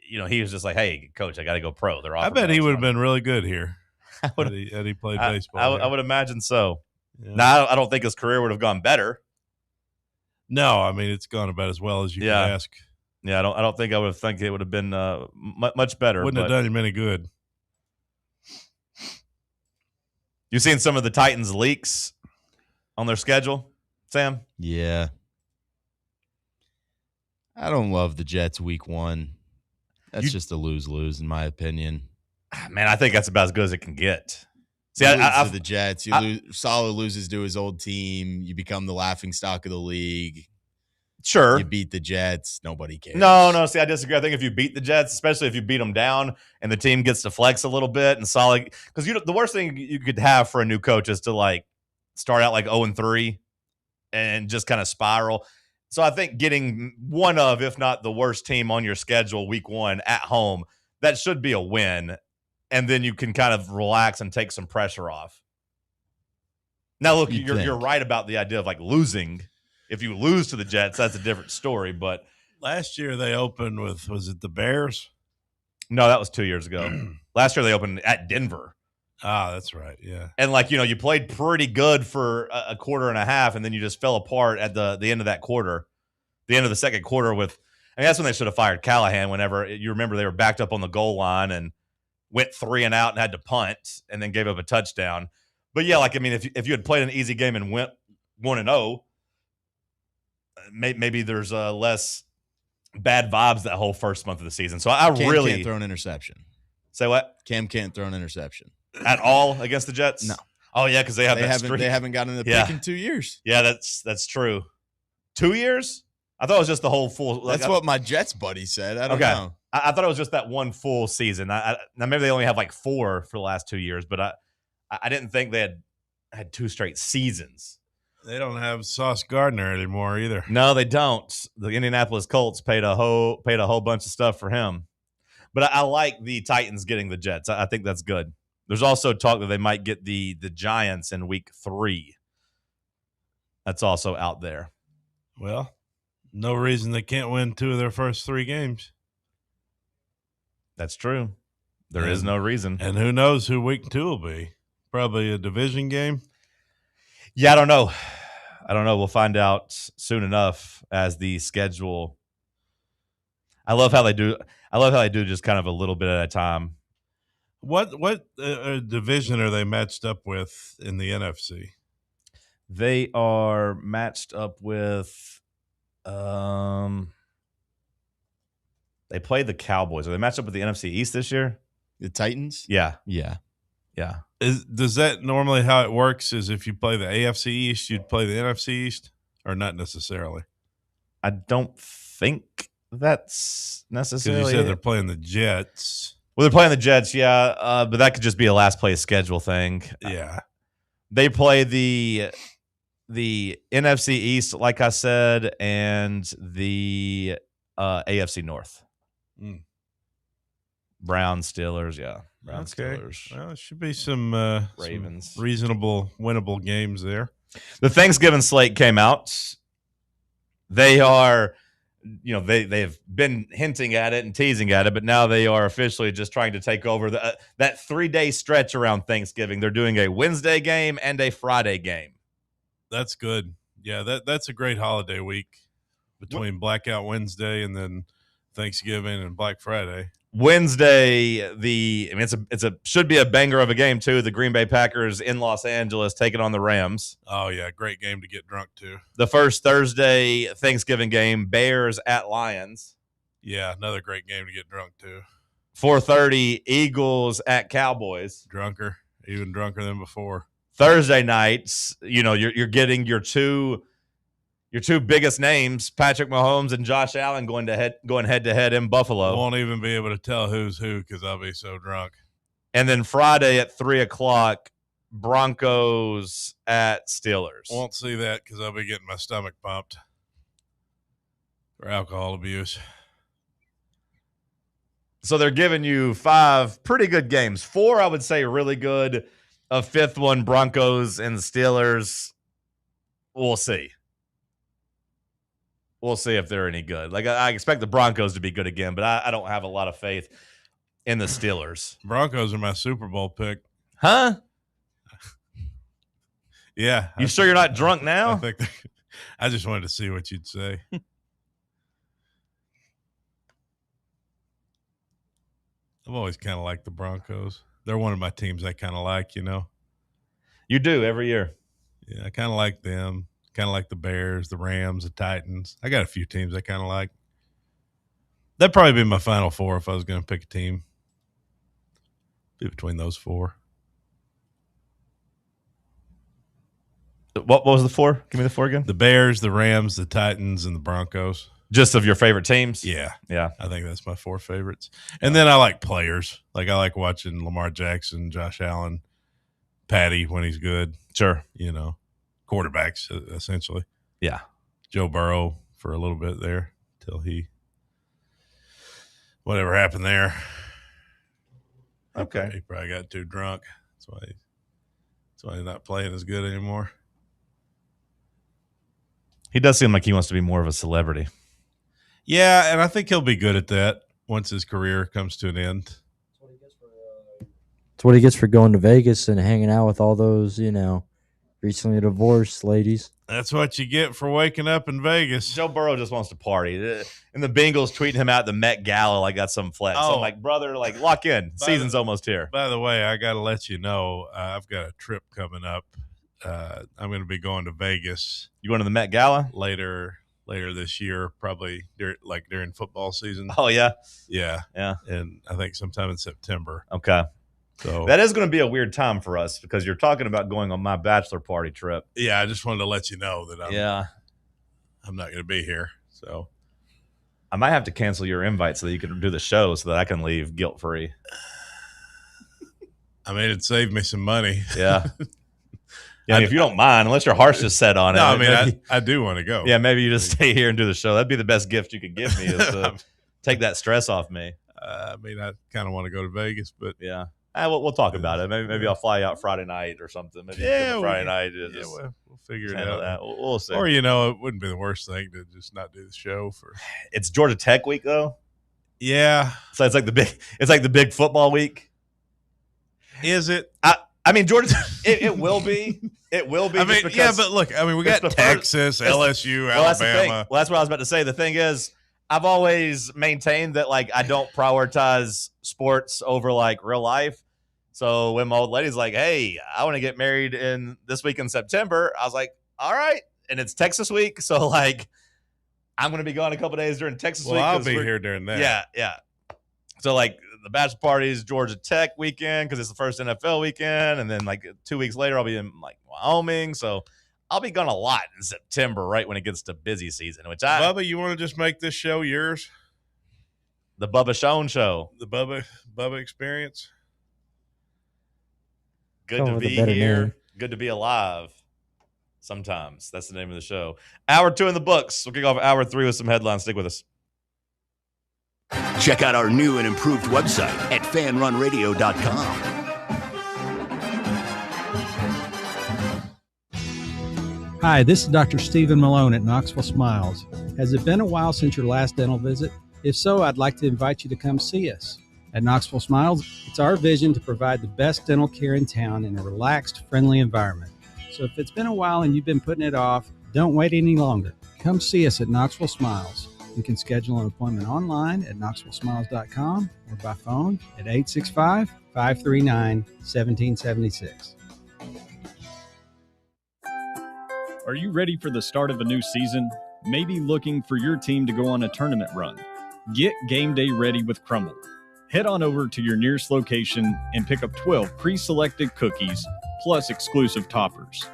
he was just like, "Hey, coach, I got to go pro." I bet he would have been really good here had he played baseball. I would imagine so. Yeah. Now, I don't think his career would have gone better. No, I mean it's gone about as well as you could ask. Yeah, I don't think I would think it would have been much better. Wouldn't have done him any good. You seen some of the Titans leaks on their schedule, Sam? Yeah. I don't love the Jets week 1. That's just a lose-lose in my opinion. Man, I think that's about as good as it can get. See, to the Jets. Saleh loses to his old team. You become the laughingstock of the league. Sure. You beat the Jets. Nobody cares. No. See, I disagree. I think if you beat the Jets, especially if you beat them down and the team gets to flex a little bit and Saleh, because the worst thing you could have for a new coach is to like start out like 0-3 and just kind of spiral. So I think getting one of, if not the worst team on your schedule week 1 at home, that should be a win. And then you can kind of relax and take some pressure off. Now, look, you're right about the idea of like losing. If you lose to the Jets, that's a different story. But last year they opened with, was it the Bears? No, that was 2 years ago. Last year they opened at Denver. Ah, that's right. Yeah. And like, you played pretty good for a quarter and a half, and then you just fell apart at the end of that quarter, the end of the second quarter that's when they should have fired Callahan whenever you remember they were backed up on the goal line and went 3 and out and had to punt and then gave up a touchdown. But yeah, like, I mean, if you had played an easy game and went 1-0, maybe there's less bad vibes that whole first month of the season. So Cam really can't throw an interception. Say what? Cam can't throw an interception at all against the Jets. No. Oh yeah, because they haven't gotten the pick in 2 years. Yeah, that's true. 2 years? I thought it was just the whole full. That's what my Jets buddy said. I don't know. I thought it was just that one full season. Now maybe they only have like 4 for the last 2 years, but I didn't think they had 2 straight seasons. They don't have Sauce Gardner anymore either. No, they don't. The Indianapolis Colts paid a whole bunch of stuff for him. But I like the Titans getting the Jets. I think that's good. There's also talk that they might get the Giants in week 3. That's also out there. Well, no reason they can't win 2 of their first 3 games. That's true. There is no reason. And who knows who week 2 will be. Probably a division game. Yeah, I don't know. We'll find out soon enough as the schedule. I love how they do just kind of a little bit at a time. What division are they matched up with in the NFC? They are matched up with they played the Cowboys. Are they matched up with the NFC East this year? The Titans? Yeah. Yeah. Yeah. Does that normally how it works is if you play the AFC East, you'd play the NFC East, or not necessarily? I don't think that's necessarily. Because you said they're playing the Jets. Well, they're playing the Jets, yeah, but that could just be a last place schedule thing. Yeah. They play the NFC East, like I said, and the AFC North. Mm. Browns, Steelers, yeah. Browns, Okay. Steelers. Well, it should be some Ravens. some reasonable, winnable games there. The Thanksgiving slate came out. They are, they've been hinting at it and teasing at it, but now they are officially just trying to take over that 3-day stretch around Thanksgiving. They're doing a Wednesday game and a Friday game. That's good. Yeah, that's a great holiday week between Blackout Wednesday and then Thanksgiving and Black Friday. Wednesday, it's a should be a banger of a game too. The Green Bay Packers in Los Angeles taking on the Rams. Oh yeah, great game to get drunk to. The first Thursday Thanksgiving game, Bears at Lions. Yeah, another great game to get drunk to. 4:30 Eagles at Cowboys. Even drunker than before. Thursday nights, you're getting your two biggest names, Patrick Mahomes and Josh Allen, going head to head in Buffalo. Won't even be able to tell who's who because I'll be so drunk. And then Friday at 3:00, Broncos at Steelers. Won't see that because I'll be getting my stomach pumped for alcohol abuse. So they're giving you 5 pretty good games. 4, I would say, really good. A 5th one, Broncos and the Steelers. We'll see. We'll see if they're any good. Like, I expect the Broncos to be good again, but I don't have a lot of faith in the Steelers. Broncos are my Super Bowl pick. Huh? Yeah. You sure you're not drunk now? I just wanted to see what you'd say. I've always kind of liked the Broncos. They're one of my teams I kind of like, You do every year. Yeah, I kind of like them. Kind of like the Bears, the Rams, the Titans. I got a few teams I kind of like. That'd probably be my final 4 if I was going to pick a team. Be between those 4. What was the 4? Give me the 4 again. The Bears, the Rams, the Titans, and the Broncos. Just of your favorite teams? Yeah. Yeah. I think that's my 4 favorites. And then I like players. Like I like watching Lamar Jackson, Josh Allen, Patty when he's good. Sure. Quarterbacks, essentially. Yeah. Joe Burrow for a little bit there till whatever happened there. Okay. He probably got too drunk. That's why he's not playing as good anymore. He does seem like he wants to be more of a celebrity. Yeah, and I think he'll be good at that once his career comes to an end. That's what he gets for going to Vegas and hanging out with all those, recently divorced ladies. That's what you get for waking up in Vegas. Joe Burrow just wants to party. And the Bengals tweeting him out at the Met Gala like got some flex. Oh. I'm like, brother, lock in. Season's almost here. By the way, I got to let you know, I've got a trip coming up. I'm going to be going to Vegas. You going to the Met Gala? Later this year, probably during football season. Oh, yeah? Yeah. Yeah. And I think sometime in September. Okay. So that is going to be a weird time for us because you're talking about going on my bachelor party trip. Yeah, I just wanted to let you know that I'm not going to be here. So I might have to cancel your invite so that you can do the show so that I can leave guilt-free. I mean, it'd save me some money. Yeah. Yeah, if you don't mind, unless your heart's just set on it. No, I mean, I do want to go. Yeah, maybe you just stay here and do the show. That'd be the best gift you could give me is to take that stress off me. I mean, I kind of want to go to Vegas, but yeah. We'll talk about it. Maybe I'll fly out Friday night or something. Maybe Friday night. We'll figure it handle out. That. We'll see. Or it wouldn't be the worst thing to just not do the show for. It's Georgia Tech week though. Yeah. So it's like the big football week. Is it? I I mean, Georgia, it will be. It will be. I mean, yeah, but look, I mean, we got Texas, LSU, Alabama. That's the thing. Well, that's what I was about to say. The thing is, I've always maintained that like I don't prioritize sports over like real life. So when my old lady's like, "Hey, I want to get married in this week in September," I was like, "All right," and it's Texas week, so like I'm going to be gone a couple days during Texas week. I'll be here during that. Yeah. So like the bachelor party is Georgia Tech weekend because it's the first NFL weekend, and then like 2 weeks later I'll be in like Wyoming. So I'll be gone a lot in September, right when it gets to busy season. Which Bubba, you want to just make this show yours? The Bubba Shone Show, the Bubba Experience. Good to be here. Name. Good to be alive. Sometimes that's the name of the show. Hour 2 in the books. We'll kick off hour 3 with some headlines. Stick with us. Check out our new and improved website at fanrunradio.com. Hi, this is Dr. Stephen Malone at Knoxville Smiles. Has it been a while since your last dental visit? If so, I'd like to invite you to come see us. At Knoxville Smiles, it's our vision to provide the best dental care in town in a relaxed, friendly environment. So if it's been a while and you've been putting it off, don't wait any longer. Come see us at Knoxville Smiles. You can schedule an appointment online at knoxvillesmiles.com or by phone at 865-539-1776. Are you ready for the start of a new season? Maybe looking for your team to go on a tournament run? Get game day ready with Crumble. Head on over to your nearest location and pick up 12 pre-selected cookies plus exclusive toppers.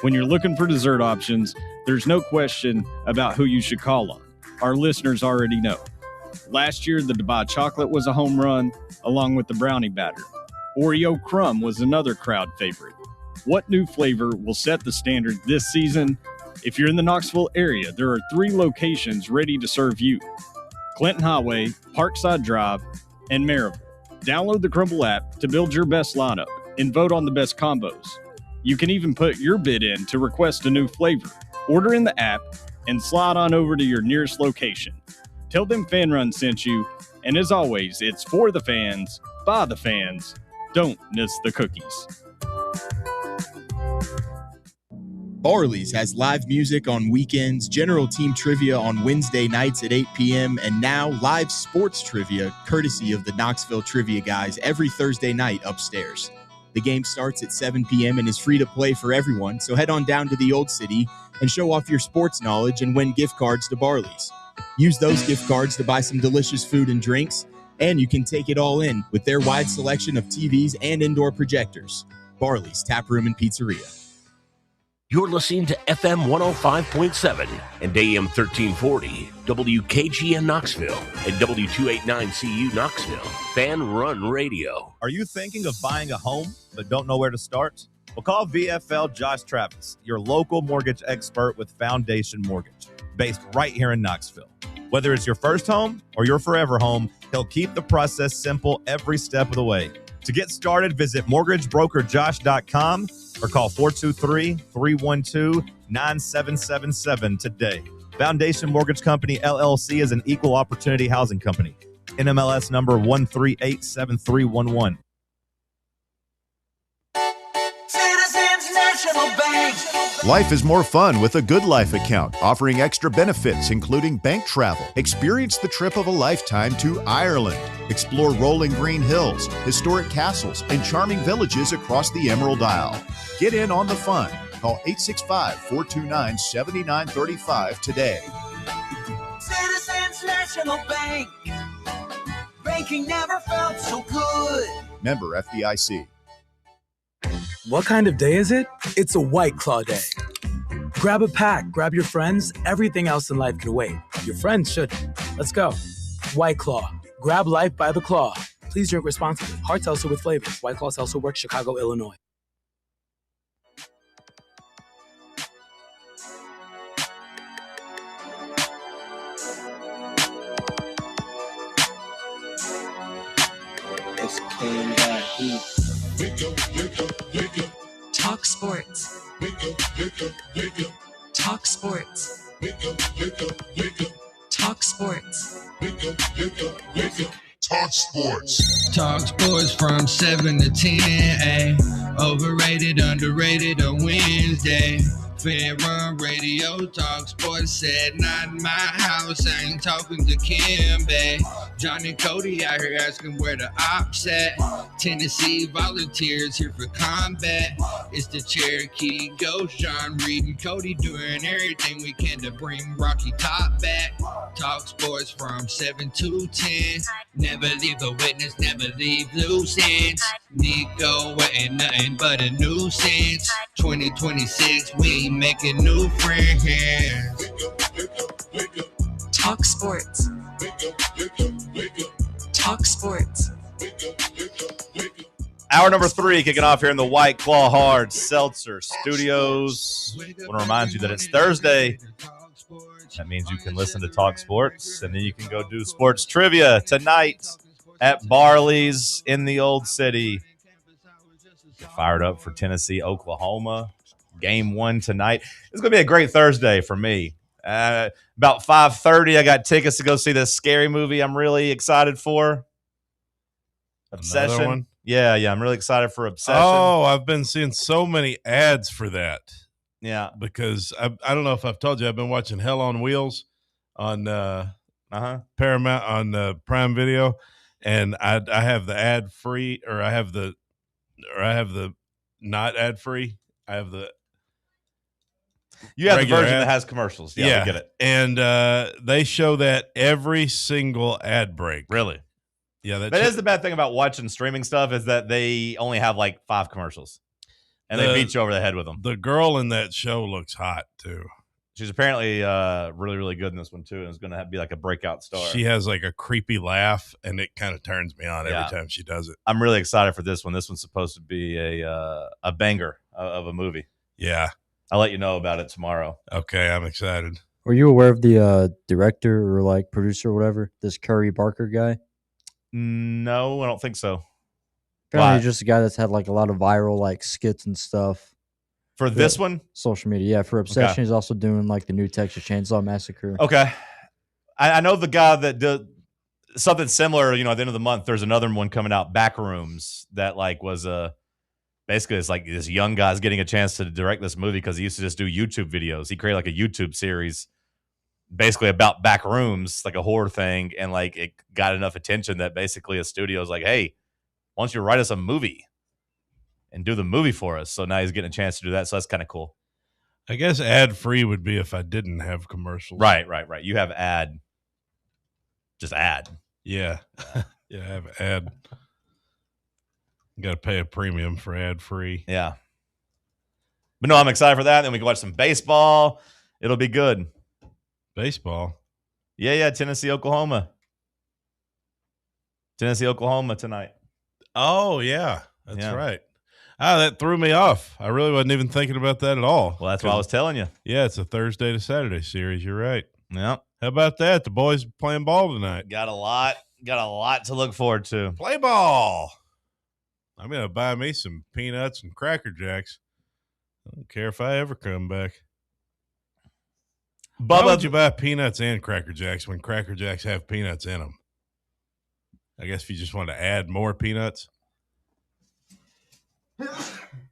When you're looking for dessert options, there's no question about who you should call on. Our listeners already know. Last year, the Dubai chocolate was a home run, along with the brownie batter. Oreo crumb was another crowd favorite. What new flavor will set the standard this season? If you're in the Knoxville area, there are 3 locations ready to serve you: Clinton Highway, Parkside Drive, and Maryville. Download the Crumble app to build your best lineup and vote on the best combos. You can even put your bid in to request a new flavor. Order in the app and slide on over to your nearest location. Tell them Fan Run sent you, and as always, it's for the fans, by the fans. Don't miss the cookies. Barley's has live music on weekends, general team trivia on Wednesday nights at 8 p.m., and now live sports trivia courtesy of the Knoxville Trivia Guys every Thursday night upstairs. The game starts at 7 p.m. and is free to play for everyone, so head on down to the Old City and show off your sports knowledge and win gift cards to Barley's. Use those gift cards to buy some delicious food and drinks, and you can take it all in with their wide selection of TVs and indoor projectors. Barley's Tap Room and Pizzeria. You're listening to FM 105.7 and AM 1340, WKGN Knoxville, and W289CU Knoxville, Fan Run Radio. Are you thinking of buying a home but don't know where to start? Well, call VFL Josh Travis, your local mortgage expert with Foundation Mortgage, based right here in Knoxville. Whether it's your first home or your forever home, he'll keep the process simple every step of the way. To get started, visit mortgagebrokerjosh.com or call 423-312-9777 today. Foundation Mortgage Company, LLC is an equal opportunity housing company. NMLS number 1387311. Citizens National Bank. Life is more fun with a Good Life account, offering extra benefits, including bank travel. Experience the trip of a lifetime to Ireland. Explore rolling green hills, historic castles, and charming villages across the Emerald Isle. Get in on the fun. Call 865-429-7935 today. Citizens National Bank. Banking never felt so good. Member FDIC. What kind of day is it? It's a White Claw day. Grab a pack, grab your friends. Everything else in life can wait. Your friends shouldn't. Let's go. White Claw. Grab life by the claw. Please drink responsibly. Hard seltzer with flavors. White Claw Seltzer Works, Chicago, Illinois. Talk sports. Talk sports. Talk sports. Talk sports. Talk sports from 7 to 10, Overrated, underrated on Wednesday. Fan Run Radio, talk sports, said not my house. I ain't talking to Kim, babe. John and Cody out here asking where the ops at. Tennessee Volunteers here for combat. It's the Cherokee Ghost, John Reed and Cody doing everything we can to bring Rocky Top back. Talk sports from 7 to 10. Never leave a witness, never leave loose ends. Nico ain't nothing but a nuisance. 2026, we making new friends. Talk sports. Talk sports. Hour number 3 kicking off here in the White Claw Hard Seltzer Studios. I want to remind you that it's Thursday. That means you can listen to Talk Sports, and then you can go do sports trivia tonight at Barley's in the Old City. Get fired up for Tennessee, Oklahoma. Game 1 tonight. It's going to be a great Thursday for me. About 5:30, I got tickets to go see this scary movie I'm really excited for. Obsession. Another one? Yeah, I'm really excited for Obsession. Oh, I've been seeing so many ads for that. Yeah. Because I don't know if I've told you, I've been watching Hell on Wheels on Paramount, on Prime Video, and I have the ad free, or I have the not ad free. I have the You have the regular version ad. that has commercials. Yeah, we get it. And they show that every single ad break. Really? Yeah, That is the bad thing about watching streaming stuff, is that they only have like 5 commercials, and they beat you over the head with them. The girl in that show looks hot too. She's apparently really, really good in this one too, and is going to be like a breakout star. She has like a creepy laugh, and it kind of turns me on every time she does it. I'm really excited for this one. This one's supposed to be a banger of a movie. Yeah. I'll let you know about it tomorrow. Okay, I'm excited. Were you aware of the director or like producer or whatever? This Curry Barker guy? No, I don't think so. Apparently, Why? he's just a guy that's had like a lot of viral like skits and stuff. For this one? Social media. Yeah, for Obsession, Okay. he's also doing like the new Texas Chainsaw Massacre. Okay. I know the guy that did something similar, at the end of the month. There's another one coming out, Backrooms, that like was basically it's like this young guy's getting a chance to direct this movie because he used to just do YouTube videos. He created like a YouTube series basically about Backrooms, like a horror thing, and like it got enough attention that basically a studio's like, hey, why don't you write us a movie and do the movie for us? So now he's getting a chance to do that. So that's kind of cool. I guess ad free would be if I didn't have commercials. Right. You have just ad. Yeah. Yeah, I have ad. You got to pay a premium for ad free. Yeah. But no, I'm excited for that. Then we can watch some baseball. It'll be good. Baseball? Yeah. Tennessee, Oklahoma tonight. Oh, yeah. That's right. That threw me off. I really wasn't even thinking about that at all. Well, that's what I was telling you. Yeah, it's a Thursday to Saturday series. You're right. Yeah. How about that? The boys playing ball tonight. Got a lot to look forward to. Play ball. I'm going to buy me some peanuts and Cracker Jacks. I don't care if I ever come back. Why would you buy peanuts and Cracker Jacks when Cracker Jacks have peanuts in them? I guess if you just want to add more peanuts.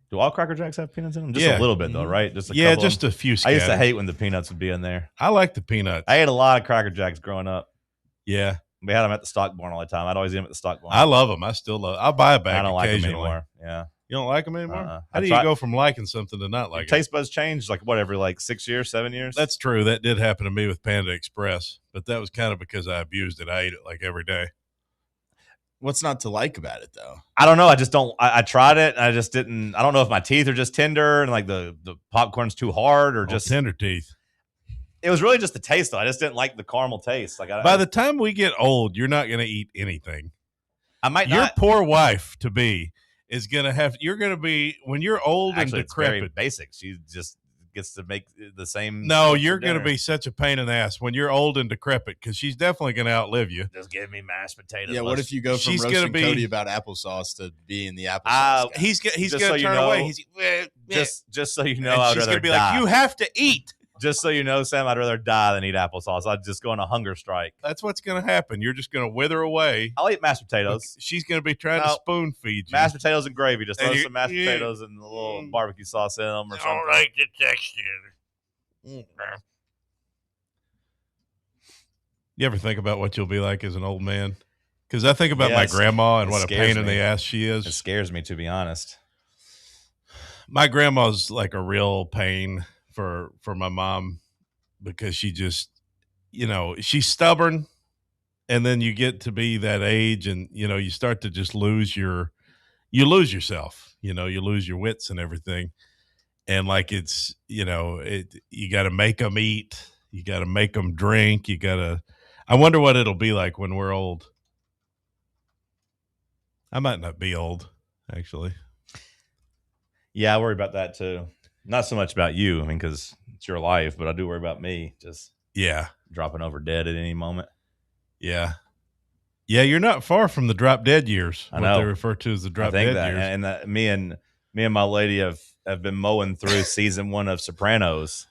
Do all Cracker Jacks have peanuts in them? Just a little bit, though, right? Just a couple just of a few. I used to scattered. hate when the peanuts would be in there. I like the peanuts. I ate a lot of Cracker Jacks growing up. Yeah. We had them at the stock barn all the time. I'd always eat them at the stock barn. I love them. I still love. I'll buy a bag. I don't like them occasionally. anymore. Yeah. You don't like them anymore? Uh-uh. How do you go from liking something to not liking it? Taste buds change like whatever, like 6 years, 7 years. That's true. That did happen to me with Panda Express, but that was kind of because I abused it. I ate it like every day. What's not to like about it, though? I don't know. I just don't. I tried it, and I just didn't. I don't know if my teeth are just tender and like the popcorn's too hard, or just tender teeth. It was really just the taste, though. I just didn't like the caramel taste. Like by the time we get old, you're not going to eat anything. I might Your not. poor wife to be is going to have. You're going to be when you're old Actually, and it's very decrepit. basic. She just gets to make the same. No, for you're going to dinner. be such a pain in the ass when you're old and decrepit because she's definitely going to outlive you. Just give me mashed potatoes. Yeah, what if you go from She's gonna roasting be- Cody about applesauce to being the applesauce guy? He's Just going so to you turn know- away. He's just so you know, and I'd she's rather going to be die. like, you have to eat. Just so you know, Sam, I'd rather die than eat applesauce. I'd just go on a hunger strike. That's what's going to happen. You're just going to wither away. I'll eat mashed potatoes. She's going to be trying to spoon feed you. Mashed potatoes and gravy. Just throw And some mashed potatoes and a little barbecue sauce in them or something. I don't like the texture. You ever think about what you'll be like as an old man? Because I think about my grandma and what a pain in the ass she is. It scares me, to be honest. My grandma's like a real pain for my mom because she just, she's stubborn, and then you get to be that age and, you start to just lose yourself, you lose your wits and everything. And like it's, you got to make them eat, you got to make them drink, I wonder what it'll be like when we're old. I might not be old, actually. Yeah, I worry about that too. Not so much about you, because it's your life, but I do worry about me just dropping over dead at any moment. Yeah. Yeah, you're not far from the drop dead years. I know. What they refer to as the drop dead years. And that me and my lady have been mowing through season 1 of Sopranos.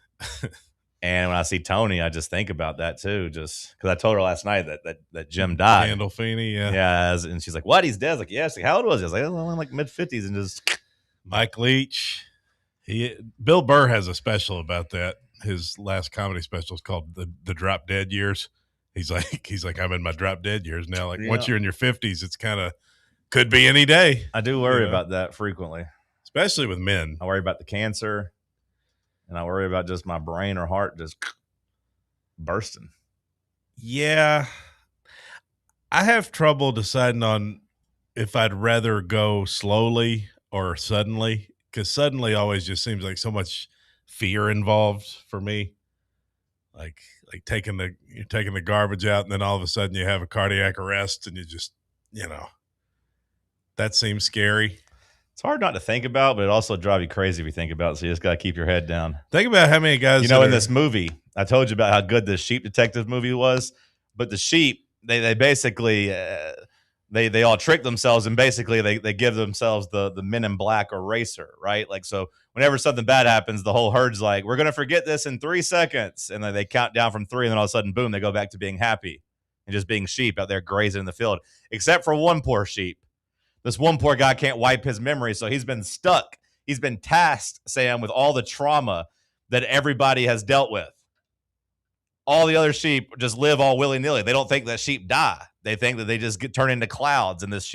And when I see Tony, I just think about that too. Just because I told her last night that Jim died. Gandolfini, yeah. Yeah, and she's like, "What? He's dead?" I was like, "Yeah." She's like, "How old was he?" I was like, "Oh, like mid-50s," and just Mike Leach. Bill Burr has a special about that. His last comedy special is called the Drop Dead Years. He's like, I'm in my drop dead years now. Like once you're in your 50s, it's kind of could be any day. I do worry about that frequently, especially with men. I worry about the cancer, and I worry about just my brain or heart just bursting. Yeah, I have trouble deciding on if I'd rather go slowly or suddenly, because suddenly always just seems like so much fear involved for me. Like you're taking the garbage out, and then all of a sudden you have a cardiac arrest, and you just, that seems scary. It's hard not to think about, but it also drives you crazy if you think about it. So you just got to keep your head down. Think about how many guys, in this movie, I told you about how good the Sheep Detective movie was, but the sheep, they basically, they all trick themselves, and basically they give themselves the Men in Black eraser, right? Like, so whenever something bad happens, the whole herd's like, we're going to forget this in 3 seconds. And then they count down from 3, and then all of a sudden, boom, they go back to being happy and just being sheep out there grazing in the field, except for one poor sheep. This one poor guy can't wipe his memory, so he's been stuck. He's been tasked, Sam, with all the trauma that everybody has dealt with. All the other sheep just live all willy-nilly. They don't think that sheep die. They think that they just turn into clouds, and this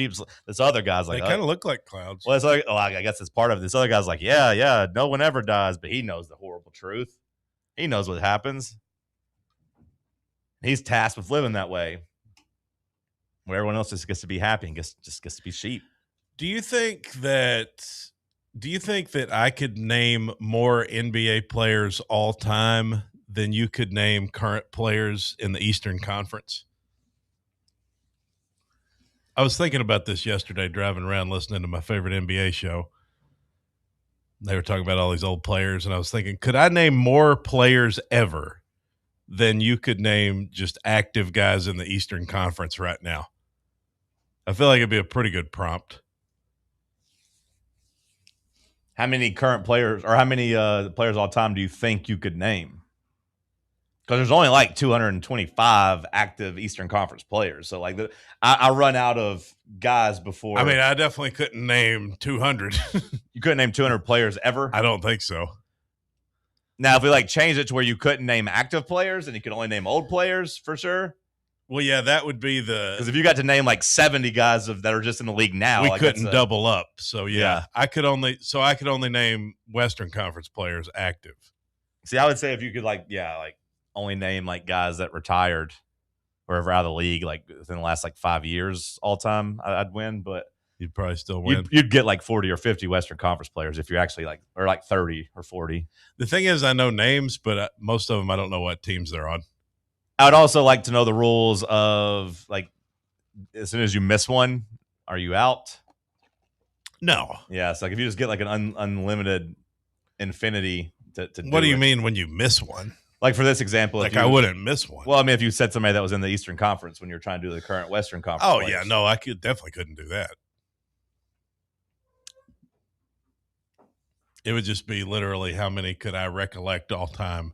other guy's like, they kind of look like clouds. Well, it's like, I guess it's part of it. This other guy's like, yeah, no one ever dies, but he knows the horrible truth. He knows what happens. He's tasked with living that way, where everyone else just gets to be happy and just gets to be sheep. Do you think that I could name more NBA players all time than you could name current players in the Eastern Conference? I was thinking about this yesterday, driving around listening to my favorite NBA show. They were talking about all these old players, and I was thinking, could I name more players ever than you could name just active guys in the Eastern Conference right now? I feel like it'd be a pretty good prompt. How many current players, or how many players all time do you think you could name? Because there's only like 225 active Eastern Conference players. So like I run out of guys before. I mean, I definitely couldn't name 200. You couldn't name 200 players ever? I don't think so. Now, if we like change it to where you couldn't name active players and you could only name old players for sure. Well, yeah, that would be because if you got to name like 70 guys that are just in the league now, we couldn't double up. So yeah, I could only name Western Conference players active. See, I would say if you could only name like guys that retired or ever out of the league like within the last like 5 years all time, I'd win. But you'd probably still win. You'd get like 40 or 50 Western Conference players if you're actually or 30 or 40. The thing is, I know names, but most of them I don't know what teams they're on. I would also like to know the rules of like, as soon as you miss one, are you out? No. Yeah, it's like if you just get like an unlimited infinity to what do you mean when you miss one? Like for this example, I wouldn't miss one. Well, I mean, if you said somebody that was in the Eastern Conference when you're trying to do the current Western Conference. Oh players. yeah, no, I definitely couldn't do that. It would just be literally how many could I recollect all time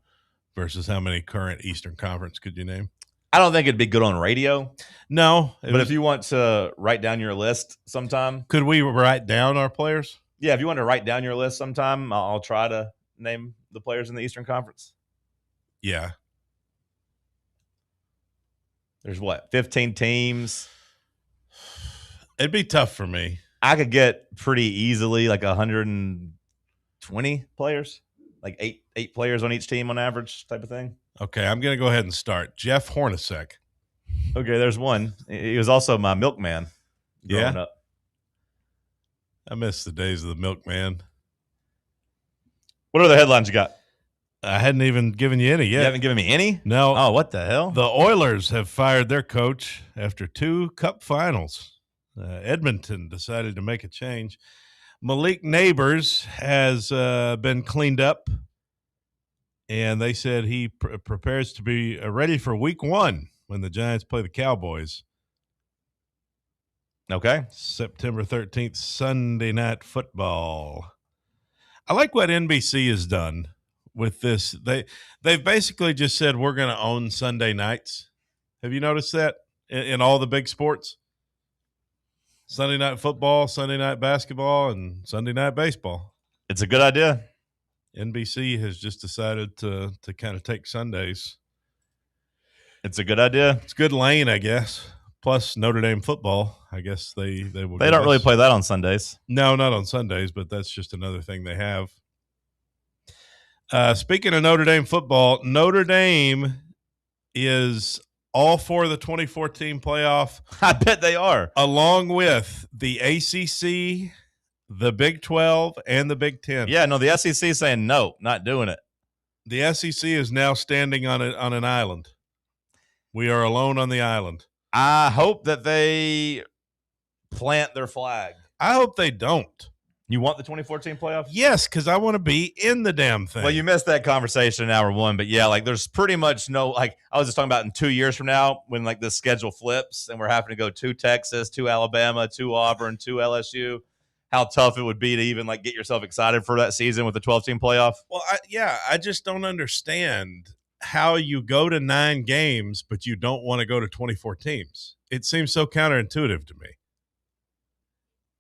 versus how many current Eastern Conference could you name? I don't think it'd be good on radio. No. But if you want to write down your list sometime. Could we write down our players? Yeah, if you want to write down your list sometime, I'll try to name the players in the Eastern Conference. Yeah. There's 15 teams? It'd be tough for me. I could get pretty easily like 120 players, like eight players on each team on average type of thing. Okay, I'm going to go ahead and start. Jeff Hornacek. Okay, there's one. He was also my milkman growing up. I miss the days of the milkman. What other headlines you got? I hadn't even given you any yet. You haven't given me any? No. Oh, what the hell? The Oilers have fired their coach after 2 Cup finals. Edmonton decided to make a change. Malik Neighbors has been cleaned up, and they said he prepares to be ready for week 1 when the Giants play the Cowboys. Okay. September 13th, Sunday Night Football. I like what NBC has done with this. They've basically just said we're going to own Sunday nights. Have you noticed that in all the big sports? Sunday night football, Sunday night basketball, and Sunday night baseball. It's a good idea. NBC has just decided to kind of take Sundays. It's a good idea. It's good lane, I guess. Plus Notre Dame football. I guess they will. They don't really play that on Sundays. No, not on Sundays, but that's just another thing they have. Speaking of Notre Dame football, Notre Dame is all for the 2014 playoff. I bet they are. Along with the ACC, the Big 12, and the Big 10. Yeah, no, the SEC is saying no, not doing it. The SEC is now standing on an island. We are alone on the island. I hope that they plant their flag. I hope they don't. You want the 2014 playoff? Yes, because I want to be in the damn thing. Well, you missed that conversation in hour 1, but yeah, like there's pretty much no, like I was just talking about in 2 years from now when like the schedule flips and we're having to go to Texas, to Alabama, to Auburn, to LSU, how tough it would be to even like get yourself excited for that season with the 12-team playoff. Well, I just don't understand how you go to 9 games, but you don't want to go to 24 teams. It seems so counterintuitive to me.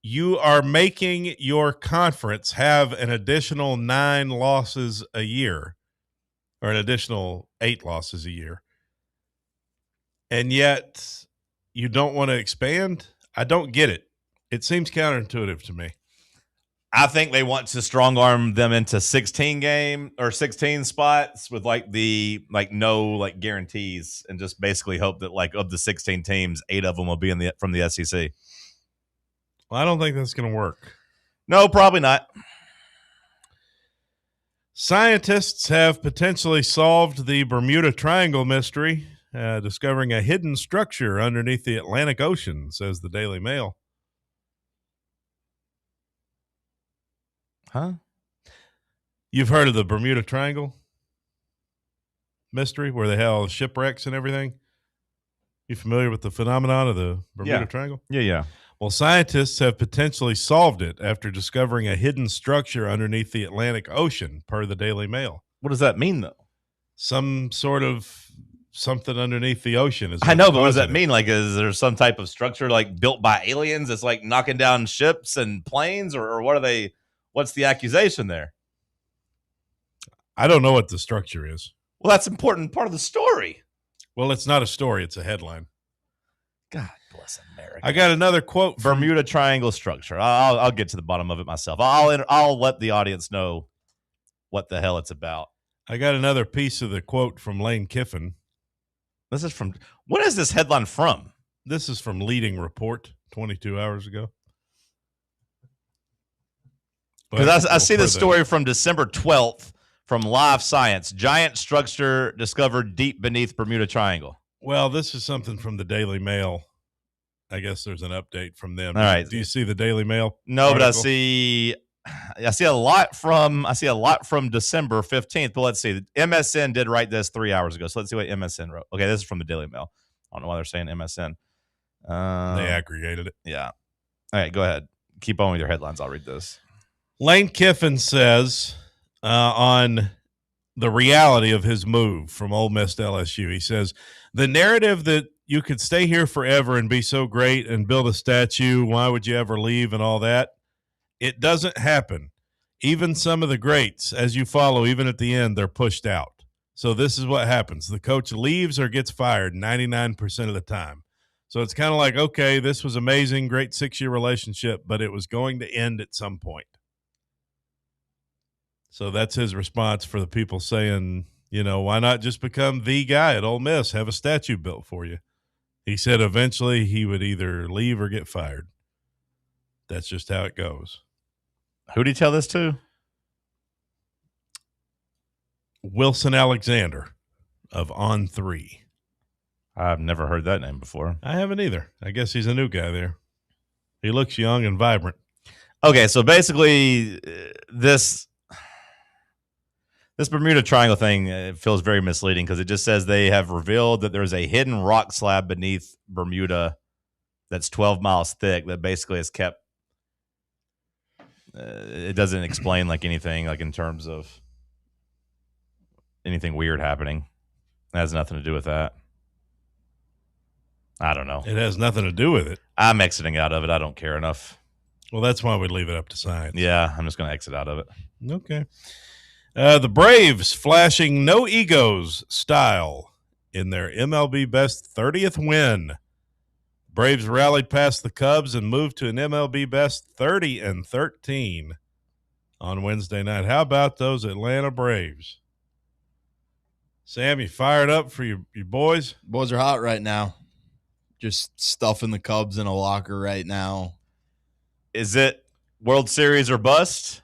You are making your conference have an additional 9 losses a year or an additional 8 losses a year. And yet you don't want to expand? I don't get it. It seems counterintuitive to me. I think they want to strong arm them into 16 spots with no guarantees and just basically hope that like of the 16 teams, 8 of them will be from the SEC. Well, I don't think that's going to work. No, probably not. Scientists have potentially solved the Bermuda Triangle mystery, discovering a hidden structure underneath the Atlantic Ocean, says the Daily Mail. Huh? You've heard of the Bermuda Triangle mystery where they have all the shipwrecks and everything? You familiar with the phenomenon of the Bermuda Triangle? Yeah. Well, scientists have potentially solved it after discovering a hidden structure underneath the Atlantic Ocean, per the Daily Mail. What does that mean, though? Some sort of something underneath the ocean. I know, but what does that mean? Like, is there some type of structure like built by aliens that's like knocking down ships and planes, or what are they? What's the accusation there? I don't know what the structure is. Well, that's an important part of the story. Well, it's not a story; it's a headline. God bless America. I got another quote from Bermuda Triangle structure. I'll get to the bottom of it myself. I'll let the audience know what the hell it's about. I got another piece of the quote from Lane Kiffin. This is from, what is this headline from? This is from Leading Report 22 hours ago. Because I see the story from December 12th from Live Science. Giant structure discovered deep beneath Bermuda Triangle. Well, this is something from the Daily Mail. I guess there's an update from them. All right. Do you see the Daily Mail? No, article? but I see a lot from December 15th. But let's see. MSN did write this 3 hours ago. So let's see what MSN wrote. Okay, this is from the Daily Mail. I don't know why they're saying MSN. They aggregated it. Yeah. All right, go ahead. Keep on with your headlines. I'll read this. Lane Kiffin says on the reality of his move from Ole Miss to LSU. He says, the narrative that you could stay here forever and be so great and build a statue, why would you ever leave and all that? It doesn't happen. Even some of the greats, as you follow, even at the end, they're pushed out. So this is what happens. The coach leaves or gets fired 99% of the time. So it's kind of like, okay, this was amazing, great 6-year relationship, but it was going to end at some point. So that's his response for the people saying, you know, why not just become the guy at Ole Miss, have a statue built for you? He said eventually he would either leave or get fired. That's just how it goes. Who did he tell this to? Wilson Alexander of On3. I've never heard that name before. I haven't either. I guess he's a new guy there. He looks young and vibrant. Okay, so basically this Bermuda Triangle thing feels very misleading because it just says they have revealed that there's a hidden rock slab beneath Bermuda that's 12 miles thick that basically has kept it doesn't explain like anything like in terms of anything weird happening. It has nothing to do with that. I don't know. It has nothing to do with it. I'm exiting out of it. I don't care enough. Well, that's why we leave it up to science. Yeah, I'm just going to exit out of it. Okay. The Braves flashing no egos style in their MLB Best 30th win. Braves rallied past the Cubs and moved to an MLB Best 30-13 on Wednesday night. How about those Atlanta Braves? Sam, you fired up for your boys? Boys are hot right now. Just stuffing the Cubs in a locker right now. Is it World Series or bust?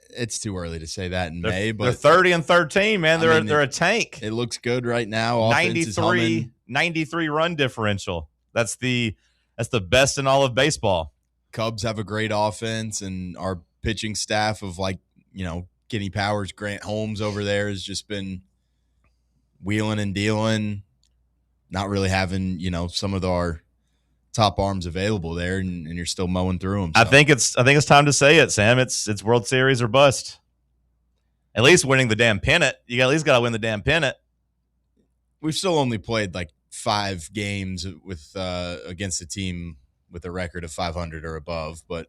It's too early to say that in May, but they're 30-13, man. They're a tank. It looks good right now. 93 run differential. That's the best in all of baseball. Cubs have a great offense, and our pitching staff of Kenny Powers, Grant Holmes over there has just been wheeling and dealing, not really having some of our top arms available there, and you're still mowing through them. So. I think it's time to say it, Sam. It's World Series or bust. At least winning the damn pennant. You at least got to win the damn pennant. We've still only played like 5 games with against a team with a record of 500 or above, but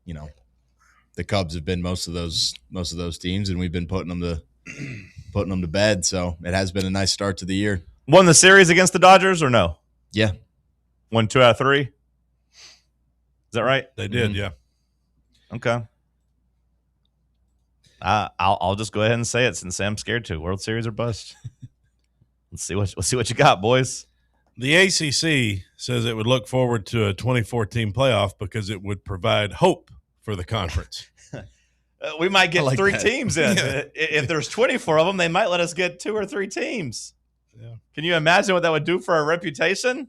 the Cubs have been most of those teams, and we've been putting them to bed. So it has been a nice start to the year. Won the series against the Dodgers or no? Yeah. Won 2 out of 3. Is that right? They did, yeah. Okay. I'll just go ahead and say it since Sam's scared to. World Series or bust. Let's see what you got, boys. The ACC says it would look forward to a 2014 playoff because it would provide hope for the conference. We might get 3 that. teams in. Yeah. If there's 24 of them, they might let us get 2 or 3 teams. Yeah. Can you imagine what that would do for our reputation?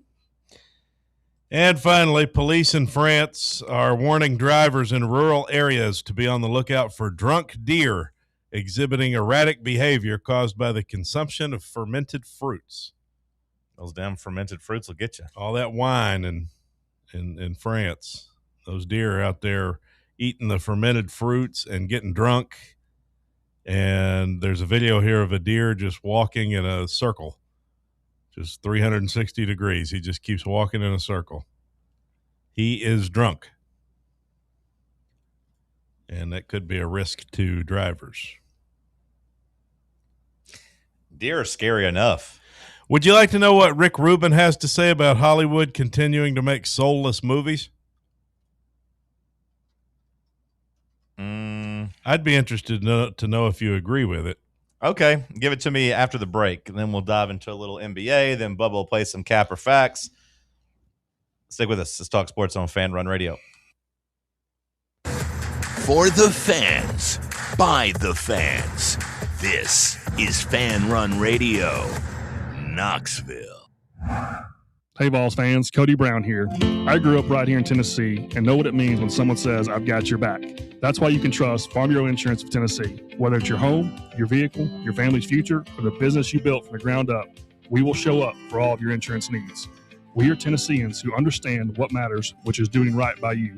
And finally, police in France are warning drivers in rural areas to be on the lookout for drunk deer exhibiting erratic behavior caused by the consumption of fermented fruits. Those damn fermented fruits will get you. All that wine in France. Those deer are out there eating the fermented fruits and getting drunk. And there's a video here of a deer just walking in a circle, just 360 degrees. He just keeps walking in a circle. He is drunk. And that could be a risk to drivers. Deer are scary enough. Would you like to know what Rick Rubin has to say about Hollywood continuing to make soulless movies? I'd be interested to know if you agree with it. Okay, give it to me after the break, and then we'll dive into a little NBA. Then Bubba will play some Cap or Facts. Stick with us. Let's talk sports on Fan Run Radio. For the fans, by the fans. This is Fan Run Radio, Knoxville. Hey, Vols fans, Cody Brown here. I grew up right here in Tennessee and know what it means when someone says, I've got your back. That's why you can trust Farm Bureau Insurance of Tennessee. Whether it's your home, your vehicle, your family's future, or the business you built from the ground up, we will show up for all of your insurance needs. We are Tennesseans who understand what matters, which is doing right by you.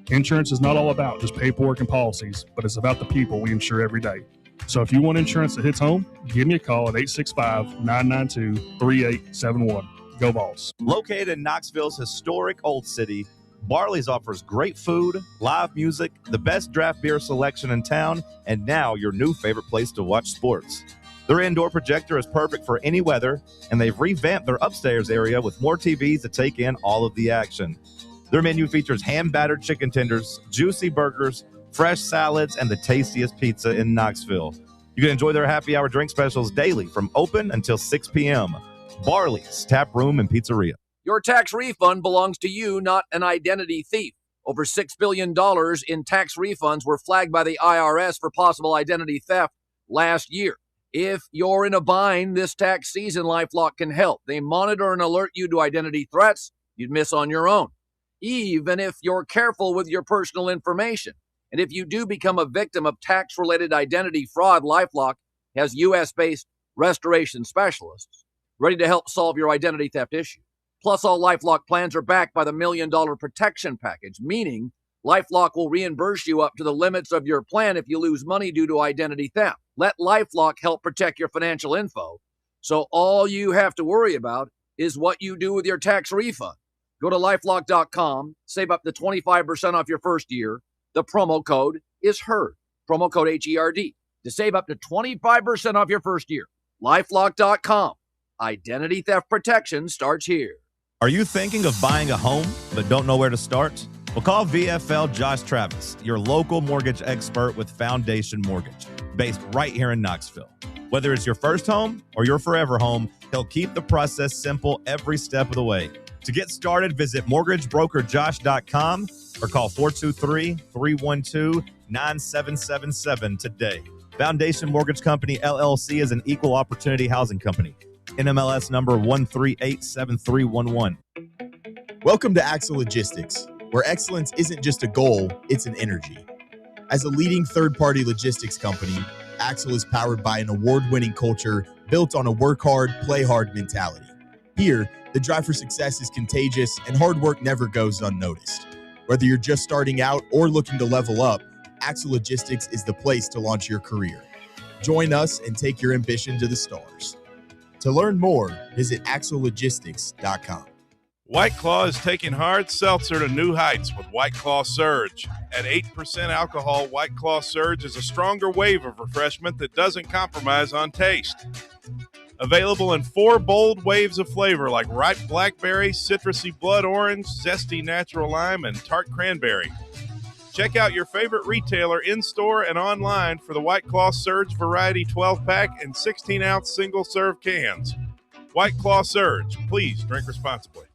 Insurance is not all about just paperwork and policies, but it's about the people we insure every day. So if you want insurance that hits home, give me a call at 865-992-3871. Go Vols. Located in Knoxville's historic Old City, Barley's offers great food, live music, the best draft beer selection in town, and now your new favorite place to watch sports. Their indoor projector is perfect for any weather, and they've revamped their upstairs area with more TVs to take in all of the action. Their menu features hand-battered chicken tenders, juicy burgers, fresh salads, and the tastiest pizza in Knoxville. You can enjoy their happy hour drink specials daily from open until 6 p.m. Barley's Tap Room and Pizzeria. Your tax refund belongs to you, not an identity thief. Over $6 billion in tax refunds were flagged by the IRS for possible identity theft last year. If you're in a bind this tax season, LifeLock can help. They monitor and alert you to identity threats you'd miss on your own, even if you're careful with your personal information. And if you do become a victim of tax-related identity fraud, LifeLock has U.S.-based restoration specialists ready to help solve your identity theft issue. Plus, all LifeLock plans are backed by the $1 Million Protection Package, meaning LifeLock will reimburse you up to the limits of your plan if you lose money due to identity theft. Let LifeLock help protect your financial info, so all you have to worry about is what you do with your tax refund. Go to LifeLock.com, save up to 25% off your first year. The promo code is HERD, promo code HERD, to save up to 25% off your first year. LifeLock.com. Identity theft protection starts here. Are you thinking of buying a home but don't know where to start? Well, call VFL Josh Travis, your local mortgage expert with Foundation Mortgage, based right here in Knoxville. Whether it's your first home or your forever home, he'll keep the process simple every step of the way. To get started, visit mortgagebrokerjosh.com or call 423-312-9777 today. Foundation Mortgage Company, LLC is an equal opportunity housing company. NMLS number 1387311. Welcome to Axle Logistics, where excellence isn't just a goal, it's an energy. As a leading third-party logistics company, Axle is powered by an award-winning culture built on a work hard, play hard mentality. Here, the drive for success is contagious and hard work never goes unnoticed. Whether you're just starting out or looking to level up, Axle Logistics is the place to launch your career. Join us and take your ambition to the stars. To learn more, visit axlelogistics.com. White Claw is taking hard seltzer to new heights with White Claw Surge. At 8% alcohol, White Claw Surge is a stronger wave of refreshment that doesn't compromise on taste. Available in 4 bold waves of flavor like ripe blackberry, citrusy blood orange, zesty natural lime, and tart cranberry. Check out your favorite retailer in-store and online for the White Claw Surge Variety 12-pack and 16-ounce single-serve cans. White Claw Surge. Please drink responsibly.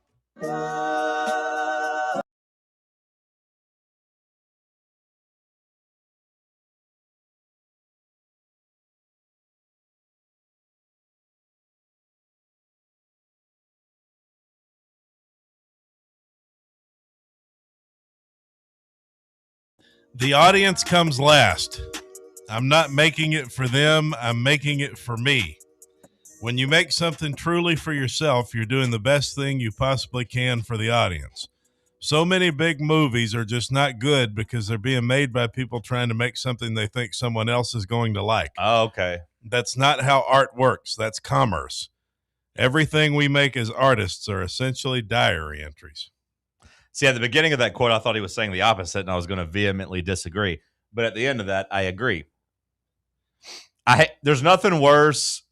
The audience comes last. I'm not making it for them. I'm making it for me. When you make something truly for yourself, you're doing the best thing you possibly can for the audience. So many big movies are just not good because they're being made by people trying to make something they think someone else is going to like. Oh, okay. That's not how art works. That's commerce. Everything we make as artists are essentially diary entries. See, at the beginning of that quote, I thought he was saying the opposite, and I was going to vehemently disagree. But at the end of that, I agree. There's nothing worse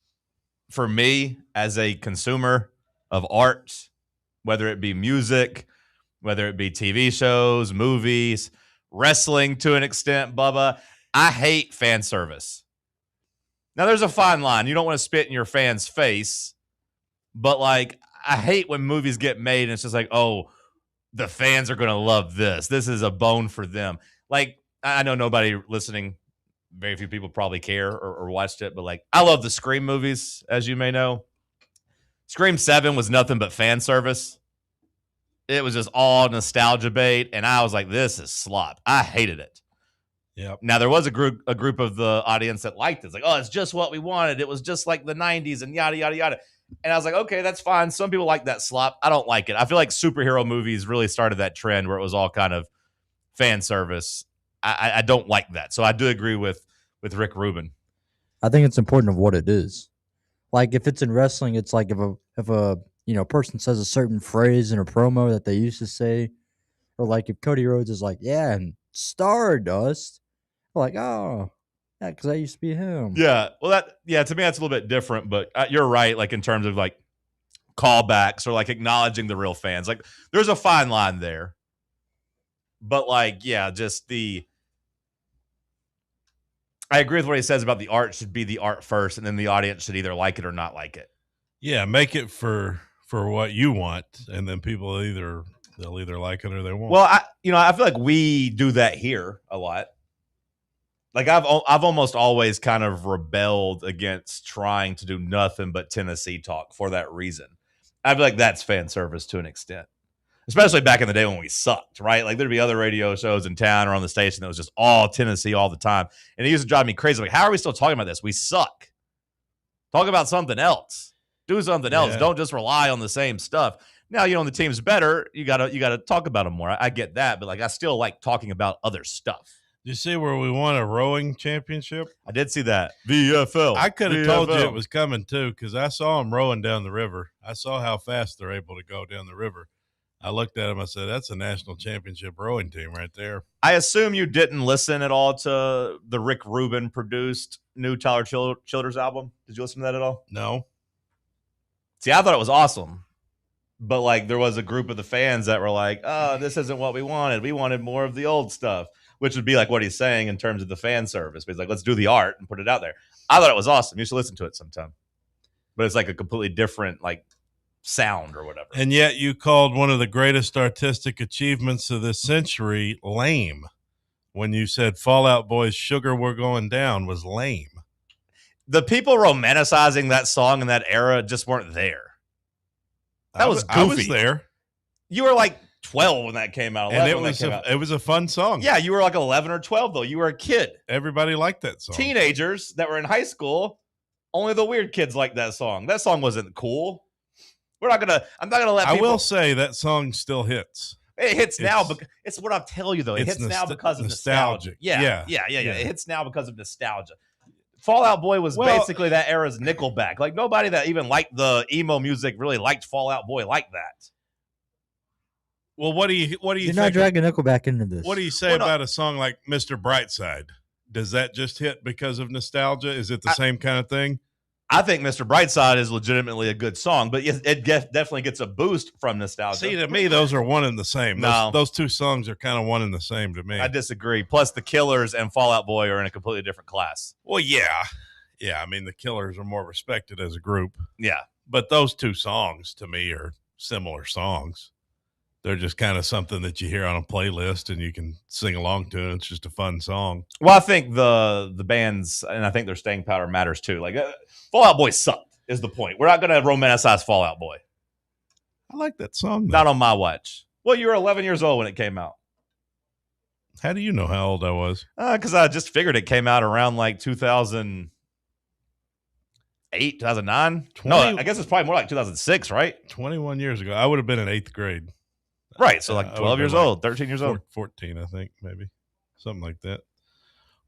for me as a consumer of art, whether it be music, whether it be TV shows, movies, wrestling to an extent, Bubba. I hate fan service. Now, there's a fine line. You don't want to spit in your fan's face, but, like, I hate when movies get made and it's just like, oh, the fans are going to love this. This is a bone for them. Like, I know nobody listening, very few people probably care or watched it, but, like, I love the Scream movies, as you may know. Scream 7 was nothing but fan service. It was just all nostalgia bait, and I was like, this is slop. I hated it. Yep. Now, there was a group of the audience that liked it. It's like, oh, it's just what we wanted. It was just like the 90s and yada, yada, yada. And I was like, okay, that's fine. Some people like that slop. I don't like it. I feel like superhero movies really started that trend where it was all kind of fan service. I don't like that. So I do agree with Rick Rubin. I think it's important of what it is. Like if it's in wrestling, it's like if a person says a certain phrase in a promo that they used to say, or like if Cody Rhodes is like, yeah, and Stardust, we're like, oh, yeah, because that used to be him. Yeah. Well, to me, that's a little bit different, but you're right. Like in terms of like callbacks or like acknowledging the real fans, like there's a fine line there. But like, yeah, I agree with what he says about the art should be the art first, and then the audience should either like it or not like it. Yeah, make it for what you want, and then people they'll either like it or they won't. Well, I feel like we do that here a lot. Like I've almost always kind of rebelled against trying to do nothing but Tennessee talk for that reason. I feel like that's fan service to an extent, especially back in the day when we sucked, right? Like there'd be other radio shows in town or on the station that was just all Tennessee all the time, and it used to drive me crazy. Like, how are we still talking about this? We suck. Talk about something else. Do something else. Yeah. Don't just rely on the same stuff. Now, when the team's better, you gotta talk about them more. I get that, but like I still like talking about other stuff. Did you see where we won a rowing championship? I did see that. VFL. I could have told you it was coming too, because I saw them rowing down the river. I saw how fast they're able to go down the river. I looked at them. I said, "That's a national championship rowing team right there." I assume you didn't listen at all to the Rick Rubin produced new Tyler Childers album. Did you listen to that at all? No. See, I thought it was awesome. But like there was a group of the fans that were like, oh, this isn't what we wanted. We wanted more of the old stuff, which would be like what he's saying in terms of the fan service. But he's like, let's do the art and put it out there. I thought it was awesome. You should listen to it sometime. But it's like a completely different like sound or whatever. And yet you called one of the greatest artistic achievements of this century lame when you said Fall Out Boy's Sugar We're Going Down was lame. The people romanticizing that song in that era just weren't there. That was goofy. I was there. You were like 12 when that came out. And it was a fun song. Yeah, you were like 11 or 12 though. You were a kid. Everybody liked that song. Teenagers that were in high school, only the weird kids liked that song. That song wasn't cool. I'm not gonna let people. I will say that song still hits. It hits now, but it's what I'll tell you though. It hits now because of nostalgia. Yeah. It hits now because of nostalgia. Fall Out Boy was basically that era's Nickelback. Like nobody that even liked the emo music really liked Fall Out Boy like that. Well, what do you You're not dragging Nickelback into this. What do you say about a song like Mr. Brightside? Does that just hit because of nostalgia? Is it the same kind of thing? I think Mr. Brightside is legitimately a good song, but it definitely gets a boost from nostalgia. See, to me, those are one and the same. Those two songs are kind of one and the same to me. I disagree. Plus, the Killers and Fall Out Boy are in a completely different class. Well, yeah. I mean, the Killers are more respected as a group. Yeah. But those two songs, to me, are similar songs. They're just kind of something that you hear on a playlist and you can sing along to, and it's just a fun song. Well, I think the bands, and I think their staying power matters too. Like, Fall Out Boy sucked, is the point. We're not going to romanticize Fall Out Boy. I like that song, though. Not on my watch. Well, you were 11 years old when it came out. How do you know how old I was? Because I just figured it came out around like 2008, 2009. No, I guess it's probably more like 2006, right? 21 years ago. I would have been in 8th grade. Right, so like 12 years old, 13 years old. 14, I think, maybe. Something like that.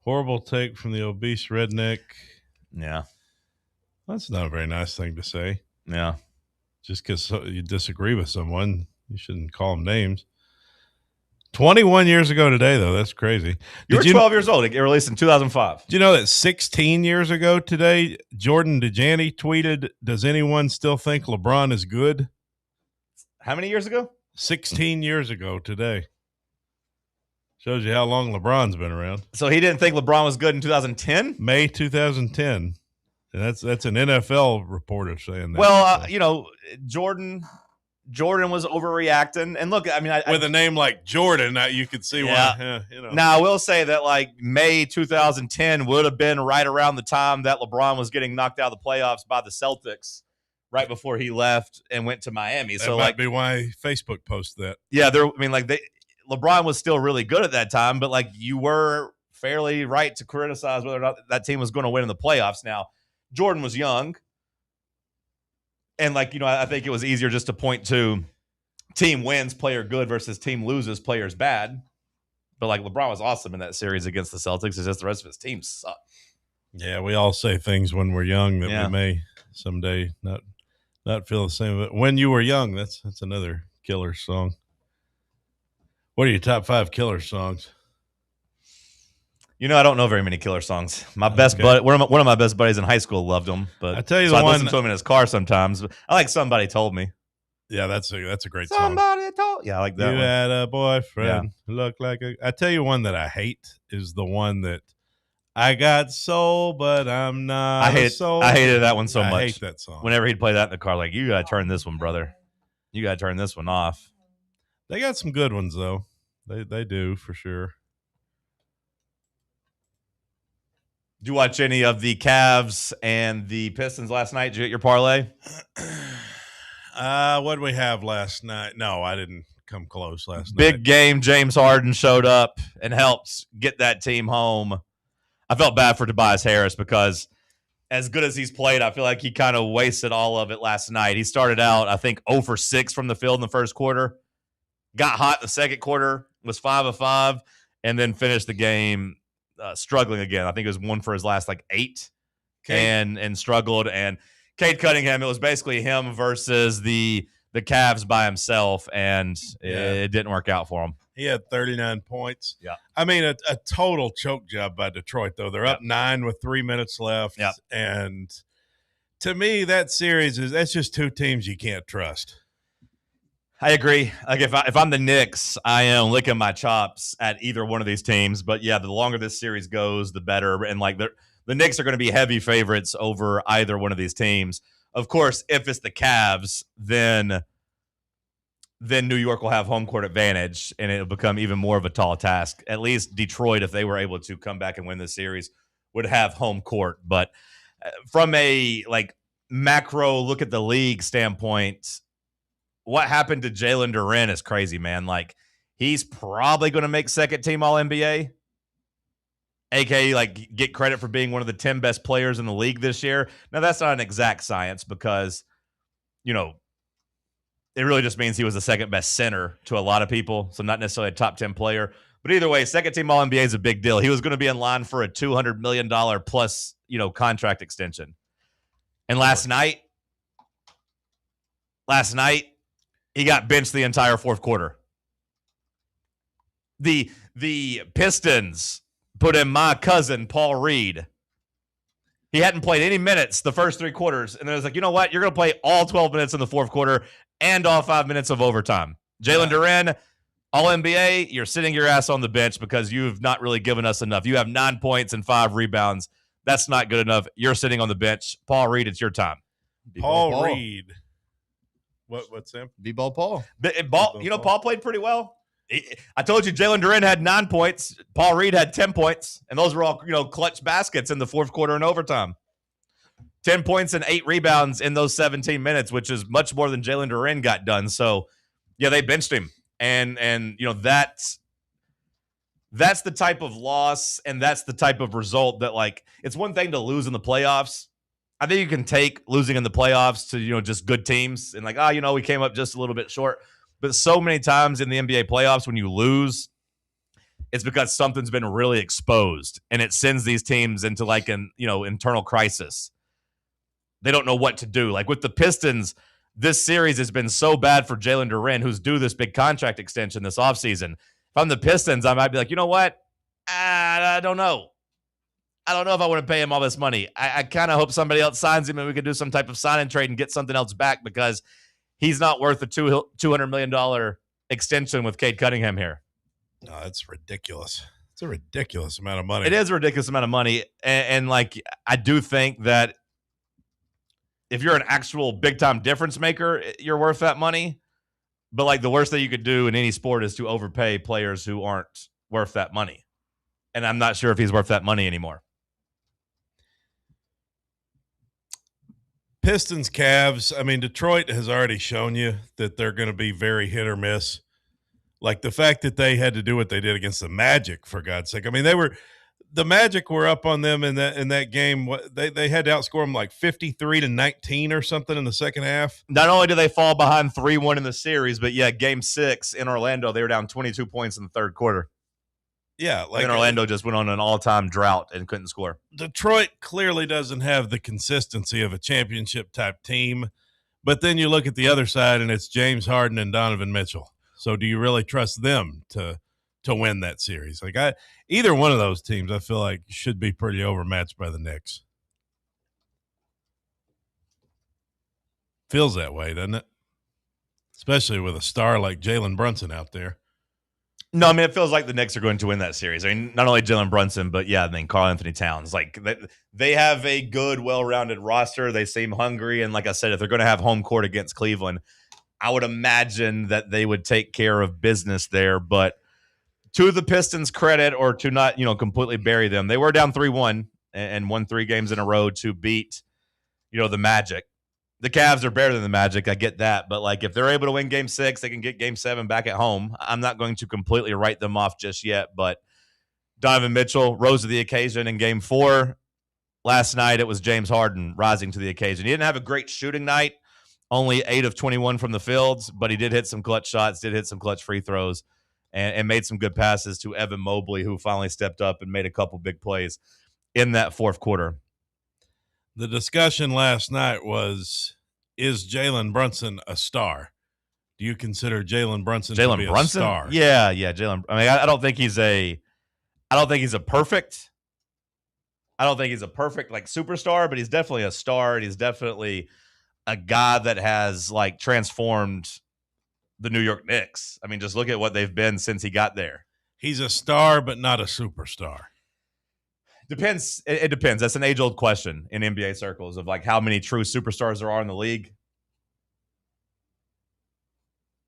Horrible take from the obese redneck. Yeah. That's not a very nice thing to say. Yeah. Just because you disagree with someone, you shouldn't call them names. 21 years ago today, though. That's crazy. You were 12 years old. It released in 2005. Did you know that 16 years ago today, Jordan DeJani tweeted, "Does anyone still think LeBron is good?" How many years ago? 16 years ago today. Shows you how long LeBron's been around. So he didn't think LeBron was good in 2010? May 2010. And that's an NFL reporter saying that. Well, Jordan was overreacting. And look, I mean, with a name like Jordan, you could see why. Now, I will say that like May 2010 would have been right around the time that LeBron was getting knocked out of the playoffs by the Celtics. Right before he left and went to Miami. That might be why Facebook posted that. Yeah, LeBron was still really good at that time, but like you were fairly right to criticize whether or not that team was going to win in the playoffs. Now, Jordan was young. And I think it was easier just to point to team wins, player good versus team loses, players bad. But like LeBron was awesome in that series against the Celtics. It's just the rest of his team sucked. Yeah, we all say things when we're young that we may someday not feel the same. But When You Were Young, that's another killer song. What are your top 5 killer songs? You know, I don't know very many killer songs. My best buddy, one of my best buddies in high school loved them, but I tell you, so I listen to him in his car sometimes. I like Somebody Told Me. Yeah, that's a great song. Somebody told. Yeah, I like that You one. had a boyfriend who looked like a. I tell you, one that I hate is the one that I got soul, but I'm not. I hated that one so much. I hate that song. Whenever he'd play that in the car, like, you gotta turn this one, brother. You gotta turn this one off. They got some good ones though. They do for sure. Did you watch any of the Cavs and the Pistons last night? Did you get your parlay? What did we have last night? No, I didn't come close last night. Big game. James Harden showed up and helped get that team home. I felt bad for Tobias Harris because as good as he's played, I feel like he kind of wasted all of it last night. He started out, I think, 0 for 6 from the field in the first quarter. Got hot in the second quarter, was 5 of 5, and then finished the game struggling again. I think it was 1 for his last 8 and struggled. And Cade Cunningham, it was basically him versus the Cavs by himself, and it didn't work out for him. He had 39 points. Yeah. I mean, a total choke job by Detroit, though. They're up 9 with 3 minutes left. Yep. And to me, that series that's just two teams you can't trust. I agree. Like if I'm the Knicks, I am licking my chops at either one of these teams. But yeah, the longer this series goes, the better. And the Knicks are going to be heavy favorites over either one of these teams. Of course, if it's the Cavs, then New York will have home court advantage, and it'll become even more of a tall task. At least Detroit, if they were able to come back and win this series, would have home court. But from a macro look at the league standpoint, what happened to Jalen Duren is crazy, man. He's probably going to make second team All-NBA, aka get credit for being one of the 10 best players in the league this year. Now, that's not an exact science because, it really just means he was the second best center to a lot of people, so not necessarily a top 10 player. But either way, second team All-NBA is a big deal. He was going to be in line for a $200 million plus, contract extension. And last night, he got benched the entire fourth quarter. The Pistons put in my cousin, Paul Reed. He hadn't played any minutes the first 3 quarters. And then it was you know what? You're going to play all 12 minutes in the fourth quarter and all 5 minutes of overtime. Jalen Duren, All-NBA, you're sitting your ass on the bench because you've not really given us enough. You have 9 points and 5 rebounds. That's not good enough. You're sitting on the bench. Paul Reed, it's your time. Paul Reed. What's him? B-ball Paul. Paul played pretty well. I told you Jalen Duren had 9 points. Paul Reed had 10 points. And those were all, clutch baskets in the fourth quarter and overtime. 10 points and 8 rebounds in those 17 minutes, which is much more than Jalen Duren got done. So, yeah, they benched him. And that's the type of loss and that's the type of result that, it's one thing to lose in the playoffs. I think you can take losing in the playoffs to, just good teams and we came up just a little bit short. But so many times in the NBA playoffs when you lose, it's because something's been really exposed and it sends these teams into an internal crisis. They don't know what to do. With the Pistons, this series has been so bad for Jalen Duren, who's due this big contract extension this offseason. If I'm the Pistons, I might be you know what? I don't know. I don't know if I want to pay him all this money. I kind of hope somebody else signs him and we can do some type of sign and trade and get something else back because he's not worth a $200 million extension with Cade Cunningham here. No, that's ridiculous. It's a ridiculous amount of money. It is a ridiculous amount of money. And I do think that if you're an actual big-time difference maker, you're worth that money. But, the worst thing you could do in any sport is to overpay players who aren't worth that money. And I'm not sure if he's worth that money anymore. Pistons, Cavs. I mean, Detroit has already shown you that they're going to be very hit or miss. The fact that they had to do what they did against the Magic, for God's sake. I mean, the Magic were up on them in that game. They had to outscore them 53-19 or something in the second half. Not only do they fall behind 3-1 in the series, but yeah, game 6 in Orlando, they were down 22 points in the third quarter. Yeah, Like Orlando just went on an all-time drought and couldn't score. Detroit clearly doesn't have the consistency of a championship-type team, but then you look at the other side, and it's James Harden and Donovan Mitchell. So do you really trust them to win that series? Like either one of those teams, I feel like should be pretty overmatched by the Knicks. Feels that way, doesn't it? Especially with a star like Jalen Brunson out there. No, I mean, it feels like the Knicks are going to win that series. I mean, not only Jalen Brunson, but yeah, I mean, Karl Anthony Towns. Like they have a good, well-rounded roster. They seem hungry, and like I said, if they're going to have home court against Cleveland, I would imagine that they would take care of business there. But to the Pistons' credit, or to not, completely bury them, they were down 3-1 and won 3 games in a row to beat, the Magic. The Cavs are better than the Magic. I get that. But, like, if they're able to win Game 6, they can get Game 7 back at home. I'm not going to completely write them off just yet. But Donovan Mitchell rose to the occasion in Game 4. Last night, it was James Harden rising to the occasion. He didn't have a great shooting night, only 8 of 21 from the fields, but he did hit some clutch shots, did hit some clutch free throws, and made some good passes to Evan Mobley, who finally stepped up and made a couple big plays in that fourth quarter. The discussion last night was, is Jalen Brunson a star? Do you consider Jalen Brunson to be a star? Yeah, Jalen. I mean, I don't think he's a perfect like superstar, but he's definitely a star, and he's definitely a guy that has like transformed the New York Knicks. I mean, just look at what they've been since he got there. He's a star, but not a superstar. Depends. It depends. That's an age-old question in NBA circles of like how many true superstars there are in the league.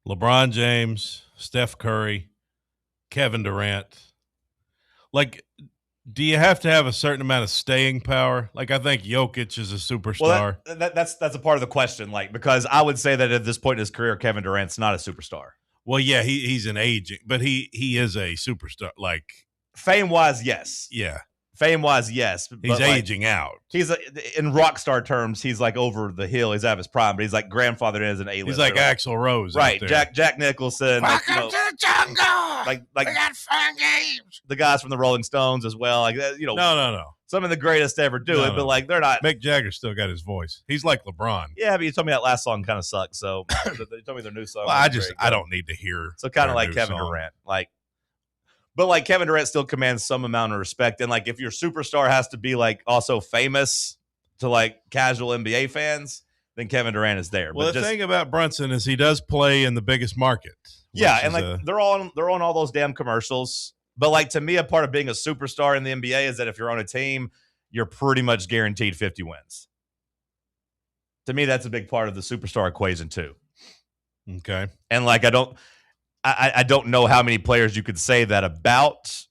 LeBron James, Steph Curry, Kevin Durant. Like, do you have to have a certain amount of staying power? Like, I think Jokic is a superstar. Well, that's a part of the question. Like, because I would say that at this point in his career, Kevin Durant's not a superstar. Well, yeah, he's an aging, but he is a superstar. Like, fame-wise, yes. Yeah. Fame-wise, yes. He's aging out. He's in rock star terms, he's like over the hill. He's out of his prime, but he's like grandfathered in as an A-lister. He's like Axl Rose, right? Out there. Jack Nicholson. Welcome to the jungle. Like we got fun games. The guys from the Rolling Stones as well. Like No. Some of the greatest to ever do it, but like they're not. Mick Jagger still got his voice. He's like LeBron. Yeah, but you told me that last song kind of sucked. So they told me their new song. Well, I don't need to hear. So kind of like Kevin Durant, But like Kevin Durant still commands some amount of respect. And like if your superstar has to be like also famous to like casual NBA fans, then Kevin Durant is there. Well, the thing about Brunson is he does play in the biggest market. Yeah, and like they're on all those damn commercials. But like to me, a part of being a superstar in the NBA is that if you're on a team, you're pretty much guaranteed 50 wins. To me, that's a big part of the superstar equation too. Okay. And like I don't know how many players you could say that about.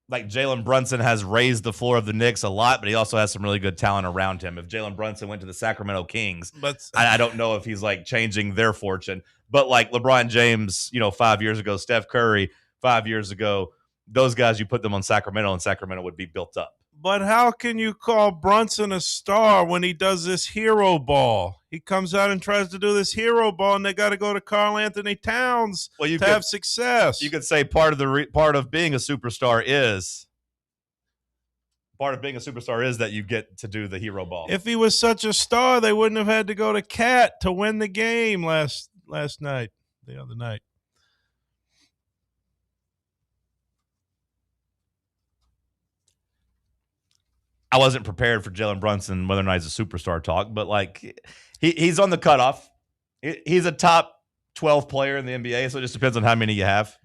Like Jalen Brunson has raised the floor of the Knicks a lot, but he also has some really good talent around him. If Jalen Brunson went to the Sacramento Kings, I don't know if he's like changing their fortune. But like LeBron James, 5 years ago, Steph Curry 5 years ago, those guys, you put them on Sacramento and Sacramento would be built up. But how can you call Brunson a star when he does this hero ball? He comes out and tries to do this hero ball, and they got to go to Karl Anthony Towns to have success. You could say part of being a superstar is that you get to do the hero ball. If he was such a star, they wouldn't have had to go to Cat to win the game the other night. I wasn't prepared for Jalen Brunson, whether or not he's a superstar talk, but like he's on the cutoff. He's a top 12 player in the NBA, so it just depends on how many you have.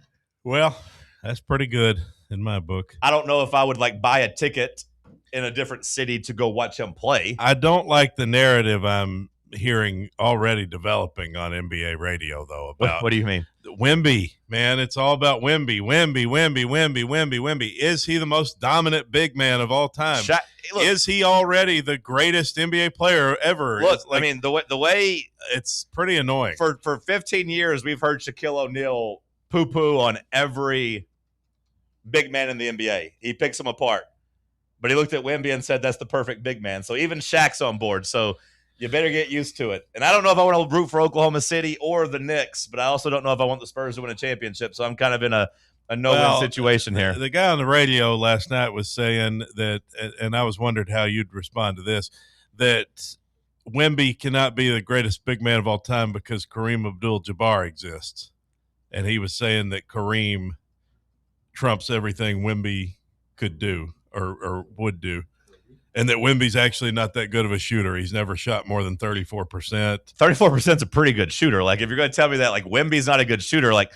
Well, that's pretty good in my book. I don't know if I would like buy a ticket in a different city to go watch him play. I don't like the narrative I'm hearing already developing on NBA radio, though. About what do you mean? Wemby, man, it's all about Wemby. Is he the most dominant big man of all time? Is he already the greatest NBA player ever? Look, I mean, the way it's pretty annoying. For 15 years, we've heard Shaquille O'Neal poo-poo on every big man in the NBA. He picks them apart. But he looked at Wemby and said, that's the perfect big man. So even Shaq's on board. So You better get used to it. And I don't know if I want to root for Oklahoma City or the Knicks, but I also don't know if I want the Spurs to win a championship. So I'm kind of in a no-win situation here. The guy on the radio last night was saying that, and I was wondering how you'd respond to this, that Wemby cannot be the greatest big man of all time because Kareem Abdul-Jabbar exists. And he was saying that Kareem trumps everything Wemby could do or would do. And that Wemby's actually not that good of a shooter. He's never shot more than 34%. 34% is a pretty good shooter. Like, if you're going to tell me that, like, Wemby's not a good shooter, like,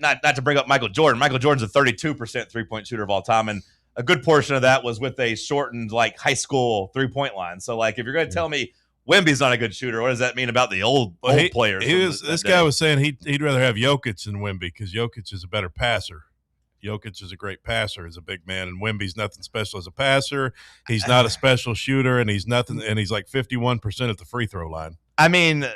not to bring up Michael Jordan. Michael Jordan's a 32% three-point shooter of all time, and a good portion of that was with a shortened, like, high school three-point line. So, like, if you're going to tell me Wemby's not a good shooter, what does that mean about the old players? This guy was saying he'd rather have Jokic than Wemby because Jokic is a better passer. Jokic is a great passer as a big man, and Wemby's nothing special as a passer. He's not a special shooter, and he's nothing. And he's like 51% at the free throw line. I mean,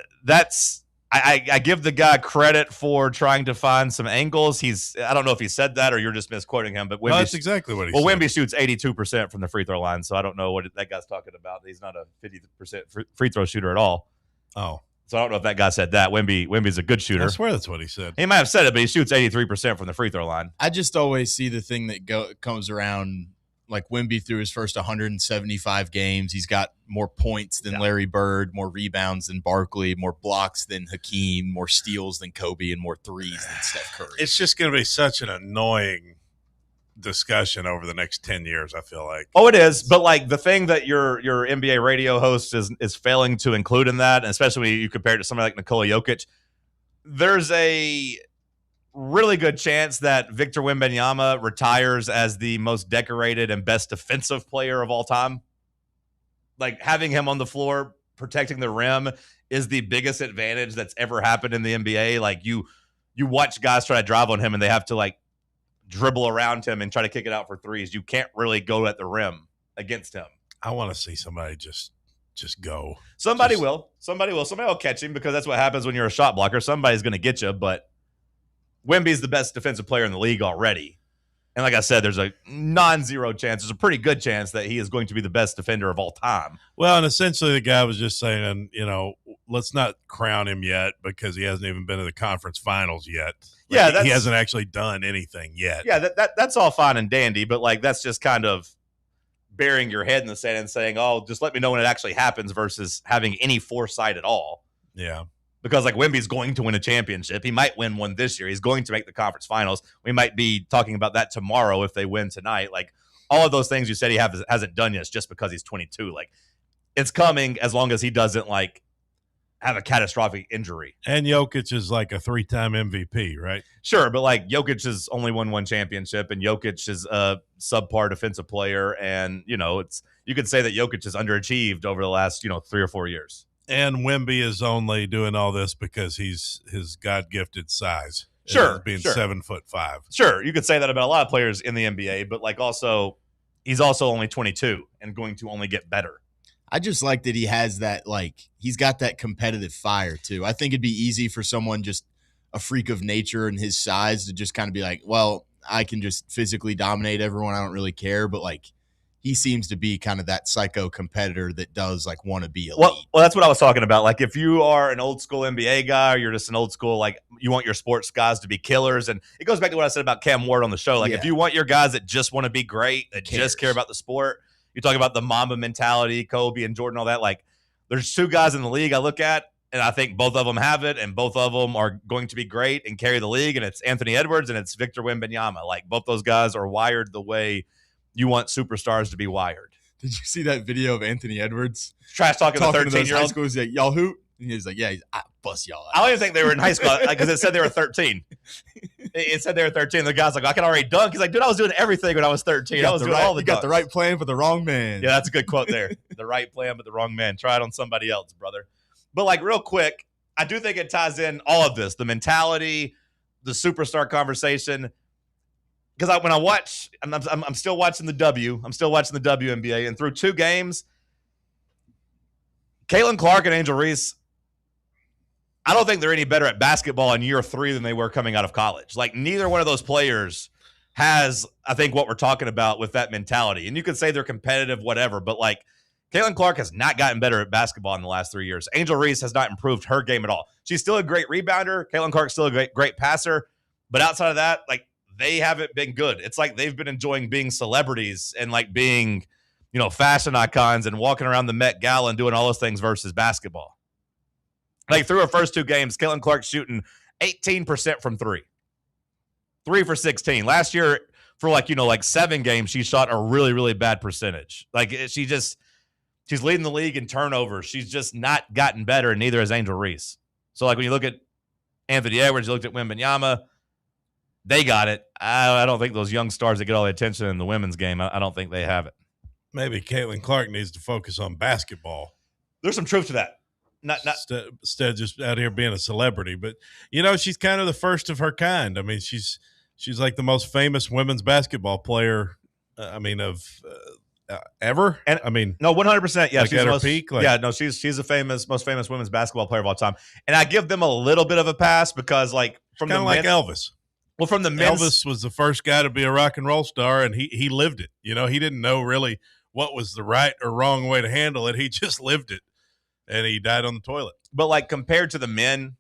I give the guy credit for trying to find some angles. I don't know if he said that or you're just misquoting him, but Wemby, that's exactly what he said. Well, Wemby shoots 82% from the free throw line, so I don't know what that guy's talking about. He's not a 50% free throw shooter at all. Oh. So I don't know if that guy said that. Wemby's a good shooter. I swear that's what he said. He might have said it, but he shoots 83% from the free throw line. I just always see the thing that comes around, like Wemby through his first 175 games. He's got more points than Larry Bird, more rebounds than Barkley, more blocks than Hakeem, more steals than Kobe, and more threes than Steph Curry. It's just going to be such an annoying discussion over the next 10 years, I feel like. Oh, it is. But like the thing that your NBA radio host is failing to include in that, and especially when you compare it to somebody like Nikola Jokic, there's a really good chance that Victor Wembanyama retires as the most decorated and best defensive player of all time. Like, having him on the floor protecting the rim is the biggest advantage that's ever happened in the NBA. Like, you watch guys try to drive on him and they have to like dribble around him and try to kick it out for threes. You can't really go at the rim against him. I want to see somebody just go. Somebody will catch him, because that's what happens when you're a shot blocker. Somebody's going to get you, but Wemby's the best defensive player in the league already. And like I said, there's a non-zero chance. There's a pretty good chance that he is going to be the best defender of all time. Well, and essentially the guy was just saying, let's not crown him yet because he hasn't even been to the conference finals yet. Like, he hasn't actually done anything yet. Yeah, that's all fine and dandy, but like that's just kind of burying your head in the sand and saying, oh, just let me know when it actually happens versus having any foresight at all. Yeah. Because like Wemby's going to win a championship. He might win one this year. He's going to make the conference finals. We might be talking about that tomorrow if they win tonight. Like all of those things you said he hasn't done yet just because he's 22. Like it's coming as long as he doesn't like have a catastrophic injury. And Jokic is like a 3-time MVP, right? Sure, but like Jokic has only won one championship, and Jokic is a subpar defensive player, and you could say that Jokic has underachieved over the last 3 or 4 years. And Wemby is only doing all this because he's his God-gifted size. Sure, being sure. 7'5". Sure, you could say that about a lot of players in the NBA, but like he's also only 22 and going to only get better. I just like that he has that, like, he's got that competitive fire too. I think it'd be easy for someone just a freak of nature and his size to just kind of be like, well, I can just physically dominate everyone. I don't really care. But like, he seems to be kind of that psycho competitor that does like want to be elite. Well, that's what I was talking about. Like if you are an old school NBA guy, or you're just an old school, like you want your sports guys to be killers. And it goes back to what I said about Cam Ward on the show. Like if you want your guys that just want to be great, that just care about the sport, you talk about the Mamba mentality, Kobe and Jordan, all that. Like there's two guys in the league I look at, and I think both of them have it, and both of them are going to be great and carry the league. And it's Anthony Edwards and it's Victor Wembanyama. Like both those guys are wired the way you want superstars to be wired. Did you see that video of Anthony Edwards trash talking the 13-year-old? High school, he's like, y'all hoot? And he's like, yeah, I bust y'all out. I don't even think they were in high school because it said they were 13. It said they were 13. The guy's like, I can already dunk. He's like, dude, I was doing everything when I was 13. I was doing all the You got the right plan for the wrong man. Yeah, that's a good quote there. The right plan, but the wrong man. Try it on somebody else, brother. But like real quick, I do think it ties in all of this, the mentality, the superstar conversation. Because when I watch, I'm still watching the W. I'm still watching the WNBA. And through 2 games, Caitlin Clark and Angel Reese, I don't think they're any better at basketball in year 3 than they were coming out of college. Like, neither one of those players has, I think, what we're talking about with that mentality. And you could say they're competitive, whatever, but, like, Caitlin Clark has not gotten better at basketball in the last 3 years. Angel Reese has not improved her game at all. She's still a great rebounder. Caitlin Clark's still a great passer. But outside of that, like, they haven't been good. It's like they've been enjoying being celebrities and like being, fashion icons and walking around the Met Gala and doing all those things versus basketball. Like, through her first 2 games, Caitlin Clark's shooting 18% from 3. 3 for 16. Last year, for 7 games, she shot a really, really bad percentage. Like, she's leading the league in turnovers. She's just not gotten better, and neither has Angel Reese. So, like, when you look at Anthony Edwards, you looked at Wembanyama, they got it. I don't think those young stars that get all the attention in the women's game, I don't think they have it. Maybe Caitlin Clark needs to focus on basketball. There's some truth to that. Instead of just out here being a celebrity. But, she's kind of the first of her kind. I mean, she's like the most famous women's basketball player, ever. And no, 100%. Yeah, like she's at her most, peak. She's the most famous women's basketball player of all time. And I give them a little bit of a pass because, like, from kind the of like Elvis. Well, from the men's, Elvis was the first guy to be a rock and roll star, and he lived it. He didn't know really what was the right or wrong way to handle it. He just lived it, and he died on the toilet. But, like, compared to the men,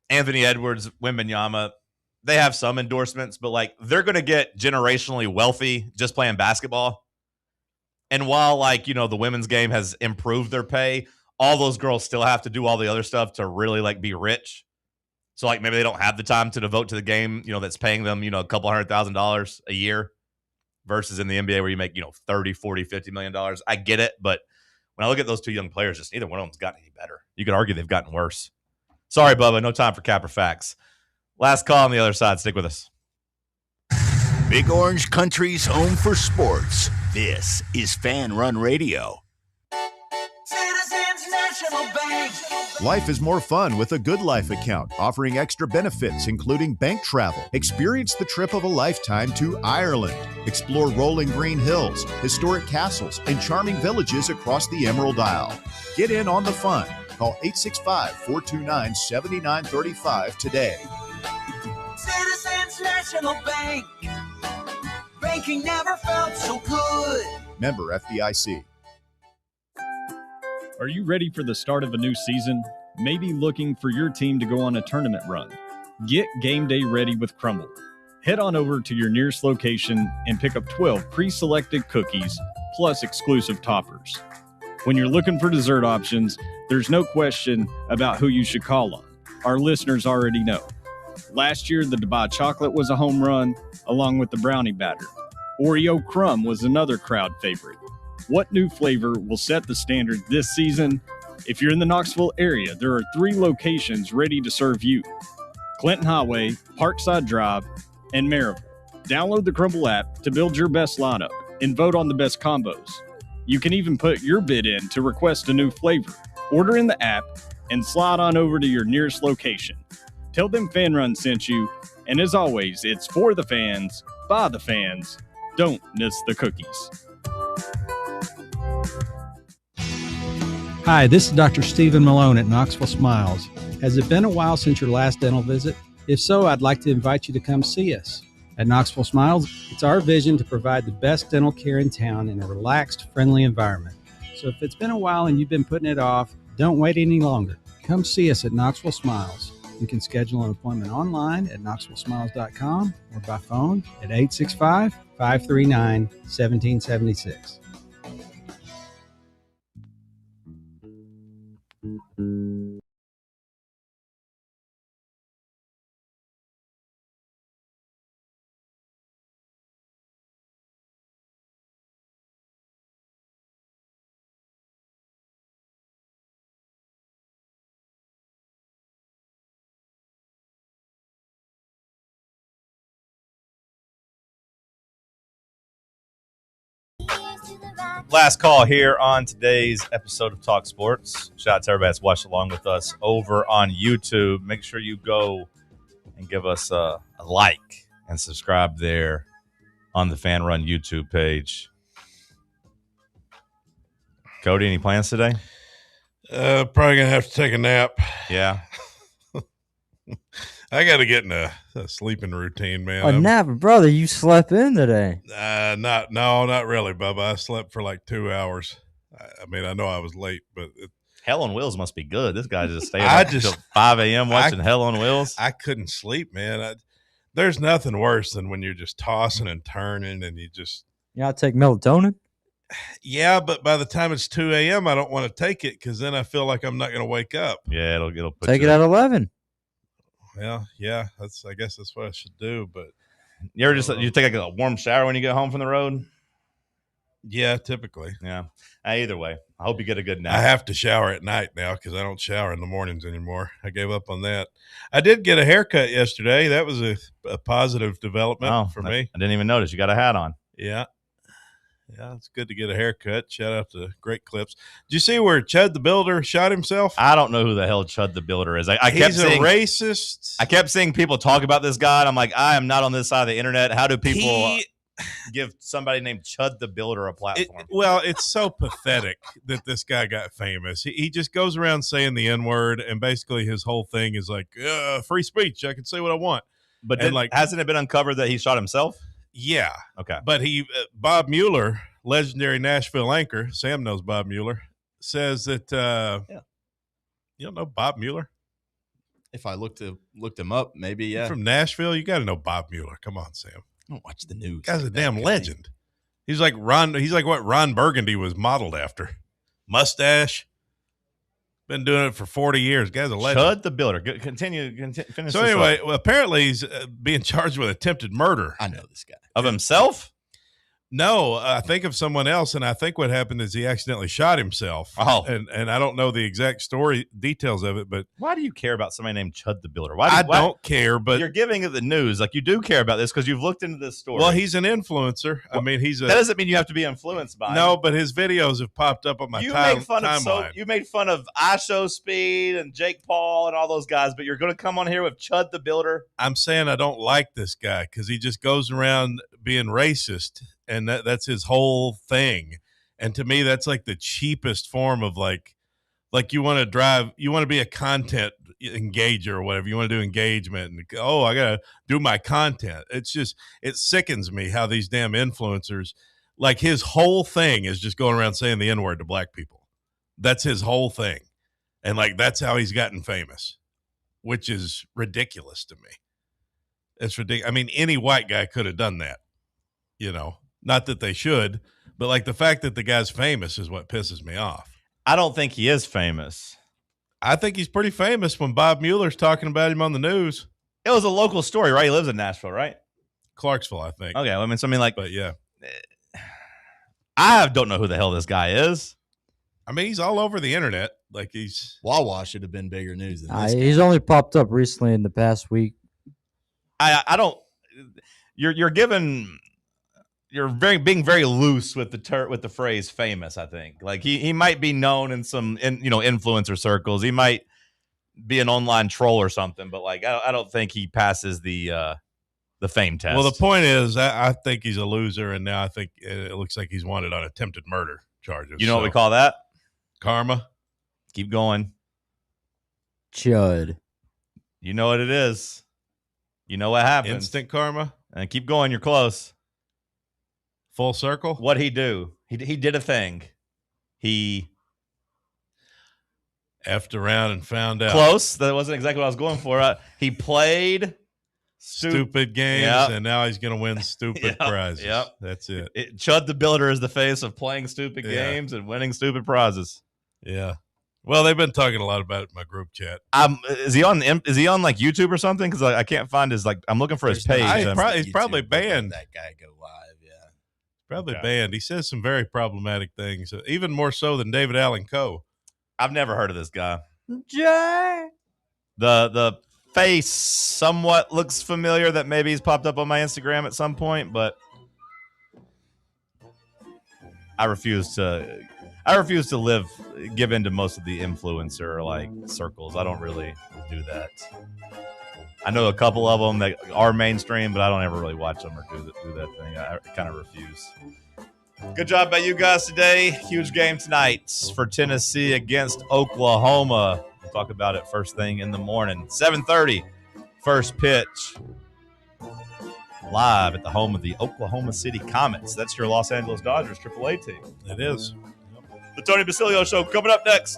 Anthony Edwards, Wembanyama, they have some endorsements, but, like, they're going to get generationally wealthy just playing basketball. And while, like, the women's game has improved their pay, all those girls still have to do all the other stuff to really, like, be rich. So, like, maybe they don't have the time to devote to the game, that's paying them, a couple $100,000 a year versus in the NBA where you make, 30, 40, $50 million. I get it. But when I look at those 2 young players, just neither one of them's gotten any better. You could argue they've gotten worse. Sorry, Bubba. No time for cap or facts. Last call on the other side. Stick with us. Big Orange Country's home for sports. This is Fan Run Radio. Citizens National Bank. Life is more fun with a Good Life account, offering extra benefits, including bank travel. Experience the trip of a lifetime to Ireland. Explore rolling green hills, historic castles, and charming villages across the Emerald Isle. Get in on the fun. Call 865-429-7935 today. Citizens National Bank. Banking never felt so good. Member FDIC. Are you ready for the start of a new season? Maybe looking for your team to go on a tournament run? Get game day ready with Crumble. Head on over to your nearest location and pick up 12 pre-selected cookies plus exclusive toppers. When you're looking for dessert options, there's no question about who you should call on. Our listeners already know. Last year, the Dubai chocolate was a home run, along with the brownie batter. Oreo crumb was another crowd favorite. What new flavor will set the standard this season? If you're in the Knoxville area, there are 3 locations ready to serve you: Clinton Highway, Parkside Drive, and Maryville. Download the Crumble app to build your best lineup and vote on the best combos. You can even put your bid in to request a new flavor. Order in the app and slide on over to your nearest location. Tell them Fan Run sent you, and as always, it's for the fans, by the fans. Don't miss the cookies. Hi, this is Dr. Stephen Malone at Knoxville Smiles. Has it been a while since your last dental visit? If so, I'd like to invite you to come see us. At Knoxville Smiles, it's our vision to provide the best dental care in town in a relaxed, friendly environment. So if it's been a while and you've been putting it off, don't wait any longer. Come see us at Knoxville Smiles. You can schedule an appointment online at knoxvillesmiles.com or by phone at 865-539-1776. Last call here on today's episode of Talk Sports. Shout out to everybody that's watched along with us over on YouTube. Make sure you go and give us a like and subscribe there on the Fan Run YouTube page. Cody, any plans today? Probably gonna have to take a nap. Yeah. I got to get in a sleeping routine, man. A nap, brother. You slept in today. Not really, Bubba. I slept for like 2 hours. I mean, I know I was late, but Hell on Wheels must be good. This guy just stayed up until 5 a.m. watching Hell on Wheels. I couldn't sleep, man. There's nothing worse than when you're just tossing and turning and you just. Yeah, I take melatonin. Yeah, but by the time it's 2 a.m., I don't want to take it because then I feel like I'm not going to wake up. Yeah, it'll put take it at 11. Well, yeah, I guess that's what I should do. But you ever you take like a warm shower when you get home from the road? Yeah, typically. Yeah. Either way, I hope you get a good nap. I have to shower at night now because I don't shower in the mornings anymore. I gave up on that. I did get a haircut yesterday. That was a positive development for me. I didn't even notice. You got a hat on. Yeah. Yeah, it's good to get a haircut. Shout out to Great Clips. Did you see where Chud the Builder shot himself? I don't know who the hell Chud the Builder is. He's a racist. I kept seeing people talk about this guy, and I'm like, I am not on this side of the internet. How do people give somebody named Chud the Builder a platform? It's so pathetic that this guy got famous. He just goes around saying the N-word, and basically his whole thing is like, free speech. I can say what I want. But hasn't it been uncovered that he shot himself? Yeah. Okay. But Bob Mueller, legendary Nashville anchor, Sam knows Bob Mueller, says that you don't know Bob Mueller? If I looked him up, maybe, yeah. You're from Nashville, you got to know Bob Mueller. Come on, Sam. I don't watch the news. Guy's a damn legend. He's like what Ron Burgundy was modeled after. Mustache. Been doing it for 40 years. Guy's a legend. Chud the Builder. Finish. So anyway, apparently he's being charged with attempted murder. I know this guy. Of himself? No, I think of someone else, and I think what happened is he accidentally shot himself. Oh. And I don't know the exact story details of it, but why do you care about somebody named Chud the Builder? I don't care, but you're giving it the news. Like, you do care about this because you've looked into this story. Well, he's an influencer. I mean, that doesn't mean you have to be influenced by him. No, but his videos have popped up on my timeline. You made fun of iShowSpeed and Jake Paul and all those guys, but you're going to come on here with Chud the Builder? I'm saying I don't like this guy because he just goes around being racist. And that's his whole thing. And to me, that's like the cheapest form of like you want to be a content engager or whatever. You want to do engagement and I got to do my content. It sickens me how these damn influencers, like his whole thing is just going around saying the N-word to black people. That's his whole thing. And like, that's how he's gotten famous, which is ridiculous to me. It's ridiculous. I mean, any white guy could have done that, Not that they should, but like the fact that the guy's famous is what pisses me off. I don't think he is famous. I think he's pretty famous when Bob Mueller's talking about him on the news. It was a local story, right? He lives in Nashville, right? Clarksville, I think. Okay, but yeah. I don't know who the hell this guy is. I mean, he's all over the internet. Like Wawa should have been bigger news than this guy. He's only popped up recently in the past week. I don't. You're being very loose with the phrase famous. I think like he might be known in some influencer circles. He might be an online troll or something, but like I don't think he passes the fame test. Well, the point is, I think he's a loser, and now I think it looks like he's wanted on attempted murder charges. You know what we call that? Karma. Keep going. Chud. You know what it is. You know what happens. Instant karma. And keep going. You're close. Full circle. What'd he do? He did a thing. He effed around and found out. Close. That wasn't exactly what I was going for. He played stupid games, and now he's going to win stupid prizes. Yep. That's it. Chud the Builder is the face of playing stupid games and winning stupid prizes. Yeah. Well, they've been talking a lot about it in my group chat. Is he on like YouTube or something? Because I can't find his I'm looking for his page. He's probably banned. That guy go live, yeah. Probably banned. He says some very problematic things, even more so than David Allen Coe. I've never heard of this guy. Jay. The face somewhat looks familiar. That maybe he's popped up on my Instagram at some point, but I refuse to give into most of the influencer circles. I don't really do that. I know a couple of them that are mainstream, but I don't ever really watch them or do that thing. I kind of refuse. Good job by you guys today. Huge game tonight for Tennessee against Oklahoma. We'll talk about it first thing in the morning. 7:30, first pitch. Live at the home of the Oklahoma City Comets. That's your Los Angeles Dodgers AAA team. It is. The Tony Basilio Show coming up next.